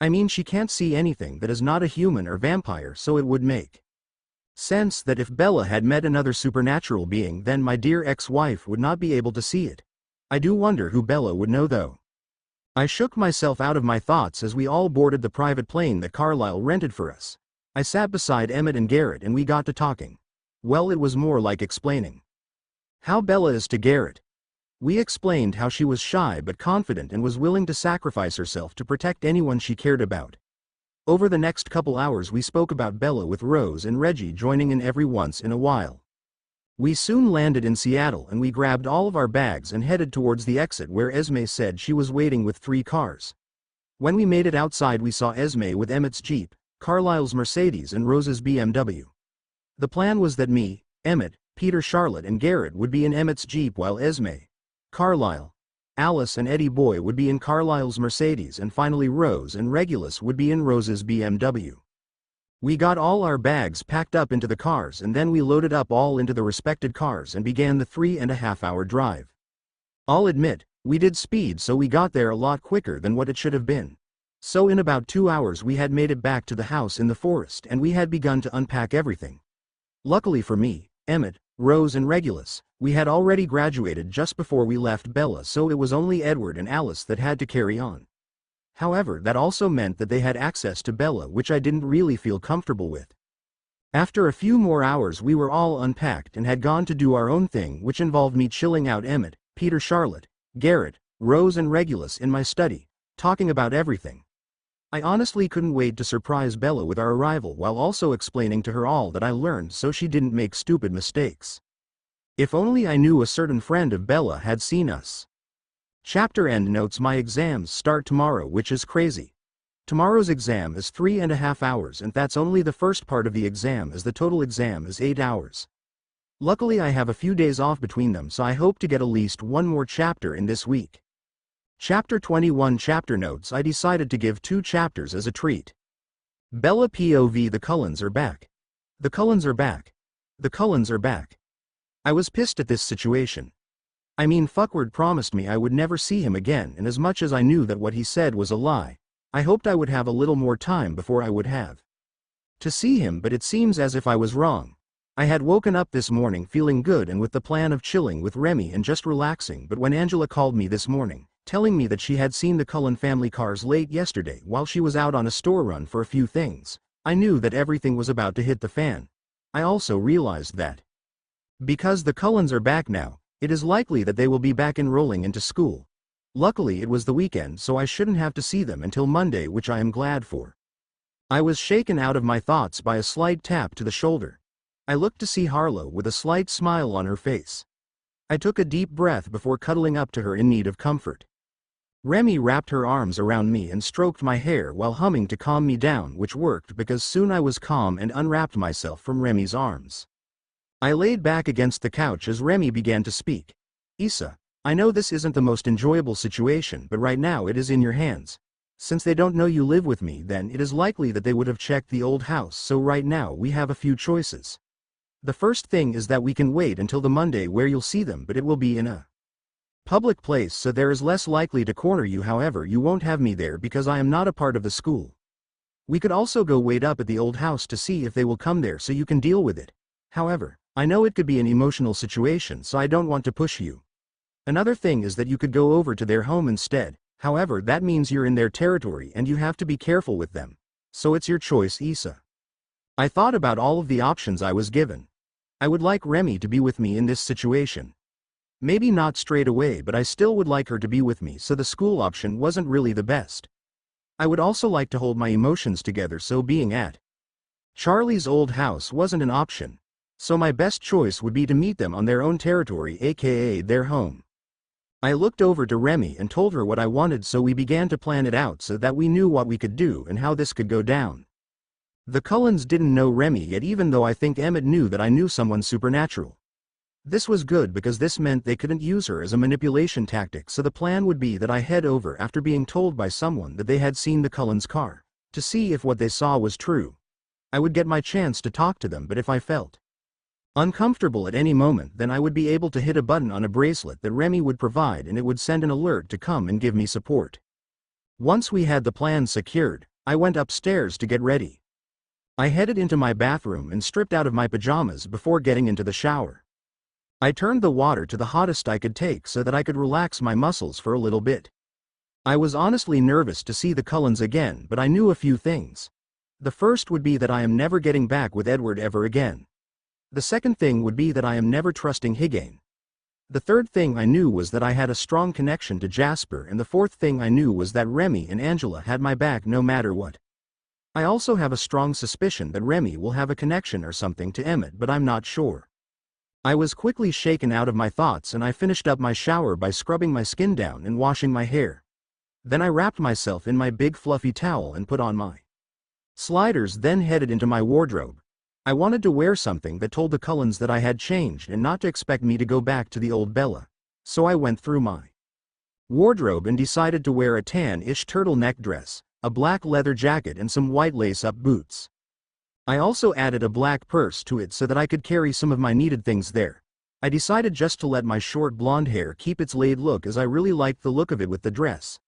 I mean, she can't see anything that is not a human or vampire, so it would make sense that if Bella had met another supernatural being, then my dear ex-wife would not be able to see it. I do wonder who Bella would know though. I shook myself out of my thoughts as we all boarded the private plane that Carlisle rented for us. I sat beside Emmett and Garrett and we got to talking. Well, it was more like explaining how Bella is to Garrett. We explained how she was shy but confident and was willing to sacrifice herself to protect anyone she cared about. Over the next couple hours we spoke about Bella, with Rose and Reggie joining in every once in a while. We soon landed in Seattle and we grabbed all of our bags and headed towards the exit where Esme said she was waiting with 3 cars. When we made it outside we saw Esme with Emmett's Jeep, Carlisle's Mercedes and Rose's BMW. The plan was that me, Emmett, Peter, Charlotte and Garrett would be in Emmett's Jeep while Esme, Carlisle, Alice and Eddie boy would be in Carlisle's Mercedes, and finally Rose and Regulus would be in Rose's BMW. We got all our bags packed up into the cars and then we loaded up all into the respected cars and began the 3.5-hour drive. I'll admit, we did speed, so we got there a lot quicker than what it should have been. So in about 2 hours we had made it back to the house in the forest and we had begun to unpack everything. Luckily for me, Emmett, Rose and Regulus, we had already graduated just before we left Bella, so it was only Edward and Alice that had to carry on. However, that also meant that they had access to Bella, which I didn't really feel comfortable with. After a few more hours we were all unpacked and had gone to do our own thing, which involved me chilling out Emmett, Peter, Charlotte, Garrett, Rose and Regulus in my study, talking about everything. I honestly couldn't wait to surprise Bella with our arrival while also explaining to her all that I learned so she didn't make stupid mistakes. If only I knew a certain friend of Bella had seen us. Chapter end notes. My exams start tomorrow, which is crazy. Tomorrow's exam is 3.5 hours, and that's only the first part of the exam, as the total exam is 8 hours. Luckily I have a few days off between them, so I hope to get at least one more chapter in this week. Chapter 21. Chapter notes. I decided to give 2 chapters as a treat. Bella POV. The Cullens are back. The Cullens are back. The Cullens are back. I was pissed at this situation. I mean, fuckward promised me I would never see him again, and as much as I knew that what he said was a lie, I hoped I would have a little more time before I would have to see him, but it seems as if I was wrong. I had woken up this morning feeling good and with the plan of chilling with Remi and just relaxing, but when Angela called me this morning, telling me that she had seen the Cullen family cars late yesterday while she was out on a store run for a few things, I knew that everything was about to hit the fan. I also realized that because the Cullens are back now, it is likely that they will be back enrolling into school. Luckily it was the weekend, so I shouldn't have to see them until Monday, which I am glad for. I was shaken out of my thoughts by a slight tap to the shoulder. I looked to see Harlo with a slight smile on her face. I took a deep breath before cuddling up to her in need of comfort. Remi wrapped her arms around me and stroked my hair while humming to calm me down, which worked because soon I was calm and unwrapped myself from Remi's arms. I laid back against the couch as Remi began to speak. Issa, I know this isn't the most enjoyable situation, but right now it is in your hands. Since they don't know you live with me, then it is likely that they would have checked the old house, so right now we have a few choices. The first thing is that we can wait until the Monday where you'll see them, but it will be in a public place, so there is less likely to corner you. However, you won't have me there because I am not a part of the school. We could also go wait up at the old house to see if they will come there so you can deal with it. However, I know it could be an emotional situation, so I don't want to push you. Another thing is that you could go over to their home instead. However, that means you're in their territory and you have to be careful with them. So it's your choice, Issa. I thought about all of the options I was given. I would like Remi to be with me in this situation. Maybe not straight away, but I still would like her to be with me, so the school option wasn't really the best. I would also like to hold my emotions together, so being at Charlie's old house wasn't an option. So my best choice would be to meet them on their own territory, aka their home. I looked over to Remi and told her what I wanted, so we began to plan it out so that we knew what we could do and how this could go down. The Cullens didn't know Remi yet, even though I think Emmett knew that I knew someone supernatural. This was good because this meant they couldn't use her as a manipulation tactic, so the plan would be that I head over after being told by someone that they had seen the Cullens' car, to see if what they saw was true. I would get my chance to talk to them, but if I felt uncomfortable at any moment, then I would be able to hit a button on a bracelet that Remi would provide and it would send an alert to come and give me support. Once we had the plan secured, I went upstairs to get ready. I headed into my bathroom and stripped out of my pajamas before getting into the shower. I turned the water to the hottest I could take so that I could relax my muscles for a little bit. I was honestly nervous to see the Cullens again, but I knew a few things. The first would be that I am never getting back with Edward ever again. The second thing would be that I am never trusting Higain. The third thing I knew was that I had a strong connection to Jasper, and the fourth thing I knew was that Remi and Angela had my back no matter what. I also have a strong suspicion that Remi will have a connection or something to Emmett, but I'm not sure. I was quickly shaken out of my thoughts and I finished up my shower by scrubbing my skin down and washing my hair. Then I wrapped myself in my big fluffy towel and put on my sliders, then headed into my wardrobe. I wanted to wear something that told the Cullens that I had changed and not to expect me to go back to the old Bella. So I went through my wardrobe and decided to wear a tan-ish turtleneck dress, a black leather jacket and some white lace-up boots. I also added a black purse to it so that I could carry some of my needed things there. I decided just to let my short blonde hair keep its laid look, as I really liked the look of it with the dress.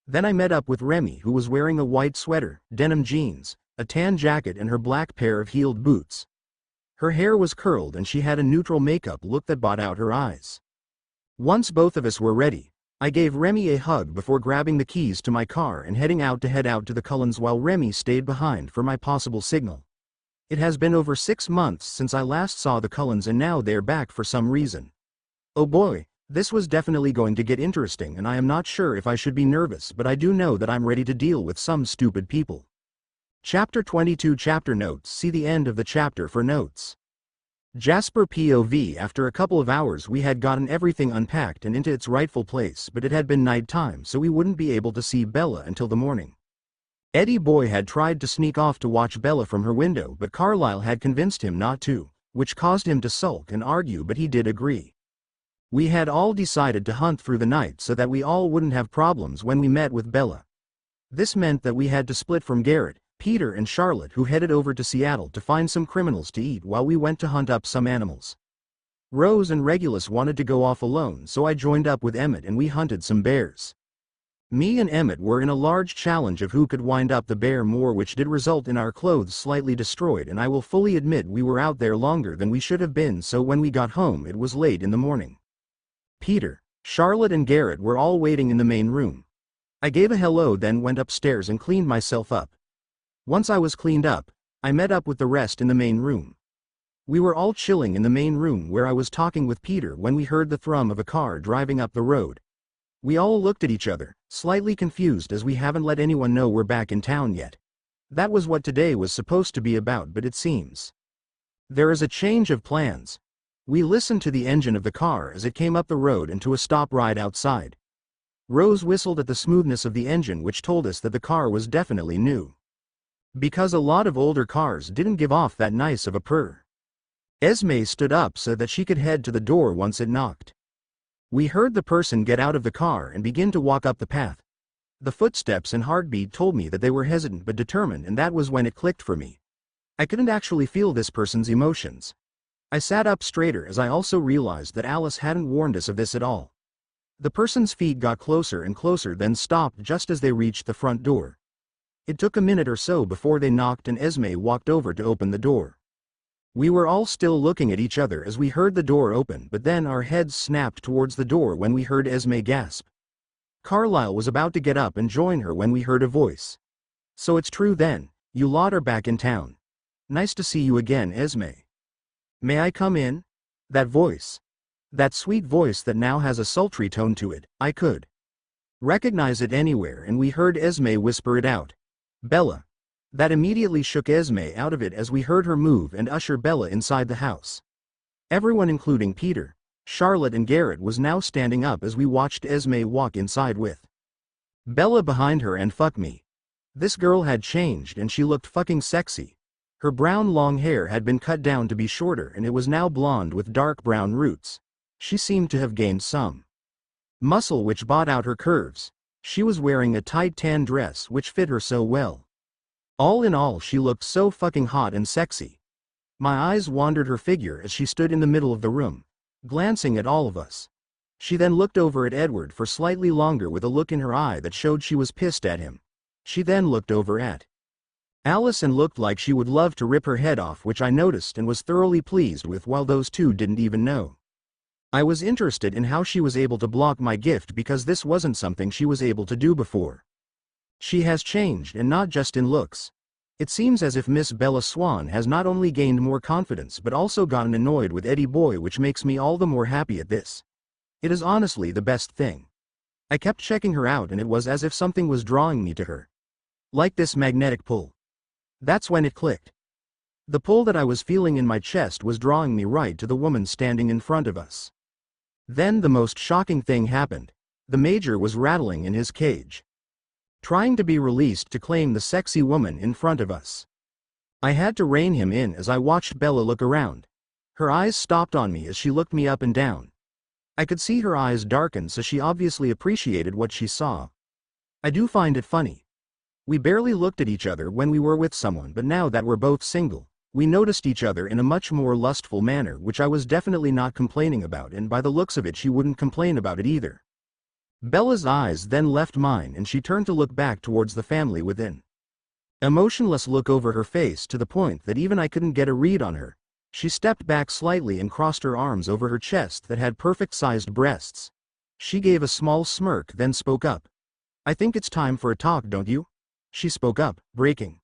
Then I met up with Remi, who was wearing a white sweater, denim jeans, a tan jacket and her black pair of heeled boots. Her hair was curled and she had a neutral makeup look that brought out her eyes. Once both of us were ready, I gave Remi a hug before grabbing the keys to my car and head out to the Cullens while Remi stayed behind for my possible signal. It has been over 6 months since I last saw the Cullens and now they're back for some reason. Oh boy, This was definitely going to get interesting, and I am not sure if I should be nervous, but I do know that I'm ready to deal with some stupid people. Chapter 22 Chapter Notes. See the end of the chapter for notes. Jasper POV. After a couple of hours we had gotten everything unpacked and into its rightful place, but it had been night time, so we wouldn't be able to see Bella until the morning. Eddie Boy had tried to sneak off to watch Bella from her window, but Carlisle had convinced him not to, which caused him to sulk and argue, but he did agree. We had all decided to hunt through the night so that we all wouldn't have problems when we met with Bella. This meant that we had to split from Garrett, Peter and Charlotte, who headed over to Seattle to find some criminals to eat while we went to hunt up some animals. Rose and Regulus wanted to go off alone, so I joined up with Emmett and we hunted some bears. Me and Emmett were in a large challenge of who could wind up the bear more, which did result in our clothes slightly destroyed, and I will fully admit we were out there longer than we should have been, so when we got home it was late in the morning. Peter, Charlotte and Garrett were all waiting in the main room. I gave a hello, then went upstairs and cleaned myself up. Once I was cleaned up, I met up with the rest in the main room. We were all chilling in the main room where I was talking with Peter when we heard the thrum of a car driving up the road. We all looked at each other, slightly confused, as we haven't let anyone know we're back in town yet. That was what today was supposed to be about, but it seems there is a change of plans. We listened to the engine of the car as it came up the road and to a stop right outside. Rose whistled at the smoothness of the engine, which told us that the car was definitely new, because a lot of older cars didn't give off that nice of a purr. Esme stood up so that she could head to the door once it knocked. We heard the person get out of the car and begin to walk up the path. The footsteps and heartbeat told me that they were hesitant but determined, and that was when it clicked for me. I couldn't actually feel this person's emotions. I sat up straighter as I also realized that Alice hadn't warned us of this at all. The person's feet got closer and closer, then stopped just as they reached the front door. It took a minute or so before they knocked and Esme walked over to open the door. We were all still looking at each other as we heard the door open, but then our heads snapped towards the door when we heard Esme gasp. Carlisle was about to get up and join her when we heard a voice. "So it's true then, you lot are back in town. Nice to see you again, Esme. May I come in?" That voice. That sweet voice that now has a sultry tone to it, I could recognize it anywhere, and we heard Esme whisper it out. "Bella." That immediately shook Esme out of it as we heard her move and usher Bella inside the house. Everyone, including Peter, Charlotte and Garrett, was now standing up as we watched Esme walk inside with Bella behind her, and fuck me, this girl had changed and she looked fucking sexy. Her brown long hair had been cut down to be shorter and it was now blonde with dark brown roots. She seemed to have gained some muscle which brought out her curves. She was wearing a tight tan dress which fit her so well. All in all, she looked so fucking hot and sexy. My eyes wandered her figure as she stood in the middle of the room, glancing at all of us. She then looked over at Edward for slightly longer with a look in her eye that showed she was pissed at him. She then looked over at Alice and looked like she would love to rip her head off, which I noticed and was thoroughly pleased with, while those two didn't even know. I was interested in how she was able to block my gift, because this wasn't something she was able to do before. She has changed, and not just in looks. It seems as if Miss Bella Swan has not only gained more confidence but also gotten annoyed with Eddie Boy, which makes me all the more happy at this. It is honestly the best thing. I kept checking her out and it was as if something was drawing me to her. Like this magnetic pull. That's when it clicked. The pull that I was feeling in my chest was drawing me right to the woman standing in front of us. Then the most shocking thing happened. The Major was rattling in his cage, trying to be released to claim the sexy woman in front of us. I had to rein him in as I watched Bella look around. Her eyes stopped on me as she looked me up and down. I could see her eyes darken, so she obviously appreciated what she saw. I do find it funny. We barely looked at each other when we were with someone, but now that we're both single, we noticed each other in a much more lustful manner, which I was definitely not complaining about, and by the looks of it she wouldn't complain about it either. Bella's eyes then left mine and she turned to look back towards the family within. A motionless look over her face, to the point that even I couldn't get a read on her. She stepped back slightly and crossed her arms over her chest that had perfect-sized breasts. She gave a small smirk, then spoke up. "I think it's time for a talk, don't you?" She spoke up, breaking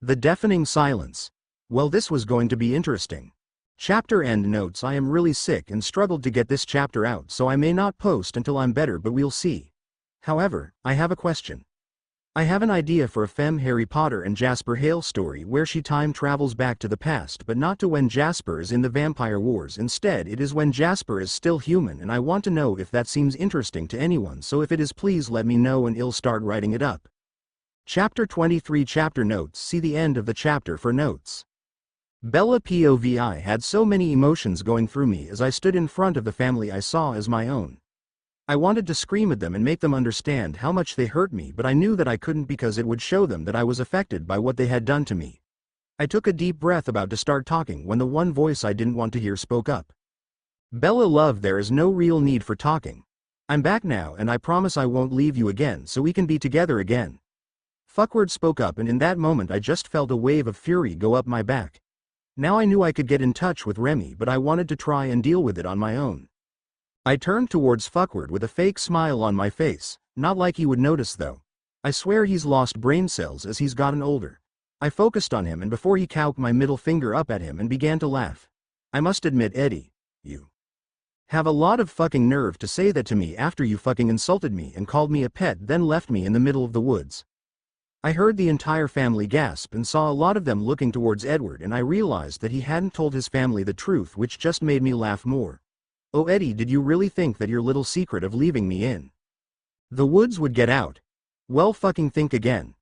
the deafening silence. Well, this was going to be interesting. Chapter end notes. I am really sick and struggled to get this chapter out, so I may not post until I'm better, but we'll see. However, I have a question. I have an idea for a femme Harry Potter and Jasper Hale story where she time travels back to the past, but not to when Jasper is in the Vampire Wars. Instead, it is when Jasper is still human, and I want to know if that seems interesting to anyone, so if it is, please let me know and I'll start writing it up. Chapter 23 Chapter Notes. See the end of the chapter for notes. Bella POVI had so many emotions going through me as I stood in front of the family I saw as my own. I wanted to scream at them and make them understand how much they hurt me, but I knew that I couldn't because it would show them that I was affected by what they had done to me. I took a deep breath about to start talking when the one voice I didn't want to hear spoke up. Bella love, there is no real need for talking. I'm back now and I promise I won't leave you again so we can be together again. Fuckward spoke up, and in that moment I just felt a wave of fury go up my back. Now I knew I could get in touch with Remi, but I wanted to try and deal with it on my own. I turned towards Fuckward with a fake smile on my face, not like he would notice though. I swear he's lost brain cells as he's gotten older. I focused on him, and before he cocked my middle finger up at him and began to laugh. I must admit, Eddie, you have a lot of fucking nerve to say that to me after you fucking insulted me and called me a pet, then left me in the middle of the woods. I heard the entire family gasp and saw a lot of them looking towards Edward, and I realized that he hadn't told his family the truth, which just made me laugh more. Oh Eddie, did you really think that your little secret of leaving me in the woods would get out? Well, fucking think again.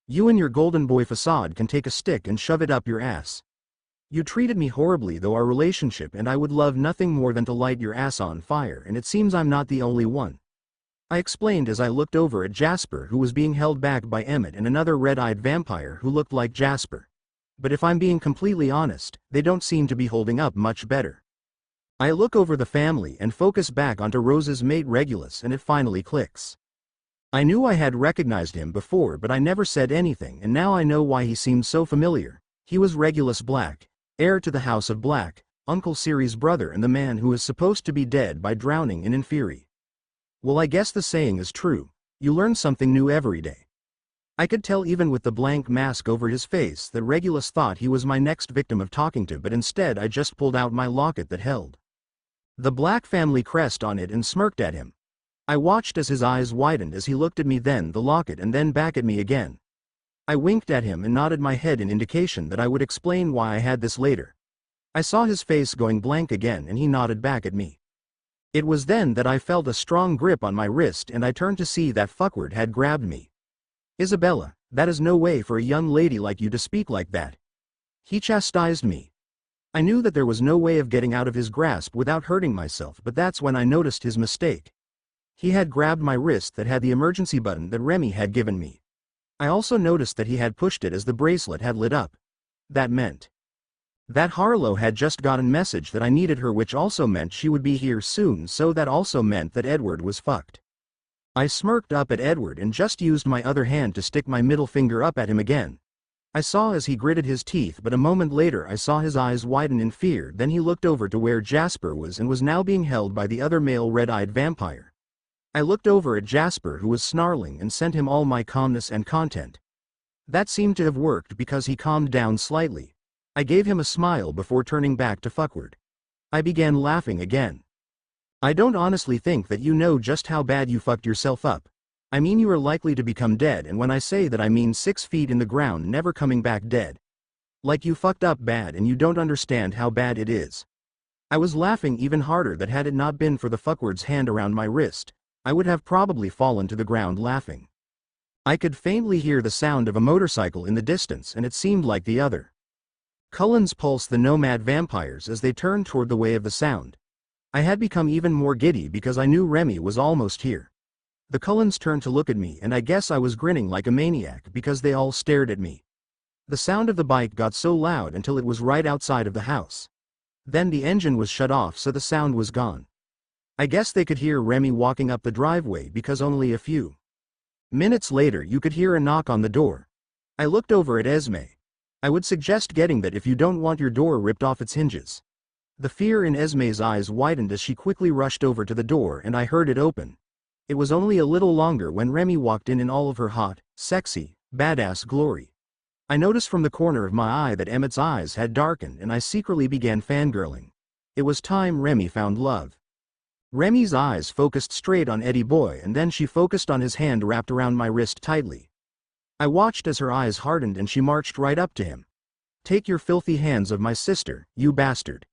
You and your golden boy facade can take a stick and shove it up your ass. You treated me horribly though our relationship, and I would love nothing more than to light your ass on fire, and it seems I'm not the only one. I explained as I looked over at Jasper, who was being held back by Emmett and another red-eyed vampire who looked like Jasper. But if I'm being completely honest, they don't seem to be holding up much better. I look over the family and focus back onto Rose's mate Regulus, and it finally clicks. I knew I had recognized him before, but I never said anything, and now I know why he seemed so familiar. He was Regulus Black, heir to the House of Black, Uncle Sirius' brother, and the man who is supposed to be dead by drowning in Inferi. Well, I guess the saying is true. You learn something new every day. I could tell even with the blank mask over his face that Regulus thought he was my next victim of talking to, but instead I just pulled out my locket that held the Black family crest on it and smirked at him. I watched as his eyes widened as he looked at me, then the locket, and then back at me again. I winked at him and nodded my head in indication that I would explain why I had this later. I saw his face going blank again and he nodded back at me. It was then that I felt a strong grip on my wrist, and I turned to see that Fuckward had grabbed me. Isabella, that is no way for a young lady like you to speak like that. He chastised me. I knew that there was no way of getting out of his grasp without hurting myself, but that's when I noticed his mistake. He had grabbed my wrist that had the emergency button that Remi had given me. I also noticed that he had pushed it as the bracelet had lit up. That meant that Harlow had just gotten message that I needed her, which also meant she would be here soon, so that also meant that Edward was fucked. I smirked up at Edward and just used my other hand to stick my middle finger up at him again. I saw as he gritted his teeth, but a moment later I saw his eyes widen in fear. Then he looked over to where Jasper was and was now being held by the other male red-eyed vampire. I looked over at Jasper, who was snarling, and sent him all my calmness and content. That seemed to have worked because he calmed down slightly. I gave him a smile before turning back to Fuckward. I began laughing again. I don't honestly think that you know just how bad you fucked yourself up. I mean, you are likely to become dead, and when I say that I mean 6 feet in the ground, never coming back dead. Like you fucked up bad and you don't understand how bad it is. I was laughing even harder that had it not been for the Fuckward's hand around my wrist, I would have probably fallen to the ground laughing. I could faintly hear the sound of a motorcycle in the distance, and it seemed like the other Cullens pulsed the nomad vampires as they turned toward the way of the sound. I had become even more giddy because I knew Remi was almost here. The Cullens turned to look at me, and I guess I was grinning like a maniac because they all stared at me. The sound of the bike got so loud until it was right outside of the house. Then the engine was shut off, so the sound was gone. I guess they could hear Remi walking up the driveway because only a few minutes later you could hear a knock on the door. I looked over at Esme. I would suggest getting that if you don't want your door ripped off its hinges. The fear in Esme's eyes widened as she quickly rushed over to the door, and I heard it open. It was only a little longer when Remi walked in all of her hot, sexy, badass glory. I noticed from the corner of my eye that Emmett's eyes had darkened and I secretly began fangirling. It was time Remi found love. Remi's eyes focused straight on Eddie Boy and then she focused on his hand wrapped around my wrist tightly. I watched as her eyes hardened and she marched right up to him. "Take your filthy hands off my sister, you bastard.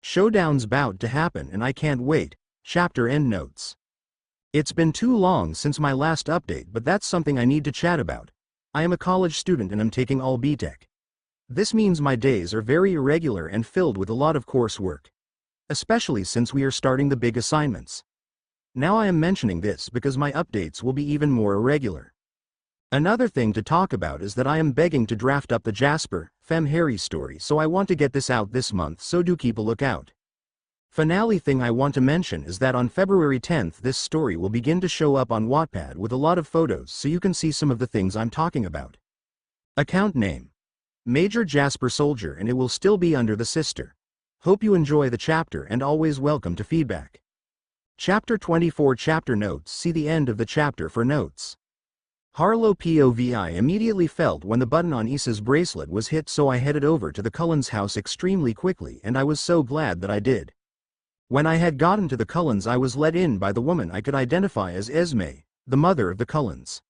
Showdown's about to happen and I can't wait." Chapter endnotes. It's been too long since my last update, but that's something I need to chat about. I am a college student and I'm taking all BTech. This means my days are very irregular and filled with a lot of coursework. Especially since we are starting the big assignments. Now I am mentioning this because my updates will be even more irregular. Another thing to talk about is that I am begging to draft up the Jasper, Fem Harry story, so I want to get this out this month, so do keep a lookout. Finale thing I want to mention is that on February 10th this story will begin to show up on Wattpad with a lot of photos so you can see some of the things I'm talking about. Account name: MajorJasperSoldier, and it will still be under the sister. Hope you enjoy the chapter and always welcome to feedback. Chapter 24 Chapter Notes. See the end of the chapter for notes. Harlow POV. Immediately felt when the button on Issa's bracelet was hit, so I headed over to the Cullens' house extremely quickly, and I was so glad that I did. When I had gotten to the Cullens, I was let in by the woman I could identify as Esme, the mother of the Cullens.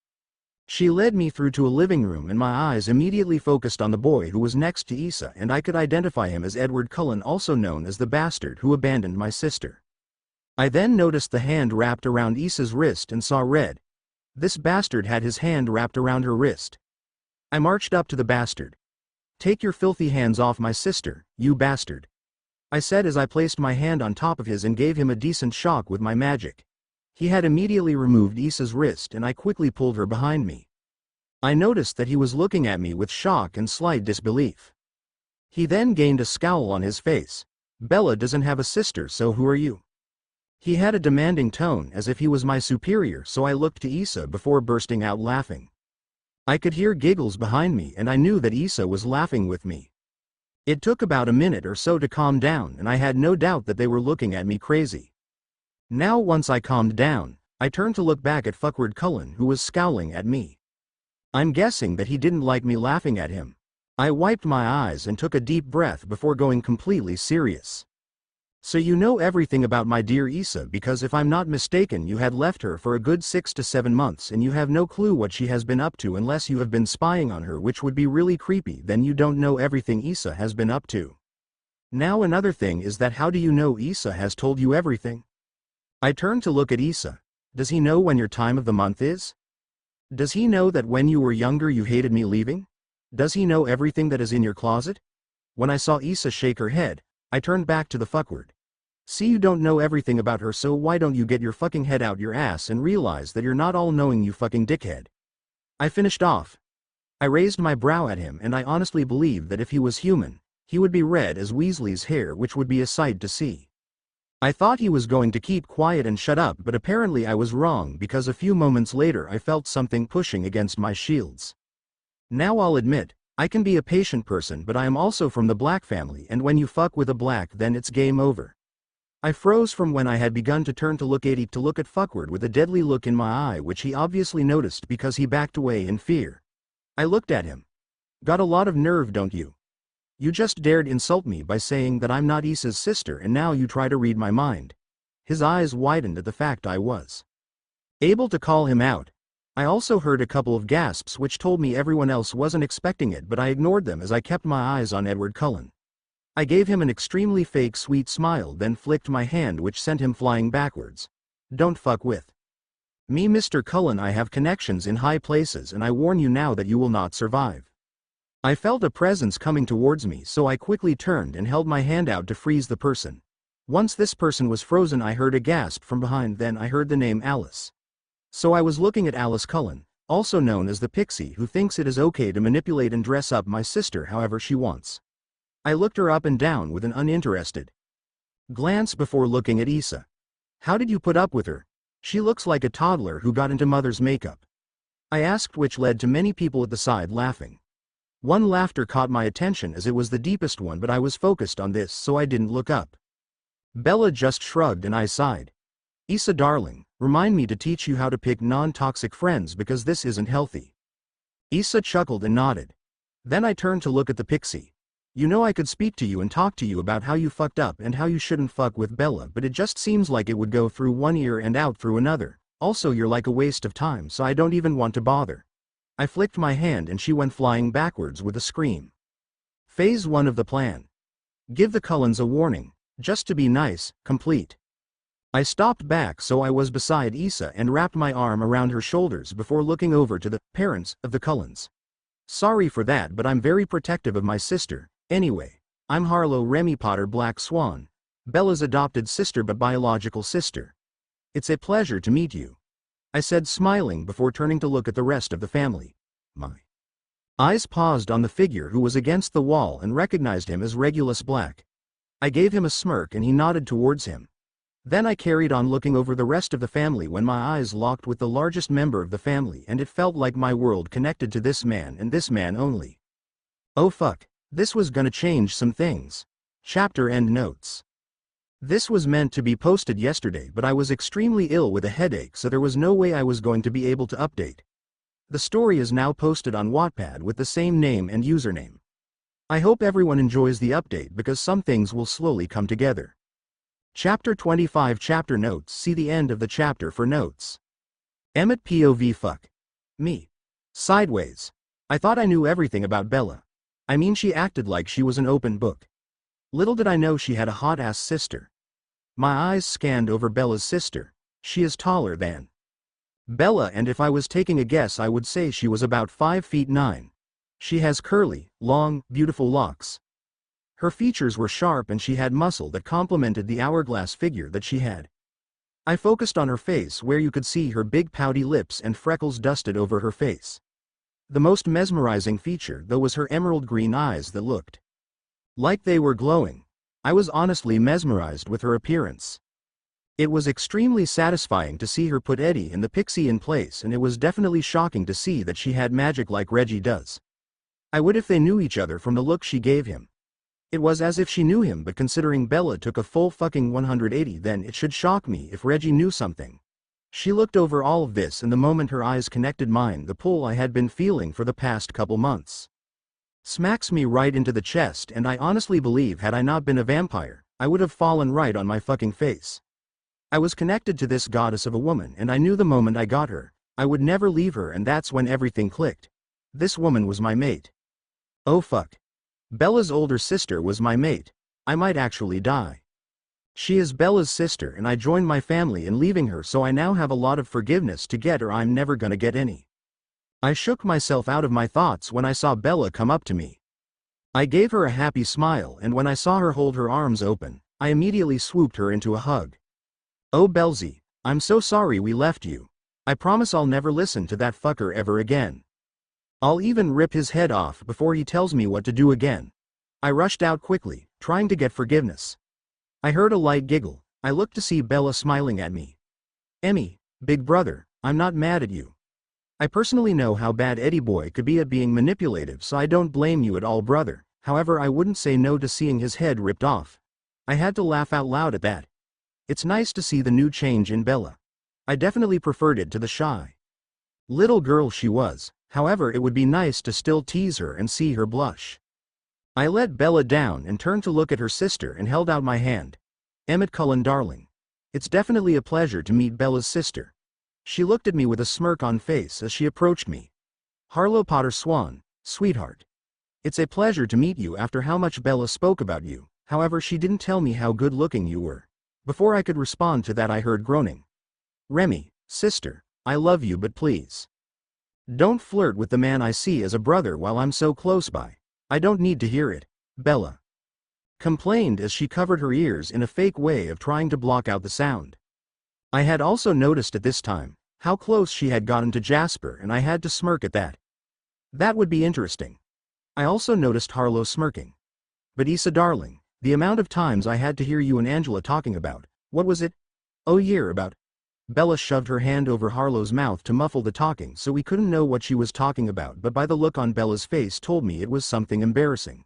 She led me through to a living room and my eyes immediately focused on the boy who was next to Issa, and I could identify him as Edward Cullen, also known as the bastard who abandoned my sister. I then noticed the hand wrapped around Issa's wrist and saw red. This bastard had his hand wrapped around her wrist. I marched up to the bastard. "Take your filthy hands off my sister, you bastard," I said as I placed my hand on top of his and gave him a decent shock with my magic. He had immediately removed Issa's wrist and I quickly pulled her behind me. I noticed that he was looking at me with shock and slight disbelief. He then gained a scowl on his face. "Bella doesn't have a sister, so who are you?" He had a demanding tone as if he was my superior, so I looked to Issa before bursting out laughing. I could hear giggles behind me and I knew that Issa was laughing with me. It took about a minute or so to calm down and I had no doubt that they were looking at me crazy. Now once I calmed down, I turned to look back at fuckward Cullen, who was scowling at me. I'm guessing that he didn't like me laughing at him. I wiped my eyes and took a deep breath before going completely serious. "So you know everything about my dear Issa, because if I'm not mistaken you had left her for a good 6 to 7 months and you have no clue what she has been up to unless you have been spying on her, which would be really creepy. Then you don't know everything Issa has been up to. Now another thing is that how do you know Issa has told you everything?" I turned to look at Issa. "Does he know when your time of the month is? Does he know that when you were younger you hated me leaving? Does he know everything that is in your closet?" When I saw Issa shake her head, I turned back to the fuckward. "See, you don't know everything about her, so why don't you get your fucking head out your ass and realize that you're not all knowing, you fucking dickhead." I finished off. I raised my brow at him and I honestly believed that if he was human, he would be red as Weasley's hair, which would be a sight to see. I thought he was going to keep quiet and shut up, but apparently I was wrong, because a few moments later I felt something pushing against my shields. Now I'll admit, I can be a patient person, but I am also from the black family, and when you fuck with a black then it's game over. I froze from when I had begun to turn to look at fuckward with a deadly look in my eye, which he obviously noticed because he backed away in fear. I looked at him. "Got a lot of nerve, don't you? You just dared insult me by saying that I'm not Issa's sister, and now you try to read my mind." His eyes widened at the fact I was able to call him out. I also heard a couple of gasps which told me everyone else wasn't expecting it, but I ignored them as I kept my eyes on Edward Cullen. I gave him an extremely fake sweet smile, then flicked my hand, which sent him flying backwards. "Don't fuck with me, Mr. Cullen. I have connections in high places and I warn you now that you will not survive." I felt a presence coming towards me, so I quickly turned and held my hand out to freeze the person. Once this person was frozen, I heard a gasp from behind, then I heard the name Alice. So I was looking at Alice Cullen, also known as the Pixie, who thinks it is okay to manipulate and dress up my sister however she wants. I looked her up and down with an uninterested glance before looking at Issa. "How did you put up with her? She looks like a toddler who got into mother's makeup," I asked, which led to many people at the side laughing. One laughter caught my attention as it was the deepest one, but I was focused on this, so I didn't look up. Bella just shrugged and I sighed. "Issa darling, remind me to teach you how to pick non-toxic friends, because this isn't healthy." Issa chuckled and nodded. Then I turned to look at the pixie. You know, I could speak to you and talk to you about how you fucked up and how you shouldn't fuck with Bella, but it just seems like it would go through one ear and out through another. Also, you're like a waste of time, so I don't even want to bother. I flicked my hand and she went flying backwards with a scream. Phase 1 of the plan. Give the Cullens a warning. Just to be nice, complete. I stopped back so I was beside Issa and wrapped my arm around her shoulders before looking over to the parents of the Cullens. Sorry for that, but I'm very protective of my sister. Anyway, I'm Harlow Remi Potter Black Swan, Bella's adopted sister but biological sister. It's a pleasure to meet you, I said, smiling before turning to look at the rest of the family. My eyes paused on the figure who was against the wall and recognized him as Regulus Black. I gave him a smirk and he nodded towards him. Then I carried on looking over the rest of the family when my eyes locked with the largest member of the family, and it felt like my world connected to this man and this man only. Oh fuck, this was gonna change some things. Chapter end notes. This was meant to be posted yesterday, but I was extremely ill with a headache, so there was no way I was going to be able to update. The story is now posted on Wattpad with the same name and username. I hope everyone enjoys the update because some things will slowly come together. Chapter 25 Chapter Notes. See the end of the chapter for notes. Emmett POV. Fuck me sideways. I thought I knew everything about Bella. I mean, she acted like she was an open book. Little did I know she had a hot-ass sister. My eyes scanned over Bella's sister. She is taller than Bella, and if I was taking a guess I would say she was about 5 feet 9. She has curly, long, beautiful locks. Her features were sharp and she had muscle that complemented the hourglass figure that she had. I focused on her face where you could see her big pouty lips and freckles dusted over her face. The most mesmerizing feature though was her emerald green eyes that looked like they were glowing. I was honestly mesmerized with her appearance. It was extremely satisfying to see her put Eddie and the pixie in place, and it was definitely shocking to see that she had magic like Reggie does. I would if they knew each other from the look she gave him. It was as if she knew him, but considering Bella took a full fucking 180, then it should shock me if Reggie knew something. She looked over all of this, and the moment her eyes connected mine, the pull I had been feeling for the past couple months smacks me right into the chest, and I honestly believe had I not been a vampire, I would have fallen right on my fucking face. I was connected to this goddess of a woman, and I knew the moment I got her, I would never leave her, and that's when everything clicked. This woman was my mate. Oh fuck. Bella's older sister was my mate. I might actually die. She is Bella's sister, and I joined my family in leaving her, so I now have a lot of forgiveness to get, or I'm never gonna get any. I shook myself out of my thoughts when I saw Bella come up to me. I gave her a happy smile, and when I saw her hold her arms open, I immediately swooped her into a hug. Oh Belzy, I'm so sorry we left you. I promise I'll never listen to that fucker ever again. I'll even rip his head off before he tells me what to do again. I rushed out quickly, trying to get forgiveness. I heard a light giggle. I looked to see Bella smiling at me. Emmy, big brother, I'm not mad at you. I personally know how bad Eddie boy could be at being manipulative, so I don't blame you at all, brother. However, I wouldn't say no to seeing his head ripped off. I had to laugh out loud at that. It's nice to see the new change in Bella. I definitely preferred it to the shy little girl she was. However, it would be nice to still tease her and see her blush. I let Bella down and turned to look at her sister and held out my hand. Emmett Cullen, darling. It's definitely a pleasure to meet Bella's sister. She looked at me with a smirk on face as she approached me. Harlow Potter Swan, sweetheart. It's a pleasure to meet you after how much Bella spoke about you. However, she didn't tell me how good looking you were. Before I could respond to that, I heard groaning. Remi, sister, I love you, but please don't flirt with the man I see as a brother while I'm so close by. I don't need to hear it, Bella complained as she covered her ears in a fake way of trying to block out the sound. I had also noticed at this time how close she had gotten to Jasper, and I had to smirk at that. That would be interesting. I also noticed Harlow smirking. But Issa darling, the amount of times I had to hear you and Angela talking about, what was it? Oh yeah, about. Bella shoved her hand over Harlow's mouth to muffle the talking so we couldn't know what she was talking about, but by the look on Bella's face told me it was something embarrassing.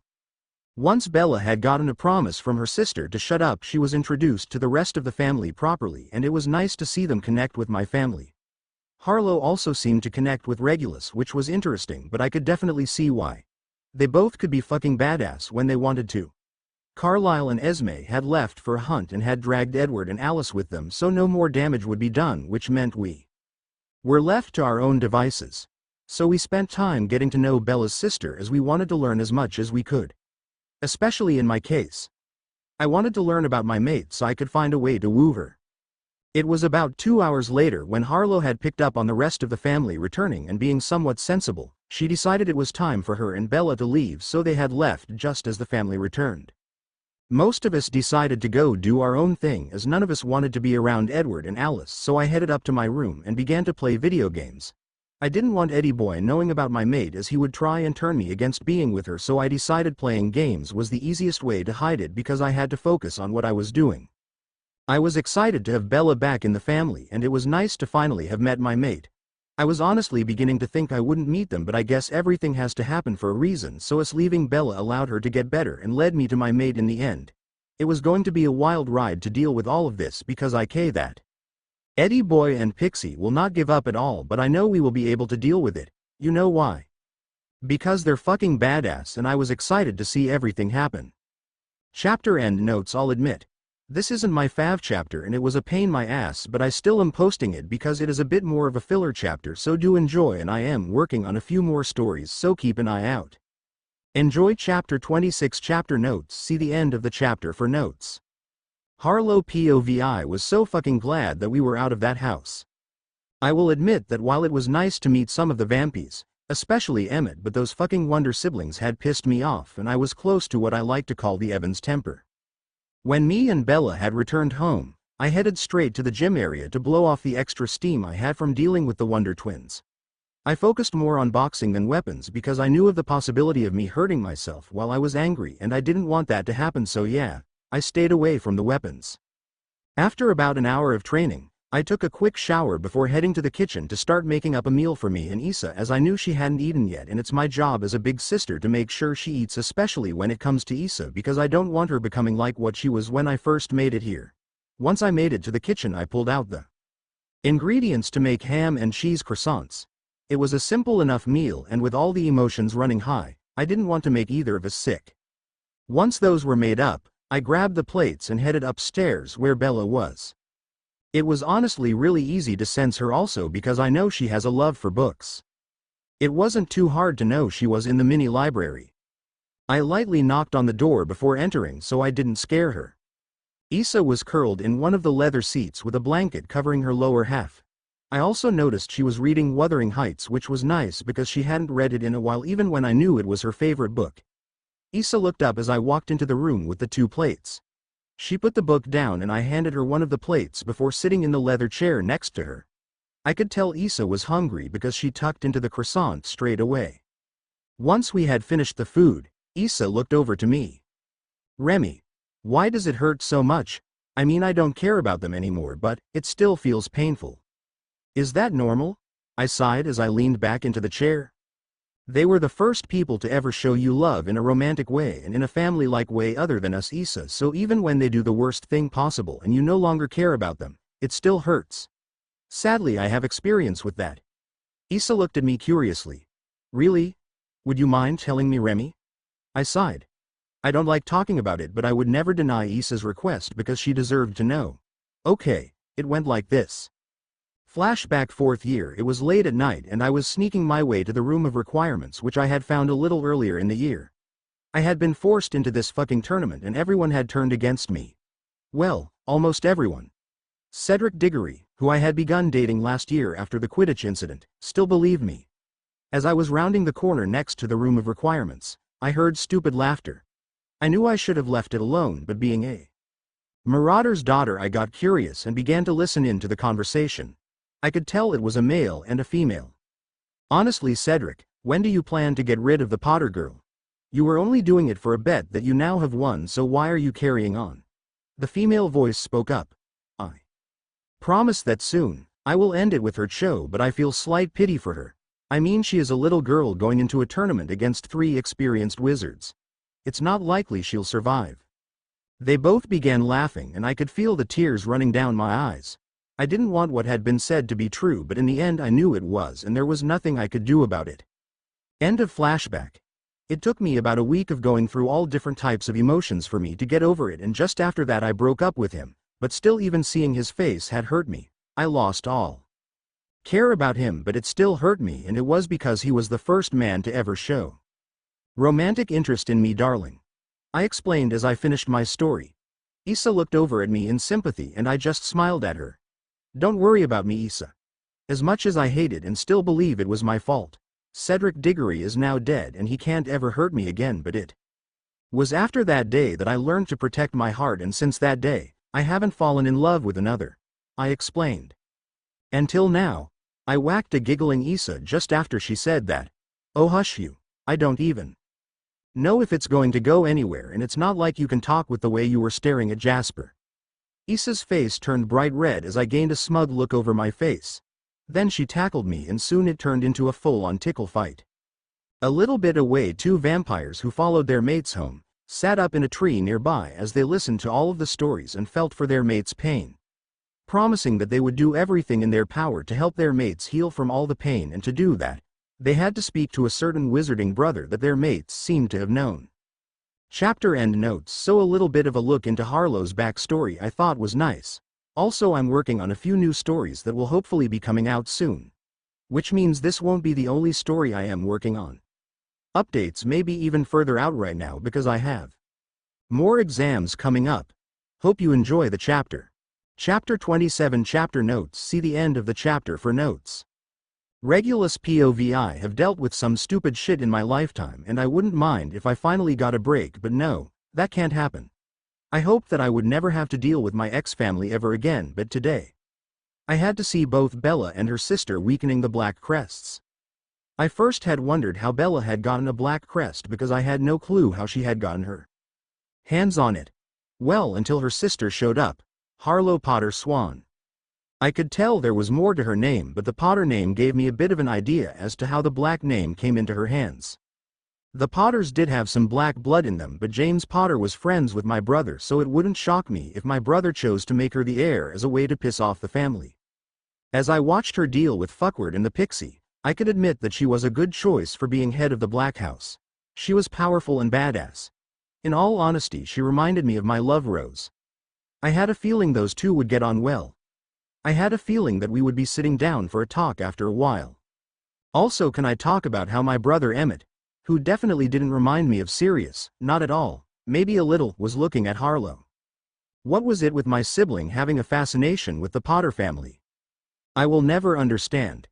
Once Bella had gotten a promise from her sister to shut up, she was introduced to the rest of the family properly, and it was nice to see them connect with my family. Harlow also seemed to connect with Regulus, which was interesting, but I could definitely see why. They both could be fucking badass when they wanted to. Carlisle and Esme had left for a hunt and had dragged Edward and Alice with them so no more damage would be done, which meant we were left to our own devices. So we spent time getting to know Bella's sister as we wanted to learn as much as we could. Especially in my case. I wanted to learn about my mate so I could find a way to woo her. It was about 2 hours later when Harlow had picked up on the rest of the family returning and being somewhat sensible, she decided it was time for her and Bella to leave, so they had left just as the family returned. Most of us decided to go do our own thing as none of us wanted to be around Edward and Alice, so I headed up to my room and began to play video games. I didn't want Eddie Boy knowing about my mate as he would try and turn me against being with her, so I decided playing games was the easiest way to hide it because I had to focus on what I was doing. I was excited to have Bella back in the family and it was nice to finally have met my mate. I was honestly beginning to think I wouldn't meet them, but I guess everything has to happen for a reason, so us leaving Bella allowed her to get better and led me to my mate in the end. It was going to be a wild ride to deal with all of this because I care that Eddie Boy and Pixie will not give up at all, but I know we will be able to deal with it. You know why? Because they're fucking badass and I was excited to see everything happen. Chapter end notes. I'll admit, this isn't my fav chapter and it was a pain my ass, but I still am posting it because it is a bit more of a filler chapter, so do enjoy, and I am working on a few more stories, so keep an eye out. Enjoy chapter 26. Chapter notes. See the end of the chapter for notes. Harlow POVI was so fucking glad that we were out of that house. I will admit that while it was nice to meet some of the vampies, especially Emmett, but those fucking Wonder siblings had pissed me off and I was close to what I like to call the Evans temper. When me and Bella had returned home, I headed straight to the gym area to blow off the extra steam I had from dealing with the Wonder twins. I focused more on boxing than weapons because I knew of the possibility of me hurting myself while I was angry and I didn't want that to happen, so yeah, I stayed away from the weapons. After about an hour of training, I took a quick shower before heading to the kitchen to start making up a meal for me and Issa, as I knew she hadn't eaten yet and it's my job as a big sister to make sure she eats, especially when it comes to Issa, because I don't want her becoming like what she was when I first made it here. Once I made it to the kitchen, I pulled out the ingredients to make ham and cheese croissants. It was a simple enough meal, and with all the emotions running high, I didn't want to make either of us sick. Once those were made up, I grabbed the plates and headed upstairs where Bella was. It was honestly really easy to sense her also because I know she has a love for books. It wasn't too hard to know she was in the mini library. I lightly knocked on the door before entering so I didn't scare her. Issa was curled in one of the leather seats with a blanket covering her lower half. I also noticed she was reading Wuthering Heights, which was nice because she hadn't read it in a while, even when I knew it was her favorite book. Issa looked up as I walked into the room with the 2 plates. She put the book down and I handed her one of the plates before sitting in the leather chair next to her. I could tell Issa was hungry because she tucked into the croissant straight away. Once we had finished the food, Issa looked over to me. Remi, why does it hurt so much? I mean, I don't care about them anymore, but it still feels painful. Is that normal? I sighed as I leaned back into the chair. They were the first people to ever show you love in a romantic way and in a family-like way other than us, Issa, so even when they do the worst thing possible and you no longer care about them, it still hurts. Sadly, I have experience with that. Issa looked at me curiously. Really? Would you mind telling me, Remi? I sighed. I don't like talking about it, but I would never deny Issa's request because she deserved to know. Okay, it went like this. Flashback 4th year. It was late at night and I was sneaking my way to the room of requirements, which I had found a little earlier in the year. I had been forced into this fucking tournament and everyone had turned against me. Well, almost everyone. Cedric Diggory, who I had begun dating last year after the Quidditch incident, still believed me. As I was rounding the corner next to the room of requirements, I heard stupid laughter. I knew I should have left it alone, but being a marauder's daughter, I got curious and began to listen in to the conversation. I could tell it was a male and a female. Honestly, Cedric, when do you plan to get rid of the Potter girl? You were only doing it for a bet that you now have won, so why are you carrying on? The female voice spoke up. I promise that soon, I will end it with her show, but I feel slight pity for her. I mean, she is a little girl going into a tournament against 3 experienced wizards. It's not likely she'll survive. They both began laughing and I could feel the tears running down my eyes. I didn't want what had been said to be true, but in the end I knew it was and there was nothing I could do about it. End of flashback. It took me about a week of going through all different types of emotions for me to get over it, and just after that I broke up with him, but still even seeing his face had hurt me. I lost all care about him, but it still hurt me, and it was because he was the first man to ever show romantic interest in me, darling. I explained as I finished my story. Issa looked over at me in sympathy and I just smiled at her. Don't worry about me, Issa. As much as I hated and still believe it was my fault, Cedric Diggory is now dead and he can't ever hurt me again, but it was after that day that I learned to protect my heart, and since that day, I haven't fallen in love with another, I explained. Until now. I whacked a giggling Issa just after she said that. Oh, hush you. I don't even know if it's going to go anywhere, and it's not like you can talk with the way you were staring at Jasper. Issa's face turned bright red as I gained a smug look over my face. Then she tackled me and soon it turned into a full-on tickle fight. A little bit away, two vampires who followed their mates home sat up in a tree nearby as they listened to all of the stories and felt for their mates' pain, promising that they would do everything in their power to help their mates heal from all the pain, and to do that, they had to speak to a certain wizarding brother that their mates seemed to have known. Chapter end notes. So a little bit of a look into Harlow's backstory I thought was nice. Also, I'm working on a few new stories that will hopefully be coming out soon. Which means this won't be the only story I am working on. Updates may be even further out right now because I have more exams coming up. Hope you enjoy the chapter. Chapter 27. Chapter notes. See the end of the chapter for notes. Regulus POVI have dealt with some stupid shit in my lifetime, and I wouldn't mind if I finally got a break, but no, that can't happen. I hoped that I would never have to deal with my ex-family ever again, but today I had to see both Bella and her sister weakening the black crests. I first had wondered how Bella had gotten a black crest because I had no clue how she had gotten her hands on it. Well, until her sister showed up, Harlow Potter Swan. I could tell there was more to her name, but the Potter name gave me a bit of an idea as to how the black name came into her hands. The Potters did have some black blood in them, but James Potter was friends with my brother, so it wouldn't shock me if my brother chose to make her the heir as a way to piss off the family. As I watched her deal with Fuckward and the Pixie, I could admit that she was a good choice for being head of the Black House. She was powerful and badass. In all honesty, she reminded me of my love Rose. I had a feeling those two would get on well. I had a feeling that we would be sitting down for a talk after a while. Also, can I talk about how my brother Emmett, who definitely didn't remind me of Sirius, not at all, maybe a little, was looking at Harlow. What was it with my sibling having a fascination with the Potter family? I will never understand.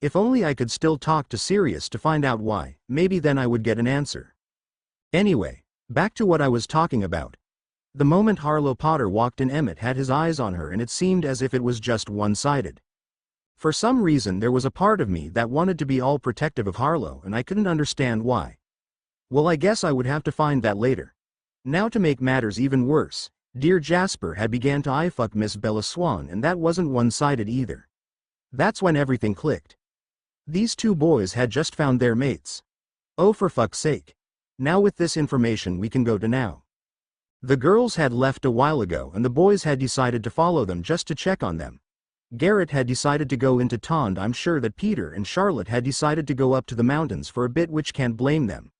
If only I could still talk to Sirius to find out why, maybe then I would get an answer. Anyway, back to what I was talking about. The moment Harlow Potter walked in, Emmett had his eyes on her, and it seemed as if it was just one-sided. For some reason there was a part of me that wanted to be all protective of Harlow, and I couldn't understand why. Well, I guess I would have to find that later. Now, to make matters even worse, dear Jasper had began to eye-fuck Miss Bella Swan, and that wasn't one-sided either. That's when everything clicked. These two boys had just found their mates. Oh, for fuck's sake. Now with this information we can go to now. The girls had left a while ago and the boys had decided to follow them just to check on them. Garrett had decided to go into Tond. I'm sure that Peter and Charlotte had decided to go up to the mountains for a bit, which can't blame them.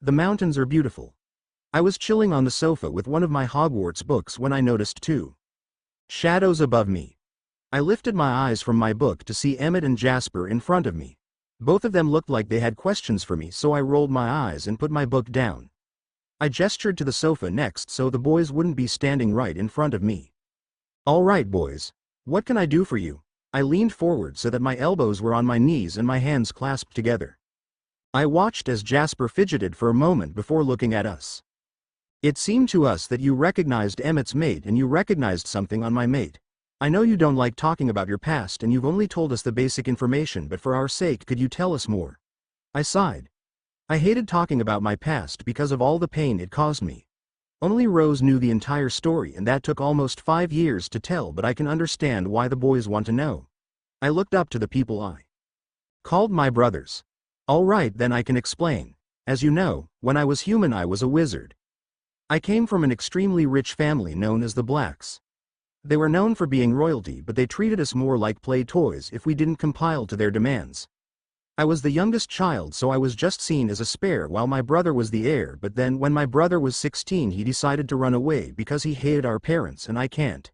The mountains are beautiful. I was chilling on the sofa with one of my Hogwarts books when I noticed two shadows above me. I lifted my eyes from my book to see Emmett and Jasper in front of me. Both of them looked like they had questions for me, so I rolled my eyes and put my book down. I gestured to the sofa next so the boys wouldn't be standing right in front of me. All right, boys. What can I do for you? I leaned forward so that my elbows were on my knees and my hands clasped together. I watched as Jasper fidgeted for a moment before looking at us. It seemed to us that you recognized Emmett's mate and you recognized something on my mate. I know you don't like talking about your past and you've only told us the basic information, but for our sake could you tell us more? I sighed. I hated talking about my past because of all the pain it caused me. Only Rose knew the entire story and that took almost 5 years to tell, but I can understand why the boys want to know. I looked up to the people I called my brothers. All right, then I can explain. As you know, when I was human I was a wizard. I came from an extremely rich family known as the Blacks. They were known for being royalty, but they treated us more like play toys if we didn't compile to their demands. I was the youngest child, so I was just seen as a spare while my brother was the heir, but then when my brother was 16 he decided to run away because he hated our parents, and I can't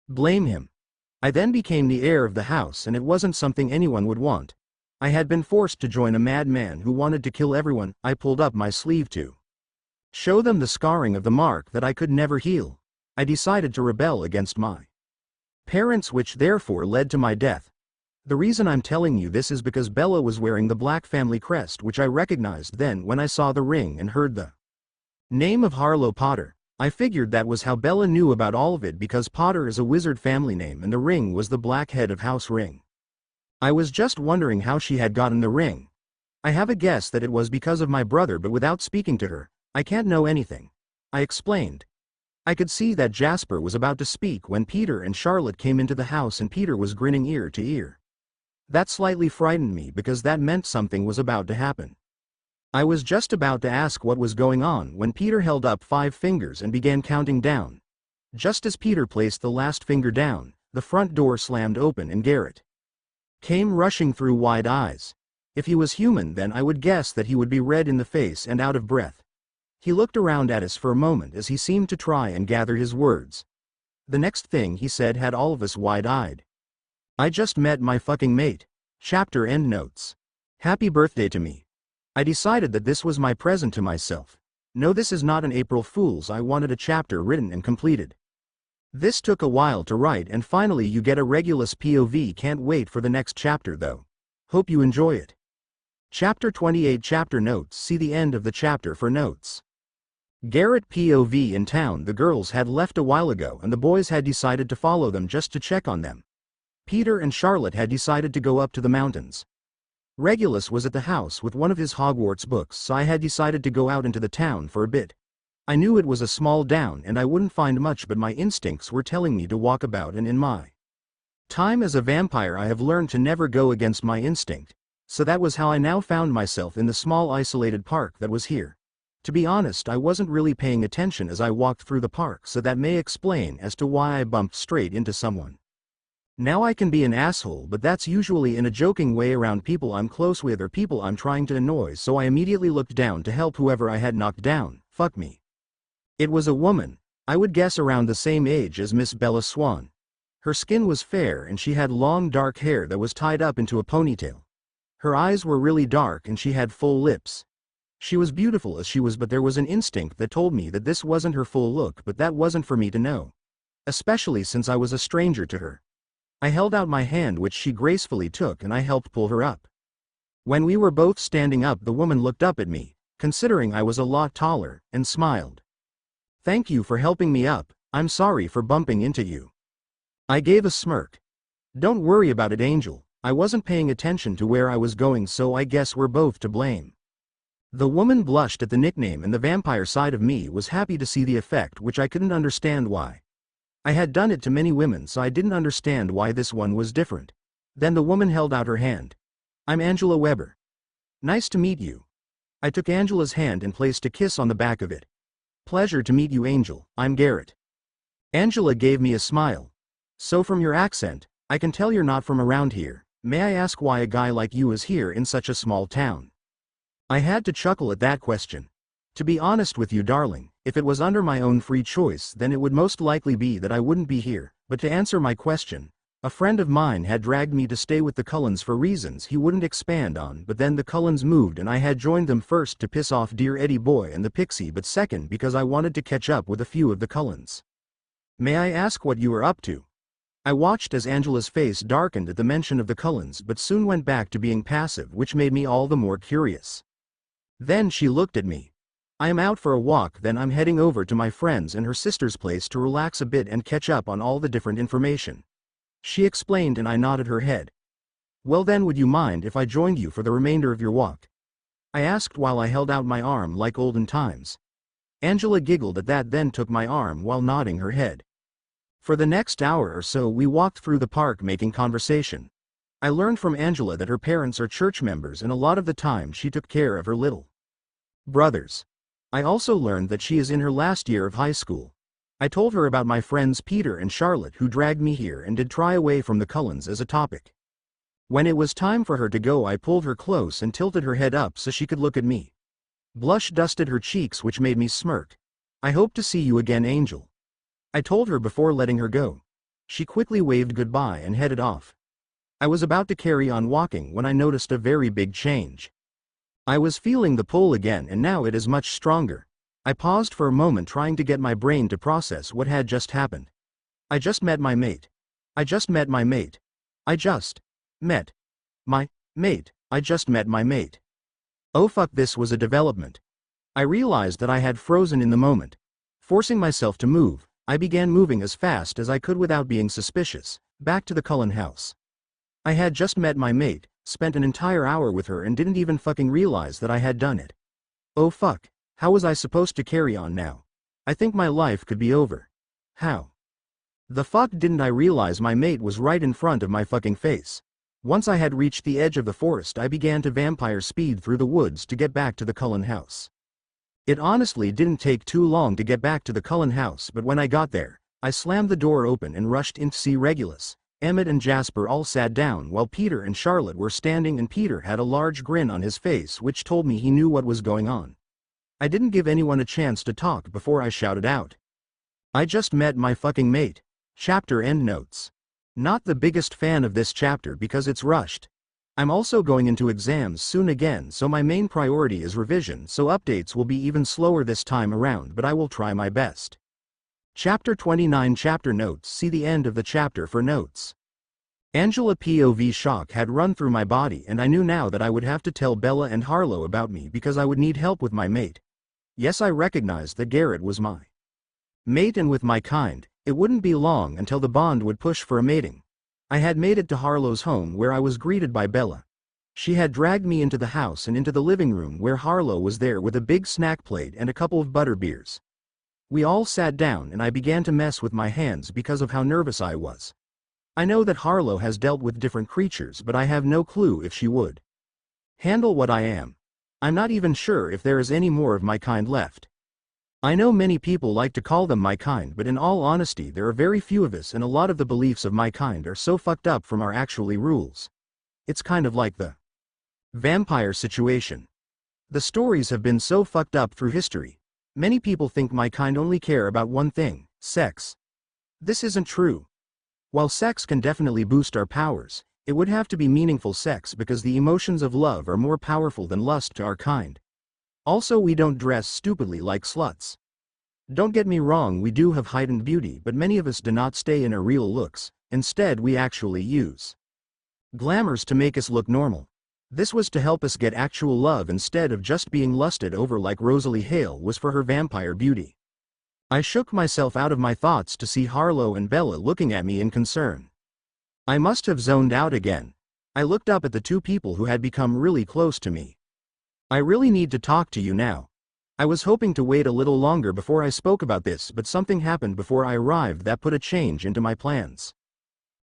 blame him. I then became the heir of the house, and it wasn't something anyone would want. I had been forced to join a madman who wanted to kill everyone. I pulled up my sleeve to show them the scarring of the mark that I could never heal. I decided to rebel against my parents, which therefore led to my death. The reason I'm telling you this is because Bella was wearing the black family crest, which I recognized then when I saw the ring and heard the name of Harlow Potter. I figured that was how Bella knew about all of it, because Potter is a wizard family name and the ring was the black head of House Ring. I was just wondering how she had gotten the ring. I have a guess that it was because of my brother, but without speaking to her, I can't know anything. I explained. I could see that Jasper was about to speak when Peter and Charlotte came into the house, and Peter was grinning ear to ear. That slightly frightened me because that meant something was about to happen. I was just about to ask what was going on when Peter held up 5 fingers and began counting down. Just as Peter placed the last finger down, the front door slammed open and Garrett came rushing through, wide eyes. If he was human, then I would guess that he would be red in the face and out of breath. He looked around at us for a moment as he seemed to try and gather his words. The next thing he said had all of us wide-eyed. I just met my fucking mate. Chapter end notes. Happy birthday to me. I decided that this was my present to myself. No, this is not an April Fool's. I wanted a chapter written and completed. This took a while to write, and finally you get a Regulus POV. Can't wait for the next chapter though. Hope you enjoy it. Chapter 28. Chapter notes. See the end of the chapter for notes. Garrett POV. In town, the girls had left a while ago and the boys had decided to follow them just to check on them. Peter and Charlotte had decided to go up to the mountains. Regulus was at the house with one of his Hogwarts books, so I had decided to go out into the town for a bit. I knew it was a small town and I wouldn't find much, but my instincts were telling me to walk about, and in my time as a vampire I have learned to never go against my instinct, so that was how I now found myself in the small isolated park that was here. To be honest, I wasn't really paying attention as I walked through the park, so that may explain as to why I bumped straight into someone. Now I can be an asshole, but that's usually in a joking way around people I'm close with or people I'm trying to annoy, so I immediately looked down to help whoever I had knocked down. Fuck me. It was a woman, I would guess around the same age as Miss Bella Swan. Her skin was fair and she had long dark hair that was tied up into a ponytail. Her eyes were really dark and she had full lips. She was beautiful as she was, but there was an instinct that told me that this wasn't her full look, but that wasn't for me to know. Especially since I was a stranger to her. I held out my hand, which she gracefully took, and I helped pull her up. When we were both standing up, the woman looked up at me, considering I was a lot taller, and smiled. Thank you for helping me up. I'm sorry for bumping into you. I gave a smirk. Don't worry about it, Angel. I wasn't paying attention to where I was going, so I guess we're both to blame. The woman blushed at the nickname, and the vampire side of me was happy to see the effect, which I couldn't understand why. I had done it to many women, so I didn't understand why this one was different. Then the woman held out her hand. I'm Angela Weber. Nice to meet you. I took Angela's hand and placed a kiss on the back of it. Pleasure to meet you, Angel. I'm Garrett. Angela gave me a smile. So from your accent, I can tell you're not from around here. May I ask why a guy like you is here in such a small town? I had to chuckle at that question. To be honest with you, darling, if it was under my own free choice, then it would most likely be that I wouldn't be here, but to answer my question, a friend of mine had dragged me to stay with the Cullens for reasons he wouldn't expand on, but then the Cullens moved and I had joined them, first to piss off dear Eddie Boy and the Pixie, but second because I wanted to catch up with a few of the Cullens. May I ask what you are up to? I watched as Angela's face darkened at the mention of the Cullens, but soon went back to being passive, which made me all the more curious. Then she looked at me. I am out for a walk, then I'm heading over to my friend's and her sister's place to relax a bit and catch up on all the different information. She explained, and I nodded her head. Well then, would you mind if I joined you for the remainder of your walk? I asked while I held out my arm like olden times. Angela giggled at that, then took my arm while nodding her head. For the next hour or so we walked through the park making conversation. I learned from Angela that her parents are church members and a lot of the time she took care of her little brothers. I also learned that she is in her last year of high school. I told her about my friends Peter and Charlotte who dragged me here and did try away from the Cullens as a topic. When it was time for her to go, I pulled her close and tilted her head up so she could look at me. Blush dusted her cheeks, which made me smirk. "I hope to see you again, Angel," I told her before letting her go. She quickly waved goodbye and headed off. I was about to carry on walking when I noticed a very big change. I was feeling the pull again, and now it is much stronger. I paused for a moment, trying to get my brain to process what had just happened. I just met my mate. I just met my mate. I just met my mate. I just met my mate. Oh fuck, this was a development. I realized that I had frozen in the moment. Forcing myself to move, I began moving as fast as I could without being suspicious, back to the Cullen house. I had just met my mate, spent an entire hour with her, and didn't even fucking realize that I had done it. Oh fuck, how was I supposed to carry on now? I think my life could be over. How the fuck didn't I realize my mate was right in front of my fucking face? Once I had reached the edge of the forest, I began to vampire speed through the woods to get back to the Cullen house. It honestly didn't take too long to get back to the Cullen house, but when I got there, I slammed the door open and rushed in to see Regulus. Emmett and Jasper all sat down while Peter and Charlotte were standing, and Peter had a large grin on his face which told me he knew what was going on. I didn't give anyone a chance to talk before I shouted out, "I just met my fucking mate." Chapter endnotes. Not the biggest fan of this chapter because it's rushed. I'm also going into exams soon again, so my main priority is revision, so updates will be even slower this time around, but I will try my best. Chapter 29 Chapter notes. See the end of the chapter for notes. Angela POV shock had run through my body, and I knew now that I would have to tell Bella and Harlo about me because I would need help with my mate. Yes, I recognized that Garrett was my mate, and with my kind, it wouldn't be long until the bond would push for a mating. I had made it to Harlo's home, where I was greeted by Bella. She had dragged me into the house and into the living room, where Harlo was there with a big snack plate and a couple of butterbeers. We all sat down and I began to mess with my hands because of how nervous I was. I know that Harlo has dealt with different creatures, but I have no clue if she would handle what I am. I'm not even sure if there is any more of my kind left. I know many people like to call them my kind, but in all honesty there are very few of us, and a lot of the beliefs of my kind are so fucked up from our actually rules. It's kind of like the vampire situation. The stories have been so fucked up through history. Many people think my kind only care about one thing, sex. This isn't true. While sex can definitely boost our powers, it would have to be meaningful sex because the emotions of love are more powerful than lust to our kind. Also, we don't dress stupidly like sluts. Don't get me wrong, we do have heightened beauty, but many of us do not stay in our real looks. Instead, we actually use glamours to make us look normal. This was to help us get actual love instead of just being lusted over like Rosalie Hale was for her vampire beauty. I shook myself out of my thoughts to see Harlo and Bella looking at me in concern. I must have zoned out again. I looked up at the two people who had become really close to me. "I really need to talk to you now." I was hoping to wait a little longer before I spoke about this, but something happened before I arrived that put a change into my plans.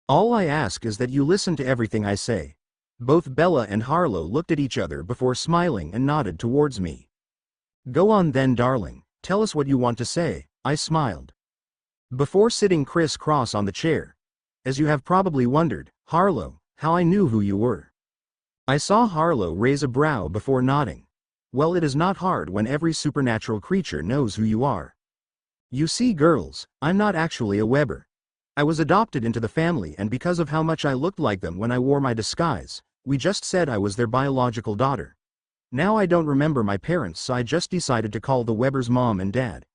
"All I ask is that you listen to everything I say." Both Bella and Harlo looked at each other before smiling and nodded towards me. "Go on then, darling, tell us what you want to say," I smiled. Before sitting criss-cross on the chair. As you have probably wondered, Harlo, how I knew who you were. I saw Harlo raise a brow before nodding. Well, it is not hard when every supernatural creature knows who you are. You see, girls, I'm not actually a Weber. I was adopted into the family, and because of how much I looked like them when I wore my disguise, we just said I was their biological daughter. Now I don't remember my parents, so I just decided to call the Webers mom and dad.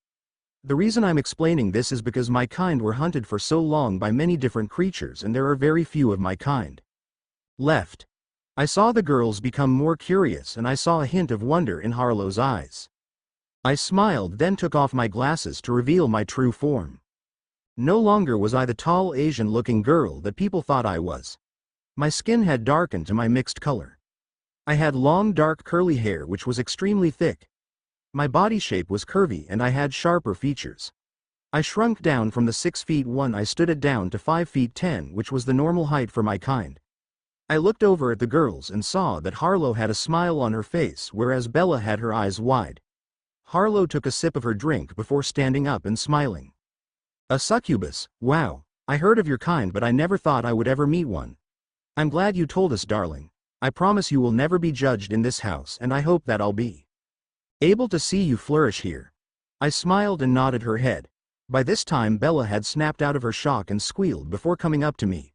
The reason I'm explaining this is because my kind were hunted for so long by many different creatures, and there are very few of my kind left. I saw the girls become more curious, and I saw a hint of wonder in Harlo's eyes. I smiled, then took off my glasses to reveal my true form. No longer was I the tall Asian-looking girl that people thought I was. My skin had darkened to my mixed color. I had long dark curly hair which was extremely thick. My body shape was curvy and I had sharper features. I shrunk down from the 6'1" I stood at down to 5'10", which was the normal height for my kind. I looked over at the girls and saw that Harlo had a smile on her face, whereas Bella had her eyes wide. Harlo took a sip of her drink before standing up and smiling. "A succubus, wow, I heard of your kind, but I never thought I would ever meet one. I'm glad you told us, darling. I promise you will never be judged in this house, and I hope that I'll be able to see you flourish here. I smiled and nodded her head. By this time Bella had snapped out of her shock and squealed before coming up to me.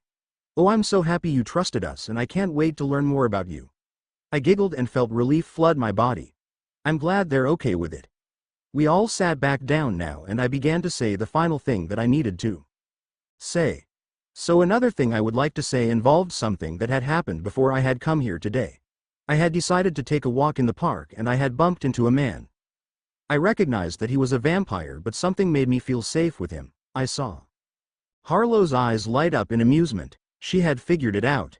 Oh, I'm so happy you trusted us, and I can't wait to learn more about you. I giggled and felt relief flood my body. I'm glad they're okay with it. We all sat back down now, and I began to say the final thing that I needed to say. So another thing I would like to say involved something that had happened before I had come here today. I had decided to take a walk in the park and I had bumped into a man. I recognized that he was a vampire, but something made me feel safe with him. I saw Harlow's eyes light up in amusement. She had figured it out.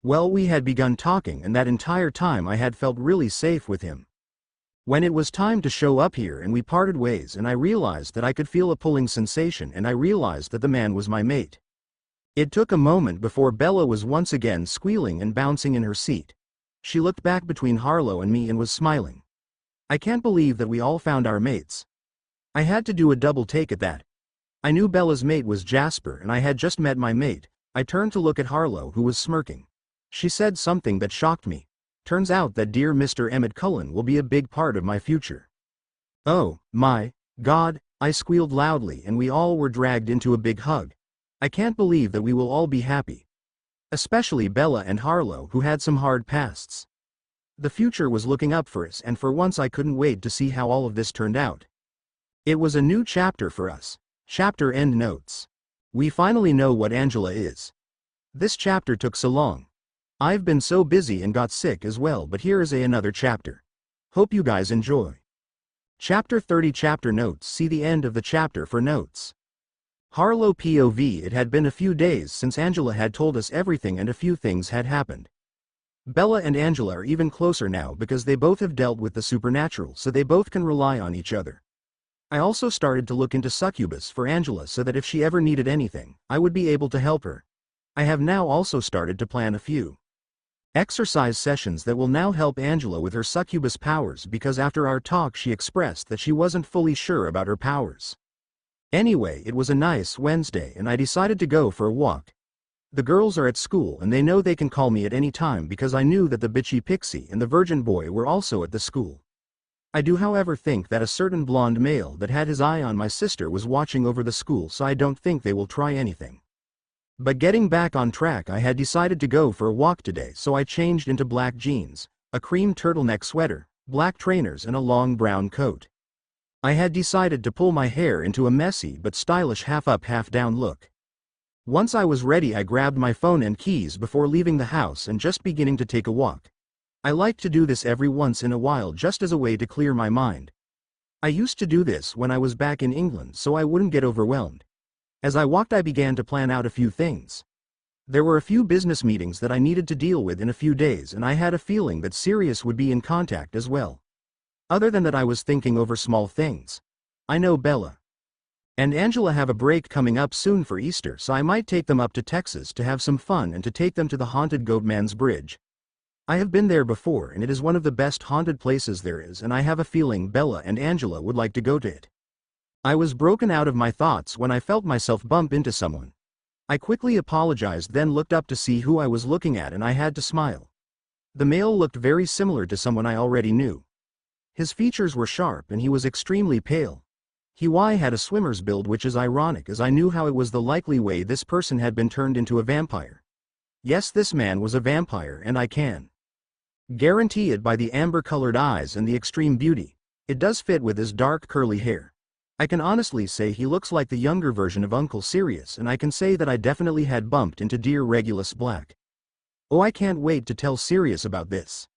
Well, we had begun talking, and that entire time I had felt really safe with him. When it was time to show up here and we parted ways, and I realized that I could feel a pulling sensation, and I realized that the man was my mate. It took a moment before Bella was once again squealing and bouncing in her seat. She looked back between Harlow and me and was smiling. I can't believe that we all found our mates. I had to do a double take at that. I knew Bella's mate was Jasper and I had just met my mate. I turned to look at Harlow, who was smirking. She said something that shocked me. Turns out that dear Mr. Emmett Cullen will be a big part of my future. Oh, my God, I squealed loudly and we all were dragged into a big hug. I can't believe that we will all be happy. Especially Bella and Harlow, who had some hard pasts. The future was looking up for us, and for once I couldn't wait to see how all of this turned out. It was a new chapter for us. Chapter end notes. We finally know what Angela is. This chapter took so long. I've been so busy and got sick as well, but here is another chapter. Hope you guys enjoy. Chapter 30 Chapter notes. See the end of the chapter for notes. Harlow POV. It had been a few days since Angela had told us everything and a few things had happened. Bella and Angela are even closer now because they both have dealt with the supernatural, so they both can rely on each other. I also started to look into succubus for Angela so that if she ever needed anything, I would be able to help her. I have now also started to plan a few exercise sessions that will now help Angela with her succubus powers, because after our talk she expressed that she wasn't fully sure about her powers. Anyway, it was a nice Wednesday and I decided to go for a walk. The girls are at school and they know they can call me at any time because I knew that the bitchy pixie and the virgin boy were also at the school. I do however think that a certain blonde male that had his eye on my sister was watching over the school, so I don't think they will try anything. But getting back on track, I had decided to go for a walk today, so I changed into black jeans, a cream turtleneck sweater, black trainers and a long brown coat. I had decided to pull my hair into a messy but stylish half-up half-down look. Once I was ready, I grabbed my phone and keys before leaving the house and just beginning to take a walk. I like to do this every once in a while just as a way to clear my mind. I used to do this when I was back in England so I wouldn't get overwhelmed. As I walked, I began to plan out a few things. There were a few business meetings that I needed to deal with in a few days, and I had a feeling that Sirius would be in contact as well. Other than that, I was thinking over small things. I know Bella and Angela have a break coming up soon for Easter, so I might take them up to Texas to have some fun and to take them to the haunted Goatman's Bridge. I have been there before and it is one of the best haunted places there is, and I have a feeling Bella and Angela would like to go to it. I was broken out of my thoughts when I felt myself bump into someone. I quickly apologized, then looked up to see who I was looking at, and I had to smile. The male looked very similar to someone I already knew. His features were sharp and he was extremely pale. He had a swimmer's build, which is ironic as I knew how it was the likely way this person had been turned into a vampire. Yes, this man was a vampire, and I can guarantee it by the amber-colored eyes and the extreme beauty. It does fit with his dark curly hair. I can honestly say he looks like the younger version of Uncle Sirius, and I can say that I definitely had bumped into dear Regulus Black. Oh, I can't wait to tell Sirius about this.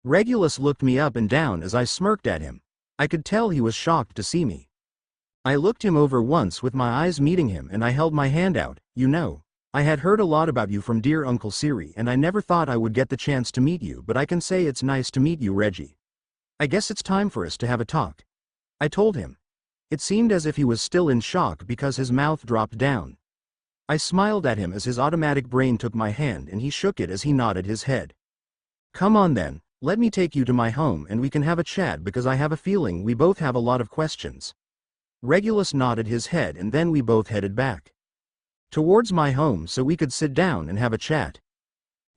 Regulus looked me up and down as I smirked at him. I could tell he was shocked to see me. I looked him over once with my eyes meeting him, and I held my hand out. You know, I had heard a lot about you from dear Uncle Siri, and I never thought I would get the chance to meet you, but I can say it's nice to meet you, Reggie. I guess it's time for us to have a talk. I told him. It seemed as if he was still in shock because his mouth dropped down. I smiled at him as his automatic brain took my hand, and he shook it as he nodded his head. Come on then, let me take you to my home and we can have a chat, because I have a feeling we both have a lot of questions. Regulus nodded his head, and then we both headed back towards my home so we could sit down and have a chat.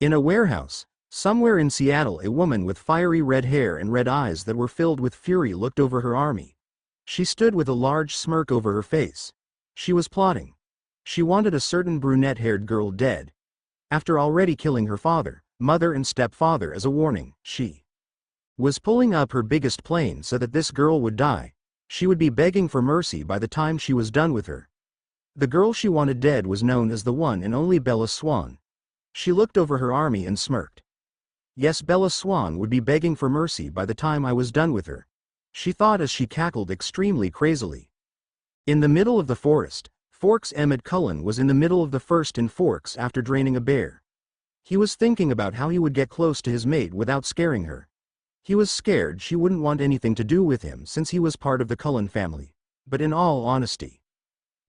In a warehouse, somewhere in Seattle, a woman with fiery red hair and red eyes that were filled with fury looked over her army. She stood with a large smirk over her face. She was plotting. She wanted a certain brunette-haired girl dead. After already killing her father, mother and stepfather as a warning, she was pulling up her biggest plane so that this girl would die. She would be begging for mercy by the time she was done with her. The girl she wanted dead was known as the one and only Bella Swan. She looked over her army and smirked. Yes, Bella Swan would be begging for mercy by the time I was done with her, she thought as she cackled extremely crazily. In the middle of the forest, Forks Emmett Cullen was in the middle of the first in Forks after draining a bear. He was thinking about how he would get close to his mate without scaring her. He was scared she wouldn't want anything to do with him since he was part of the Cullen family. But in all honesty,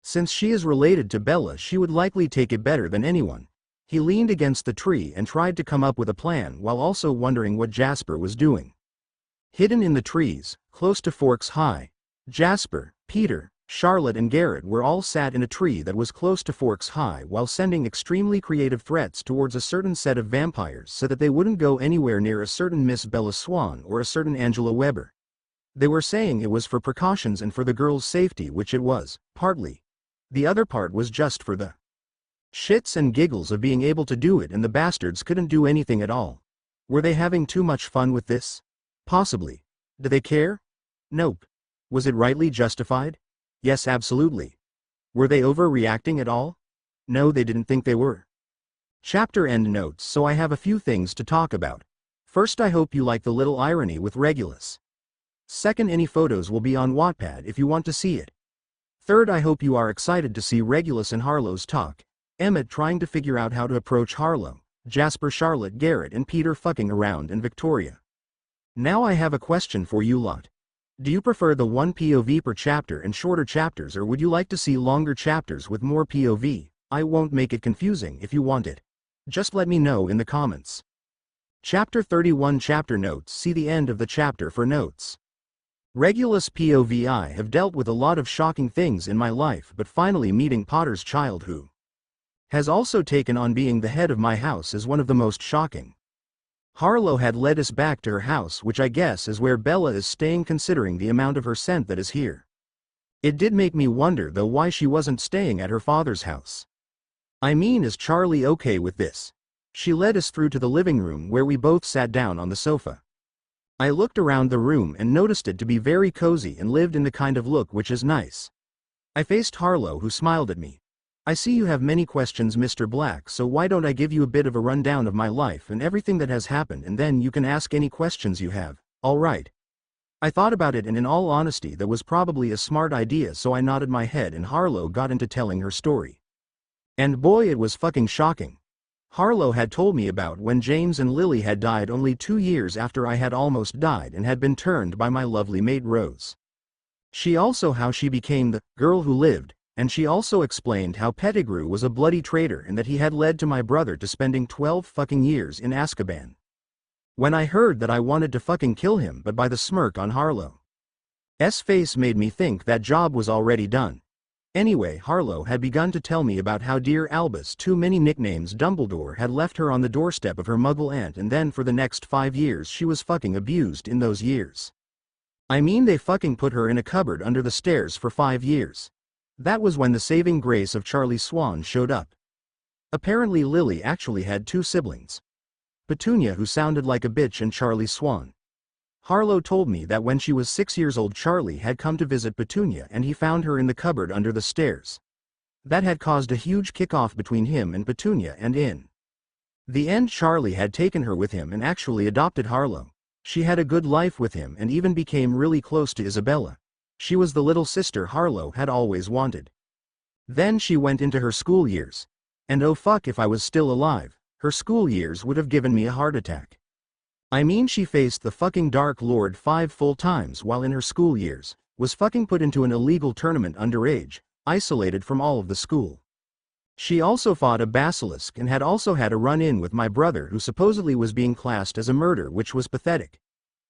since she is related to Bella, she would likely take it better than anyone. He leaned against the tree and tried to come up with a plan while also wondering what Jasper was doing. Hidden in the trees, close to Forks High, Jasper, Peter, Charlotte and Garrett were all sat in a tree that was close to Forks High while sending extremely creative threats towards a certain set of vampires so that they wouldn't go anywhere near a certain Miss Bella Swan or a certain Angela Weber. They were saying it was for precautions and for the girl's safety, which it was, partly. The other part was just for the shits and giggles of being able to do it, and the bastards couldn't do anything at all. Were they having too much fun with this? Possibly. Did they care? Nope. Was it rightly justified? Yes, absolutely. Were they overreacting at all? No, they didn't think they were. Chapter end notes. So I have a few things to talk about. First, I hope you like the little irony with Regulus. Second, any photos will be on Wattpad if you want to see it. Third, I hope you are excited to see Regulus and Harlow's talk. Emmett trying to figure out how to approach Harlow, Jasper, Charlotte, Garrett and Peter fucking around, and Victoria. Now I have a question for you lot. Do you prefer the one POV per chapter and shorter chapters, or would you like to see longer chapters with more POV? I won't make it confusing if you want it. Just let me know in the comments. Chapter 31 Chapter Notes. See the end of the chapter for notes. Regulus POV. I have dealt with a lot of shocking things in my life, but finally meeting Potter's child, who has also taken on being the head of my house, is one of the most shocking. Harlow had led us back to her house, which I guess is where Bella is staying considering the amount of her scent that is here. It did make me wonder though why she wasn't staying at her father's house. I mean, is Charlie okay with this? She led us through to the living room where we both sat down on the sofa. I looked around the room and noticed it to be very cozy and lived in the kind of look which is nice. I faced Harlow, who smiled at me. I see you have many questions, Mr. Black, so why don't I give you a bit of a rundown of my life and everything that has happened, and then you can ask any questions you have, alright? I thought about it, and in all honesty that was probably a smart idea, so I nodded my head and Harlow got into telling her story. And boy, it was fucking shocking. Harlow had told me about when James and Lily had died only 2 years after I had almost died and had been turned by my lovely mate Rose. She also how she became the girl who lived. And she also explained how Pettigrew was a bloody traitor and that he had led to my brother to spending 12 fucking years in Azkaban. When I heard that, I wanted to fucking kill him, but by the smirk on Harlow's face made me think that job was already done. Anyway, Harlow had begun to tell me about how dear Albus, too many nicknames, Dumbledore had left her on the doorstep of her muggle aunt, and then for the next 5 years she was fucking abused in those years. I mean, they fucking put her in a cupboard under the stairs for 5 years. That was when the saving grace of Charlie Swan showed up. Apparently Lily actually had 2 siblings. Petunia, who sounded like a bitch, and Charlie Swan. Harlow told me that when she was 6 years old, Charlie had come to visit Petunia and he found her in the cupboard under the stairs. That had caused a huge kick-off between him and Petunia, and in the end Charlie had taken her with him and actually adopted Harlow. She had a good life with him and even became really close to Isabella. She was the little sister Harlow had always wanted. Then she went into her school years. And oh fuck, if I was still alive, her school years would have given me a heart attack. I mean, she faced the fucking Dark Lord 5 full times while in her school years, was fucking put into an illegal tournament underage, isolated from all of the school. She also fought a basilisk and had also had a run-in with my brother, who supposedly was being classed as a murder, which was pathetic.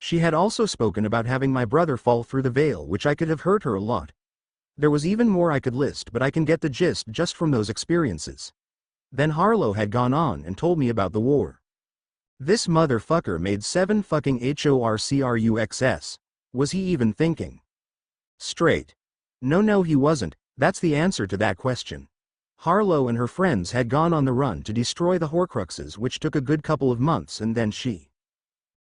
She had also spoken about having my brother fall through the veil, which I could have hurt her a lot. There was even more I could list, but I can get the gist just from those experiences. Then Harlow had gone on and told me about the war. This motherfucker made 7 fucking HORCRUXS. Was he even thinking straight? No, he wasn't. That's the answer to that question. Harlow and her friends had gone on the run to destroy the Horcruxes, which took a good couple of months, and then she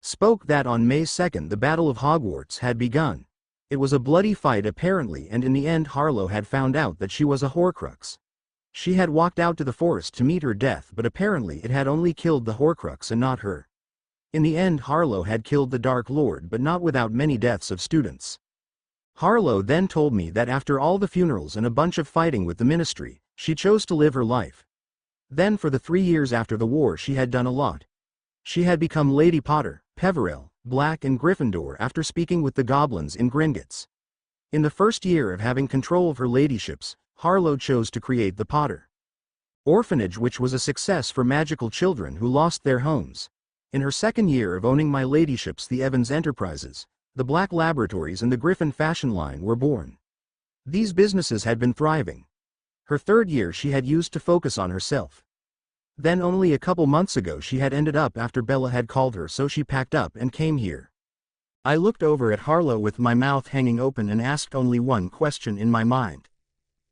spoke that on May 2nd the Battle of Hogwarts had begun. It was a bloody fight apparently, and in the end Harlow had found out that she was a Horcrux. She had walked out to the forest to meet her death, but apparently it had only killed the Horcrux and not her. In the end Harlow had killed the Dark Lord, but not without many deaths of students. Harlow then told me that after all the funerals and a bunch of fighting with the Ministry, she chose to live her life. Then for the 3 years after the war she had done a lot. She had become Lady Potter, Peverell, Black and Gryffindor after speaking with the goblins in Gringotts. In the first year of having control of her ladyships, Harlow chose to create the Potter Orphanage, which was a success for magical children who lost their homes. In her second year of owning my ladyships, the Evans Enterprises, the Black Laboratories and the Griffin Fashion Line were born. These businesses had been thriving. Her third year she had used to focus on herself. Then only a couple months ago she had ended up after Bella had called her, so she packed up and came here. I looked over at Harlow with my mouth hanging open and asked only one question in my mind.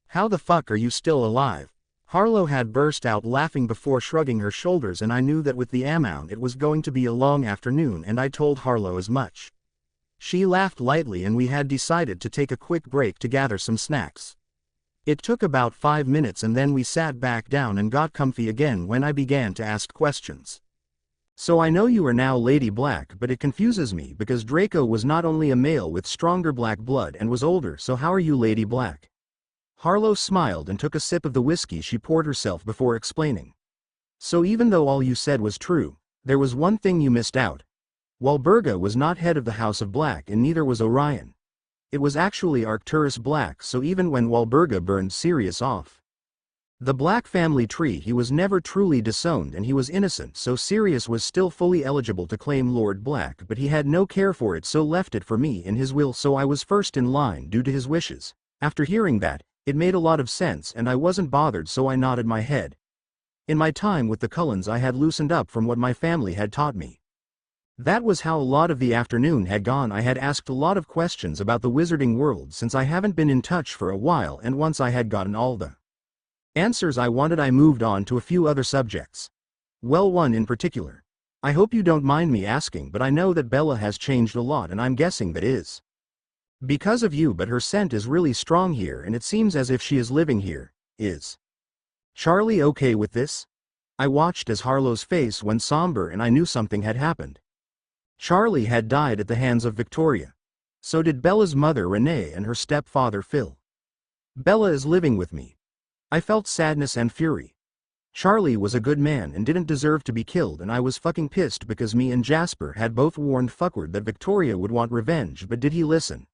How the fuck are you still alive? Harlow had burst out laughing before shrugging her shoulders, and I knew that with the amount it was going to be a long afternoon, and I told Harlow as much. She laughed lightly and we had decided to take a quick break to gather some snacks. It took about 5 minutes and then we sat back down and got comfy again when I began to ask questions. So I know you are now Lady Black, but it confuses me because Draco was not only a male with stronger black blood and was older, so how are you Lady Black? Harlow smiled and took a sip of the whiskey she poured herself before explaining. So even though all you said was true, there was one thing you missed out. Walburga was not head of the House of Black and neither was Orion. It was actually Arcturus Black, so even when Walburga burned Sirius off the Black family tree, he was never truly disowned and he was innocent, so Sirius was still fully eligible to claim Lord Black, but he had no care for it, so left it for me in his will, so I was first in line due to his wishes. After hearing that, it made a lot of sense and I wasn't bothered, so I nodded my head. In my time with the Cullens I had loosened up from what my family had taught me. That was how a lot of the afternoon had gone. I had asked a lot of questions about the wizarding world since I haven't been in touch for a while, and once I had gotten all the answers I wanted I moved on to a few other subjects. Well, one in particular. I hope you don't mind me asking, but I know that Bella has changed a lot and I'm guessing that is because of you, but her scent is really strong here and it seems as if she is living here. Is Charlie okay with this? I watched as Harlow's face went somber and I knew something had happened. Charlie had died at the hands of Victoria. So did Bella's mother Renee and her stepfather Phil. Bella is living with me. I felt sadness and fury. Charlie was a good man and didn't deserve to be killed, and I was fucking pissed because me and Jasper had both warned fuckward that Victoria would want revenge, but did he listen?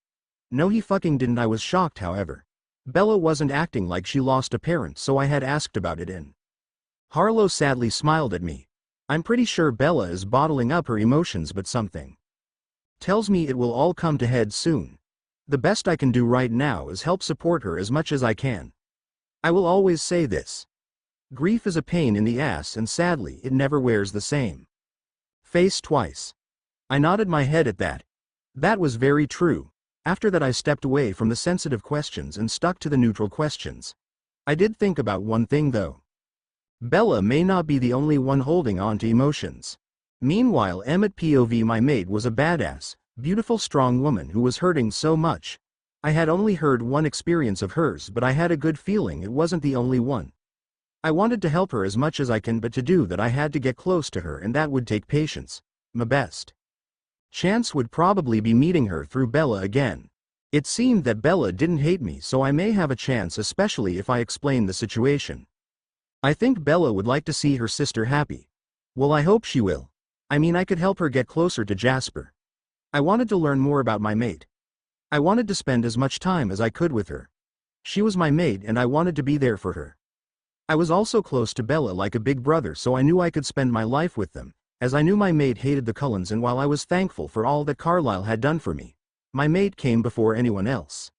No, he fucking didn't. I was shocked, however. Bella wasn't acting like she lost a parent, so I had asked about it and Harlow sadly smiled at me. I'm pretty sure Bella is bottling up her emotions, but something tells me it will all come to head soon. The best I can do right now is help support her as much as I can. I will always say this. Grief is a pain in the ass and sadly it never wears the same face twice. I nodded my head at that. That was very true. After that I stepped away from the sensitive questions and stuck to the neutral questions. I did think about one thing though. Bella may not be the only one holding on to emotions. Meanwhile, Emmett POV, my mate, was a badass, beautiful strong woman who was hurting so much. I had only heard one experience of hers, but I had a good feeling it wasn't the only one. I wanted to help her as much as I can, but to do that I had to get close to her and that would take patience. My best chance would probably be meeting her through Bella again. It seemed that Bella didn't hate me, so I may have a chance, especially if I explain the situation. I think Bella would like to see her sister happy. Well, I hope she will. I mean, I could help her get closer to Jasper. I wanted to learn more about my mate. I wanted to spend as much time as I could with her. She was my mate and I wanted to be there for her. I was also close to Bella like a big brother, so I knew I could spend my life with them, as I knew my mate hated the Cullens, and while I was thankful for all that Carlisle had done for me, my mate came before anyone else.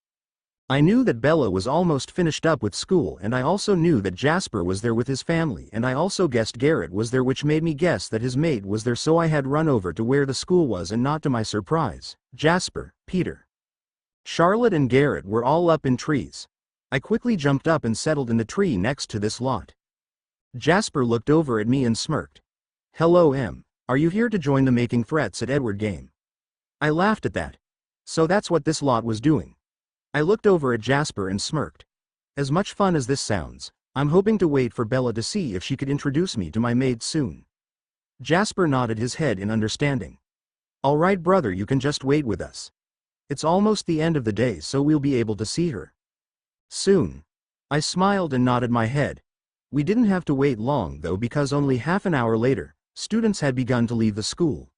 I knew that Bella was almost finished up with school, and I also knew that Jasper was there with his family, and I also guessed Garrett was there, which made me guess that his mate was there, so I had run over to where the school was, and not to my surprise, Jasper, Peter, Charlotte and Garrett were all up in trees. I quickly jumped up and settled in the tree next to this lot. Jasper looked over at me and smirked. "Hello, Em. Are you here to join the making threats at Edward game?" I laughed at that. So that's what this lot was doing. I looked over at Jasper and smirked. As much fun as this sounds, I'm hoping to wait for Bella to see if she could introduce me to my maid soon. Jasper nodded his head in understanding. "All right, brother, you can just wait with us. It's almost the end of the day, so we'll be able to see her soon." I smiled and nodded my head. We didn't have to wait long though, because only half an hour later, students had begun to leave the school.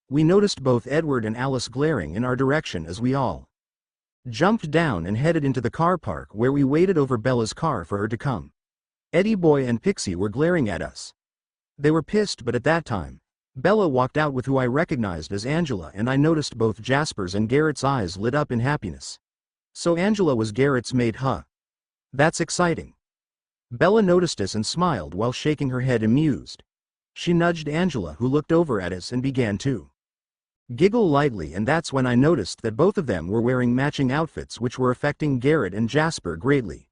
We noticed both Edward and Alice glaring in our direction as we all jumped down and headed into the car park, where we waited over Bella's car for her to come. Eddie Boy and Pixie were glaring at us. They were pissed, but at that time, Bella walked out with who I recognized as Angela, and I noticed both Jasper's and Garrett's eyes lit up in happiness. So Angela was Garrett's maid, huh? That's exciting. Bella noticed us and smiled while shaking her head amused. She nudged Angela, who looked over at us and began to giggle lightly, and that's when I noticed that both of them were wearing matching outfits, which were affecting Garrett and Jasper greatly.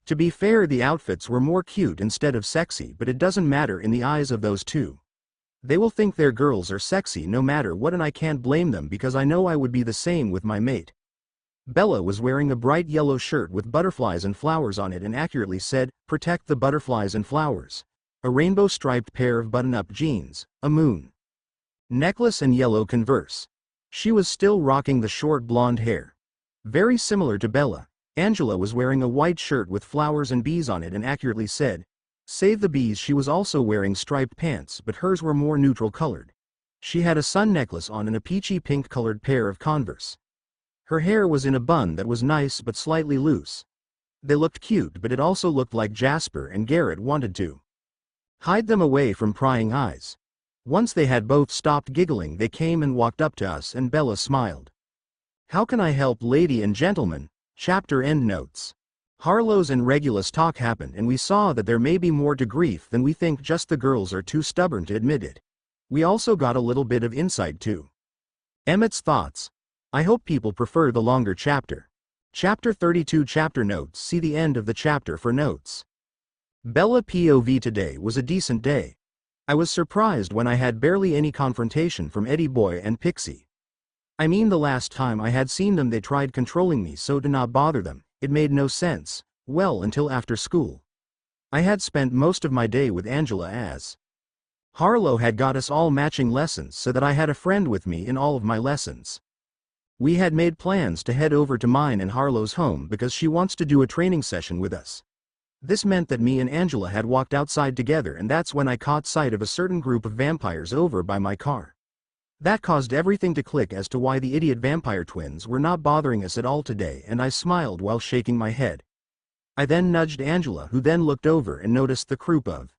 To be fair, the outfits were more cute instead of sexy, but it doesn't matter in the eyes of those two. They will think their girls are sexy no matter what, and I can't blame them because I know I would be the same with my mate. Bella was wearing a bright yellow shirt with butterflies and flowers on it, and accurately said, "Protect the butterflies and flowers." A rainbow-striped pair of button-up jeans, a moon necklace, and yellow Converse. She was still rocking the short blonde hair. Very similar to Bella, Angela was wearing a white shirt with flowers and bees on it, and accurately said, "Save the bees." She was also wearing striped pants, but hers were more neutral colored. She had a sun necklace on and a peachy pink colored pair of Converse. Her hair was in a bun that was nice but slightly loose. They looked cute, but it also looked like Jasper and Garrett wanted to hide them away from prying eyes. Once they had both stopped giggling, they came and walked up to us, and Bella smiled. "How can I help, lady and gentlemen?" Chapter endnotes. Harlow's and Regulus talk happened, and we saw that there may be more to grief than we think, just the girls are too stubborn to admit it. We also got a little bit of insight to Emmett's thoughts. I hope people prefer the longer chapter. Chapter 32 Chapter notes. See the end of the chapter for notes. Bella POV. Today was a decent day. I was surprised when I had barely any confrontation from Eddie Boy and Pixie. I mean, the last time I had seen them they tried controlling me, so to not bother them, it made no sense, well, until after school. I had spent most of my day with Angela, as Harlow had got us all matching lessons, so that I had a friend with me in all of my lessons. We had made plans to head over to mine and Harlow's home because she wants to do a training session with us. This meant that me and Angela had walked outside together, and that's when I caught sight of a certain group of vampires over by my car. That caused everything to click as to why the idiot vampire twins were not bothering us at all today, and I smiled while shaking my head. I then nudged Angela, who then looked over and noticed the group of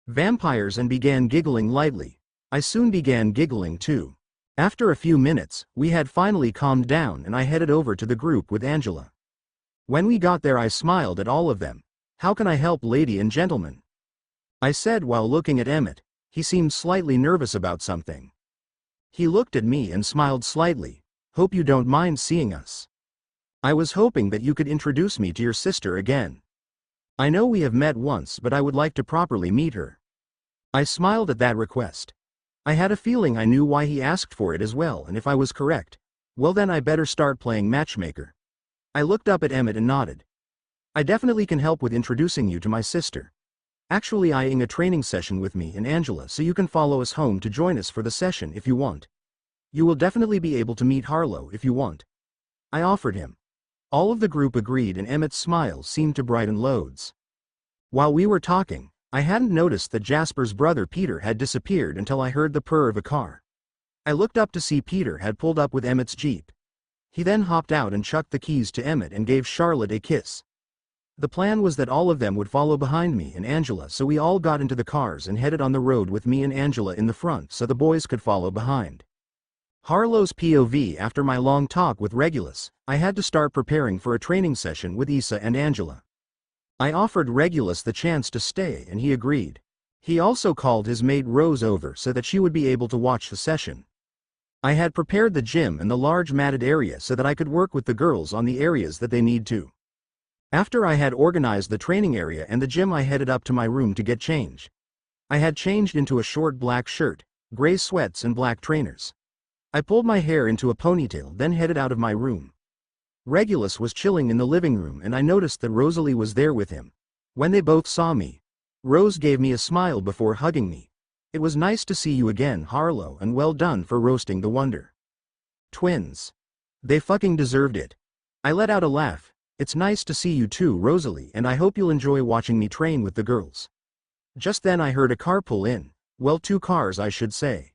vampires and began giggling lightly. I soon began giggling too. After a few minutes, we had finally calmed down, and I headed over to the group with Angela. When we got there, I smiled at all of them. "How can I help, lady and gentlemen?" I said while looking at Emmett. He seemed slightly nervous about something. He looked at me and smiled slightly. "Hope you don't mind seeing us. I was hoping that you could introduce me to your sister again. I know we have met once, but I would like to properly meet her." I smiled at that request. I had a feeling I knew why he asked for it as well, and if I was correct, well then I better start playing matchmaker. I looked up at Emmett and nodded. "I definitely can help with introducing you to my sister. Actually eyeing a training session with me and Angela, so you can follow us home to join us for the session if you want. You will definitely be able to meet Harlow if you want." I offered him. All of the group agreed, and Emmett's smile seemed to brighten loads. While we were talking, I hadn't noticed that Jasper's brother Peter had disappeared until I heard the purr of a car. I looked up to see Peter had pulled up with Emmett's Jeep. He then hopped out and chucked the keys to Emmett and gave Charlotte a kiss. The plan was that all of them would follow behind me and Angela, so we all got into the cars and headed on the road with me and Angela in the front so the boys could follow behind. Harlow's POV. After my long talk with Regulus, I had to start preparing for a training session with Issa and Angela. I offered Regulus the chance to stay and he agreed. He also called his maid Rose over so that she would be able to watch the session. I had prepared the gym and the large matted area so that I could work with the girls on the areas that they need to. After I had organized the training area and the gym, I headed up to my room to get changed. I had changed into a short black shirt, gray sweats and black trainers. I pulled my hair into a ponytail, then headed out of my room. Regulus was chilling in the living room and I noticed that Rosalie was there with him. When they both saw me, Rose gave me a smile before hugging me. It was nice to see you again, Harlo, and well done for roasting the Wonder Twins. They fucking deserved it. I let out a laugh. It's nice to see you too, Rosalie, and I hope you'll enjoy watching me train with the girls. Just then I heard a car pull in. Well, 2 cars I should say.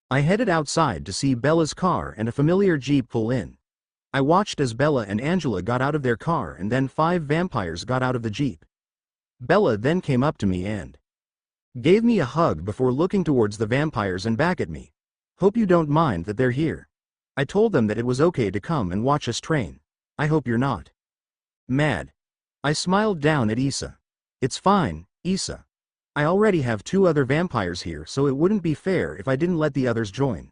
I headed outside to see Bella's car and a familiar Jeep pull in. I watched as Bella and Angela got out of their car and then 5 vampires got out of the Jeep. Bella then came up to me and gave me a hug before looking towards the vampires and back at me. Hope you don't mind that they're here. I told them that it was okay to come and watch us train. I hope you're not mad. I smiled down at Issa. It's fine, Issa. I already have 2 other vampires here, so it wouldn't be fair if I didn't let the others join.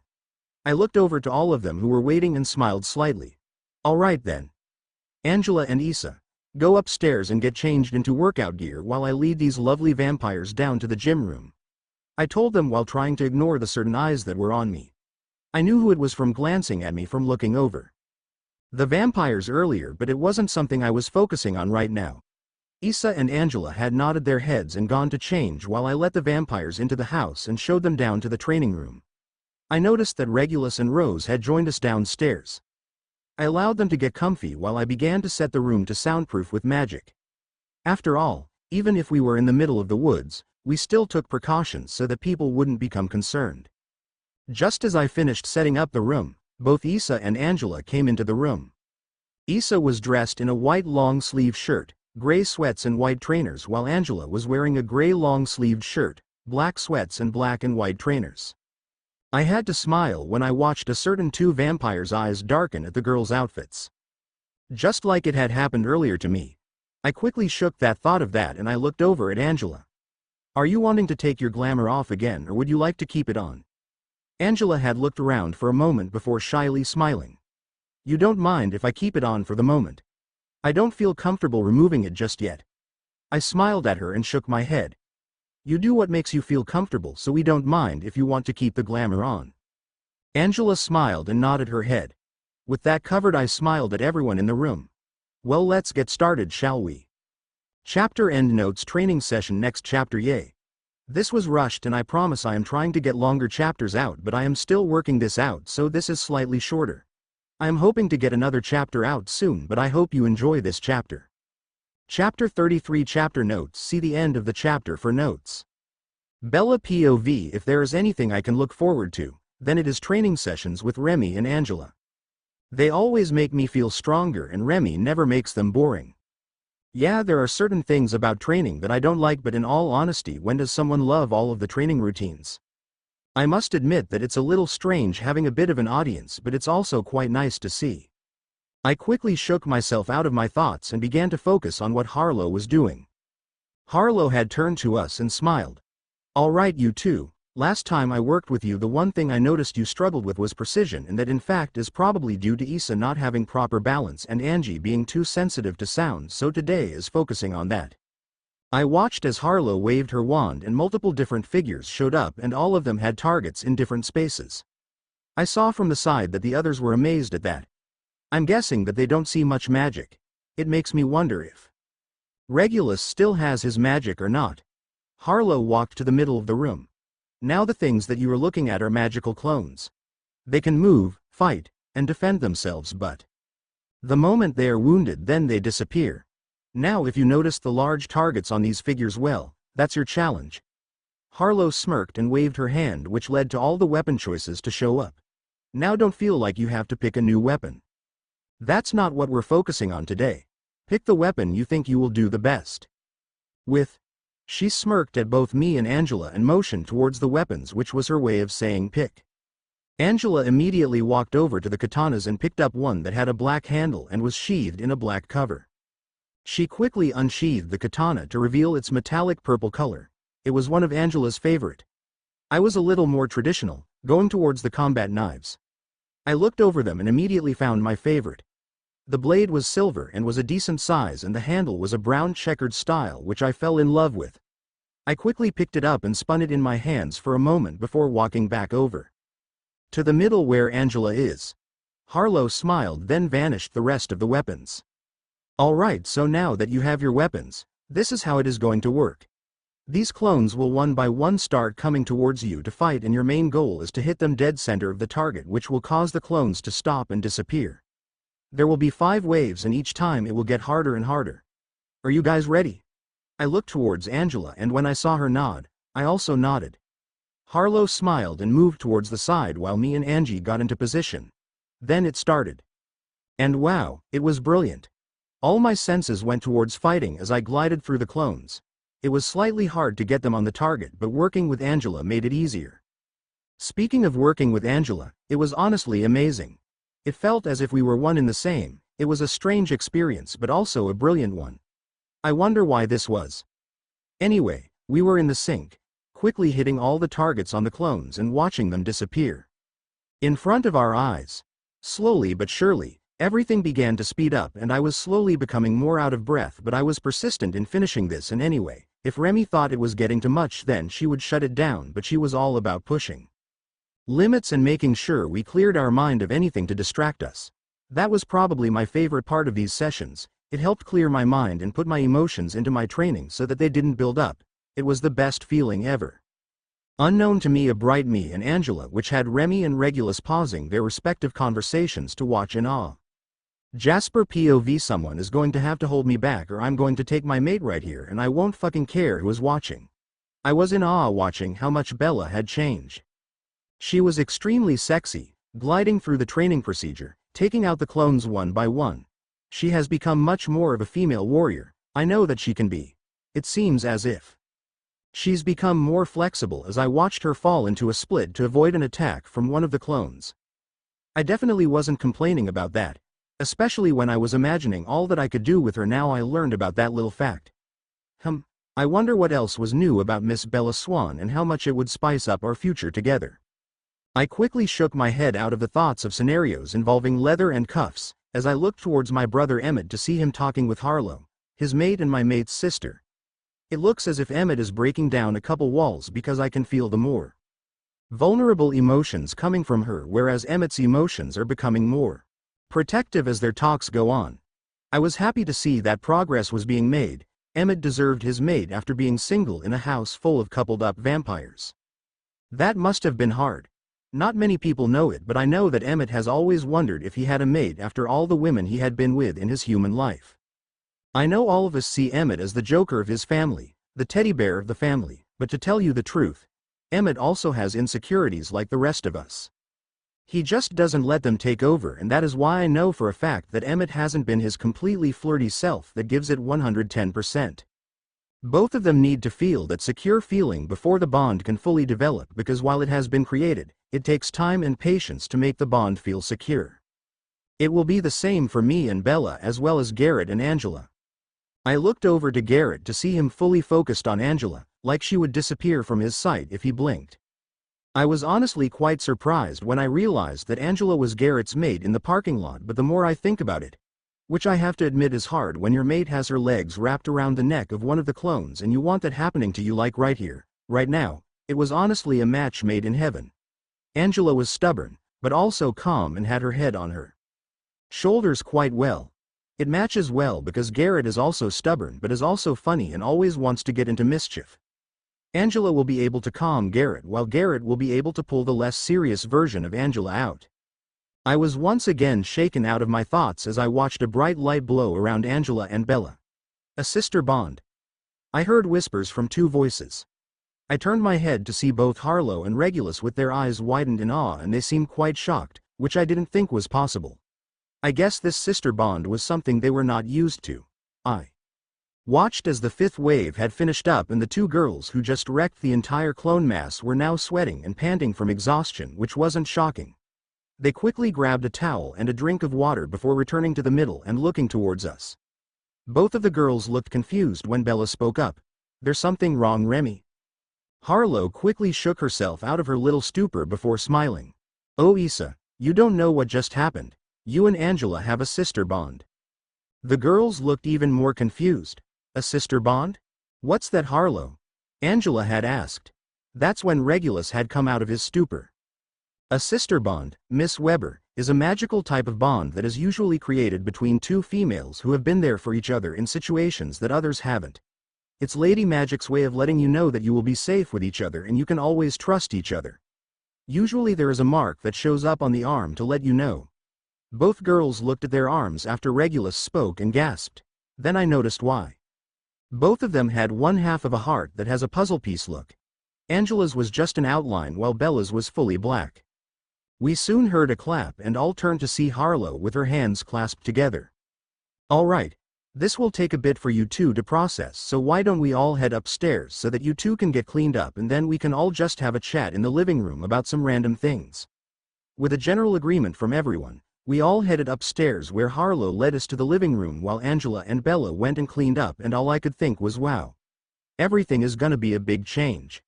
I looked over to all of them who were waiting and smiled slightly. All right then. Angela and Issa, go upstairs and get changed into workout gear while I lead these lovely vampires down to the gym room. I told them while trying to ignore the certain eyes that were on me. I knew who it was from glancing at me from looking over the vampires earlier, but it wasn't something I was focusing on right now. Issa and Angela had nodded their heads and gone to change while I let the vampires into the house and showed them down to the training room. I noticed that Regulus and Rose had joined us downstairs. I allowed them to get comfy while I began to set the room to soundproof with magic. After all, even if we were in the middle of the woods, we still took precautions so that people wouldn't become concerned. Just as I finished setting up the room, both Issa and Angela came into the room. Issa was dressed in a white long-sleeved shirt, gray sweats and white trainers, while Angela was wearing a gray long-sleeved shirt, black sweats and black and white trainers. I had to smile when I watched a certain 2 vampires' eyes darken at the girls' outfits. Just like it had happened earlier to me. I quickly shook that thought of that and I looked over at Angela. Are you wanting to take your glamour off again, or would you like to keep it on? Angela had looked around for a moment before shyly smiling. You don't mind if I keep it on for the moment? I don't feel comfortable removing it just yet. I smiled at her and shook my head. You do what makes you feel comfortable, so we don't mind if you want to keep the glamour on. Angela smiled and nodded her head. With that covered, I smiled at everyone in the room. Well, let's get started, shall we? Chapter Endnotes Training Session. Next chapter. Yay. This was rushed and I promise I am trying to get longer chapters out, but I am still working this out, so this is slightly shorter. I am hoping to get another chapter out soon, but I hope you enjoy this chapter. Chapter 33 Chapter Notes. See the end of the chapter for notes. Bella POV. If there is anything I can look forward to, then it is training sessions with Remi and Angela. They always make me feel stronger and Remi never makes them boring. Yeah, there are certain things about training that I don't like, but in all honesty, when does someone love all of the training routines? I must admit that it's a little strange having a bit of an audience, but it's also quite nice to see. I quickly shook myself out of my thoughts and began to focus on what Harlo was doing. Harlo had turned to us and smiled. All right, you two. Last time I worked with you, the one thing I noticed you struggled with was precision, and that in fact is probably due to Issa not having proper balance and Angie being too sensitive to sound, so today is focusing on that. I watched as Harlo waved her wand and multiple different figures showed up and all of them had targets in different spaces. I saw from the side that the others were amazed at that. I'm guessing that they don't see much magic. It makes me wonder if Regulus still has his magic or not. Harlo walked to the middle of the room. Now the things that you are looking at are magical clones. They can move, fight, and defend themselves, but the moment they are wounded, then they disappear. Now if you notice the large targets on these figures, well, that's your challenge. Harlo smirked and waved her hand, which led to all the weapon choices to show up. Now don't feel like you have to pick a new weapon. That's not what we're focusing on today. Pick the weapon you think you will do the best with. She smirked at both me and Angela and motioned towards the weapons, which was her way of saying pick. Angela immediately walked over to the katanas and picked up one that had a black handle and was sheathed in a black cover. She quickly unsheathed the katana to reveal its metallic purple color. It was one of Angela's favorite. I was a little more traditional, going towards the combat knives. I looked over them and immediately found my favorite. The blade was silver and was a decent size, and the handle was a brown checkered style which I fell in love with. I quickly picked it up and spun it in my hands for a moment before walking back over to the middle where Angela is. Harlow smiled, then vanished the rest of the weapons. Alright, so now that you have your weapons, this is how it is going to work. These clones will one by one start coming towards you to fight, and your main goal is to hit them dead center of the target, which will cause the clones to stop and disappear. There will be 5 waves, and each time it will get harder and harder. Are you guys ready? I looked towards Angela, and when I saw her nod, I also nodded. Harlow smiled and moved towards the side while me and Angie got into position. Then it started. And wow, it was brilliant. All my senses went towards fighting as I glided through the clones. It was slightly hard to get them on the target, but working with Angela made it easier. Speaking of working with Angela, it was honestly amazing. It felt as if we were one in the same. It was a strange experience, but also a brilliant one. I wonder why this was. Anyway, we were in the sync, quickly hitting all the targets on the clones and watching them disappear in front of our eyes. Slowly but surely, everything began to speed up, and I was slowly becoming more out of breath, but I was persistent in finishing this, and anyway, if Remi thought it was getting too much, then she would shut it down, but she was all about pushing limits and making sure we cleared our mind of anything to distract us. That was probably my favorite part of these sessions. It helped clear my mind and put my emotions into my training so that they didn't build up. It was the best feeling ever. Unknown to me, a bright me and Angela, which had Remi and Regulus pausing their respective conversations to watch in awe. Jasper POV, someone is going to have to hold me back, or I'm going to take my mate right here and I won't fucking care who is watching. I was in awe watching how much Bella had changed. She was extremely sexy, gliding through the training procedure, taking out the clones one by one. She has become much more of a female warrior. I know that she can be. It seems as if she's become more flexible as I watched her fall into a split to avoid an attack from one of the clones. I definitely wasn't complaining about that, especially when I was imagining all that I could do with her. Now I learned about that little fact. I wonder what else was new about Miss Bella Swan and how much it would spice up our future together. I quickly shook my head out of the thoughts of scenarios involving leather and cuffs, as I looked towards my brother Emmett to see him talking with Harlow, his mate and my mate's sister. It looks as if Emmett is breaking down a couple walls because I can feel the more vulnerable emotions coming from her, whereas Emmett's emotions are becoming more protective as their talks go on. I was happy to see that progress was being made. Emmett deserved his mate after being single in a house full of coupled up vampires. That must have been hard. Not many people know it, but I know that Emmett has always wondered if he had a mate after all the women he had been with in his human life. I know all of us see Emmett as the joker of his family, the teddy bear of the family, but to tell you the truth, Emmett also has insecurities like the rest of us. He just doesn't let them take over, and that is why I know for a fact that Emmett hasn't been his completely flirty self that gives it 110%. Both of them need to feel that secure feeling before the bond can fully develop, because while it has been created, it takes time and patience to make the bond feel secure. It will be the same for me and Bella, as well as Garrett and Angela. I looked over to Garrett to see him fully focused on Angela, like she would disappear from his sight if he blinked. I was honestly quite surprised when I realized that Angela was Garrett's mate in the parking lot, but the more I think about it, which I have to admit is hard when your mate has her legs wrapped around the neck of one of the clones and you want that happening to you like right here, right now, it was honestly a match made in heaven. Angela was stubborn, but also calm and had her head on her shoulders quite well. It matches well because Garrett is also stubborn but is also funny and always wants to get into mischief. Angela will be able to calm Garrett, while Garrett will be able to pull the less serious version of Angela out. I was once again shaken out of my thoughts as I watched a bright light blow around Angela and Bella. A sister bond. I heard whispers from 2 voices. I turned my head to see both Harlow and Regulus with their eyes widened in awe, and they seemed quite shocked, which I didn't think was possible. I guess this sister bond was something they were not used to. I Watched as the fifth wave had finished up and the two girls who just wrecked the entire clone mass were now sweating and panting from exhaustion, which wasn't shocking. They quickly grabbed a towel and a drink of water before returning to the middle and looking towards us. Both of the girls looked confused when Bella spoke up. "There's something wrong, Remi." Harlow quickly shook herself out of her little stupor before smiling. "Oh Issa, you don't know what just happened. You and Angela have a sister bond." The girls looked even more confused. "A sister bond? What's that, Harlow?" Angela had asked. That's when Regulus had come out of his stupor. A sister bond, Miss Weber, is a magical type of bond that is usually created between two females who have been there for each other in situations that others haven't. It's Lady Magic's way of letting you know that you will be safe with each other and you can always trust each other. Usually there is a mark that shows up on the arm to let you know. Both girls looked at their arms after Regulus spoke and gasped. Then I noticed why. Both of them had one half of a heart that has a puzzle piece look. Angela's was just an outline while Bella's was fully black. We soon heard a clap and all turned to see Harlow with her hands clasped together. "All right. This will take a bit for you two to process, so why don't we all head upstairs so that you two can get cleaned up and then we can all just have a chat in the living room about some random things." With a general agreement from everyone, we all headed upstairs where Harlow led us to the living room while Angela and Bella went and cleaned up, and all I could think was wow. Everything is gonna be a big change.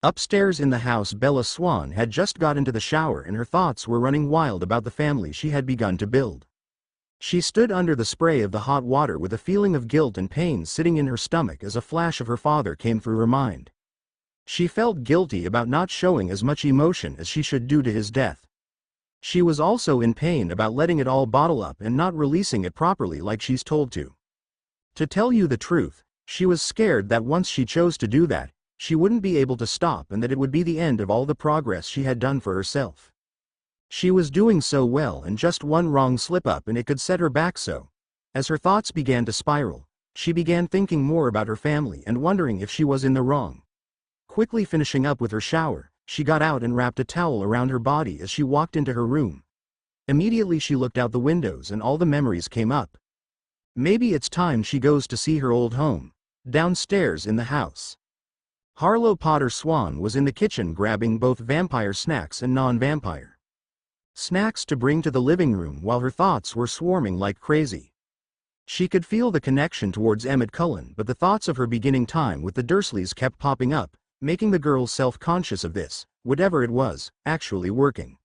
Upstairs in the house, Bella Swan had just got into the shower and her thoughts were running wild about the family she had begun to build. She stood under the spray of the hot water with a feeling of guilt and pain sitting in her stomach as a flash of her father came through her mind. She felt guilty about not showing as much emotion as she should due to his death. She was also in pain about letting it all bottle up and not releasing it properly like she's told to. To tell you the truth, she was scared that once she chose to do that, she wouldn't be able to stop and that it would be the end of all the progress she had done for herself. She was doing so well and just one wrong slip-up and it could set her back so. As her thoughts began to spiral, she began thinking more about her family and wondering if she was in the wrong. Quickly finishing up with her shower, she got out and wrapped a towel around her body as she walked into her room. Immediately she looked out the windows and all the memories came up. Maybe it's time she goes to see her old home, downstairs in the house. Harlow Potter Swan was in the kitchen grabbing both vampire snacks and non-vampire snacks to bring to the living room while her thoughts were swarming like crazy. She could feel the connection towards Emmett Cullen, but the thoughts of her beginning time with the Dursleys kept popping up, making the girl self-conscious of this, whatever it was, actually working.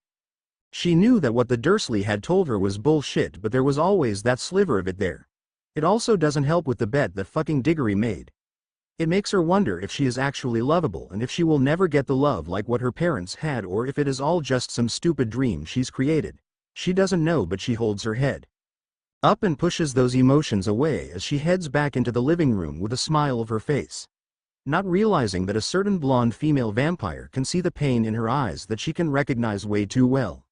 She knew that what the Dursley had told her was bullshit, but there was always that sliver of it there. It also doesn't help with the bet that fucking Diggory made. It makes her wonder if she is actually lovable and if she will never get the love like what her parents had, or if it is all just some stupid dream she's created. She doesn't know, but she holds her head up and pushes those emotions away as she heads back into the living room with a smile of her face, not realizing that a certain blonde female vampire can see the pain in her eyes that she can recognize way too well.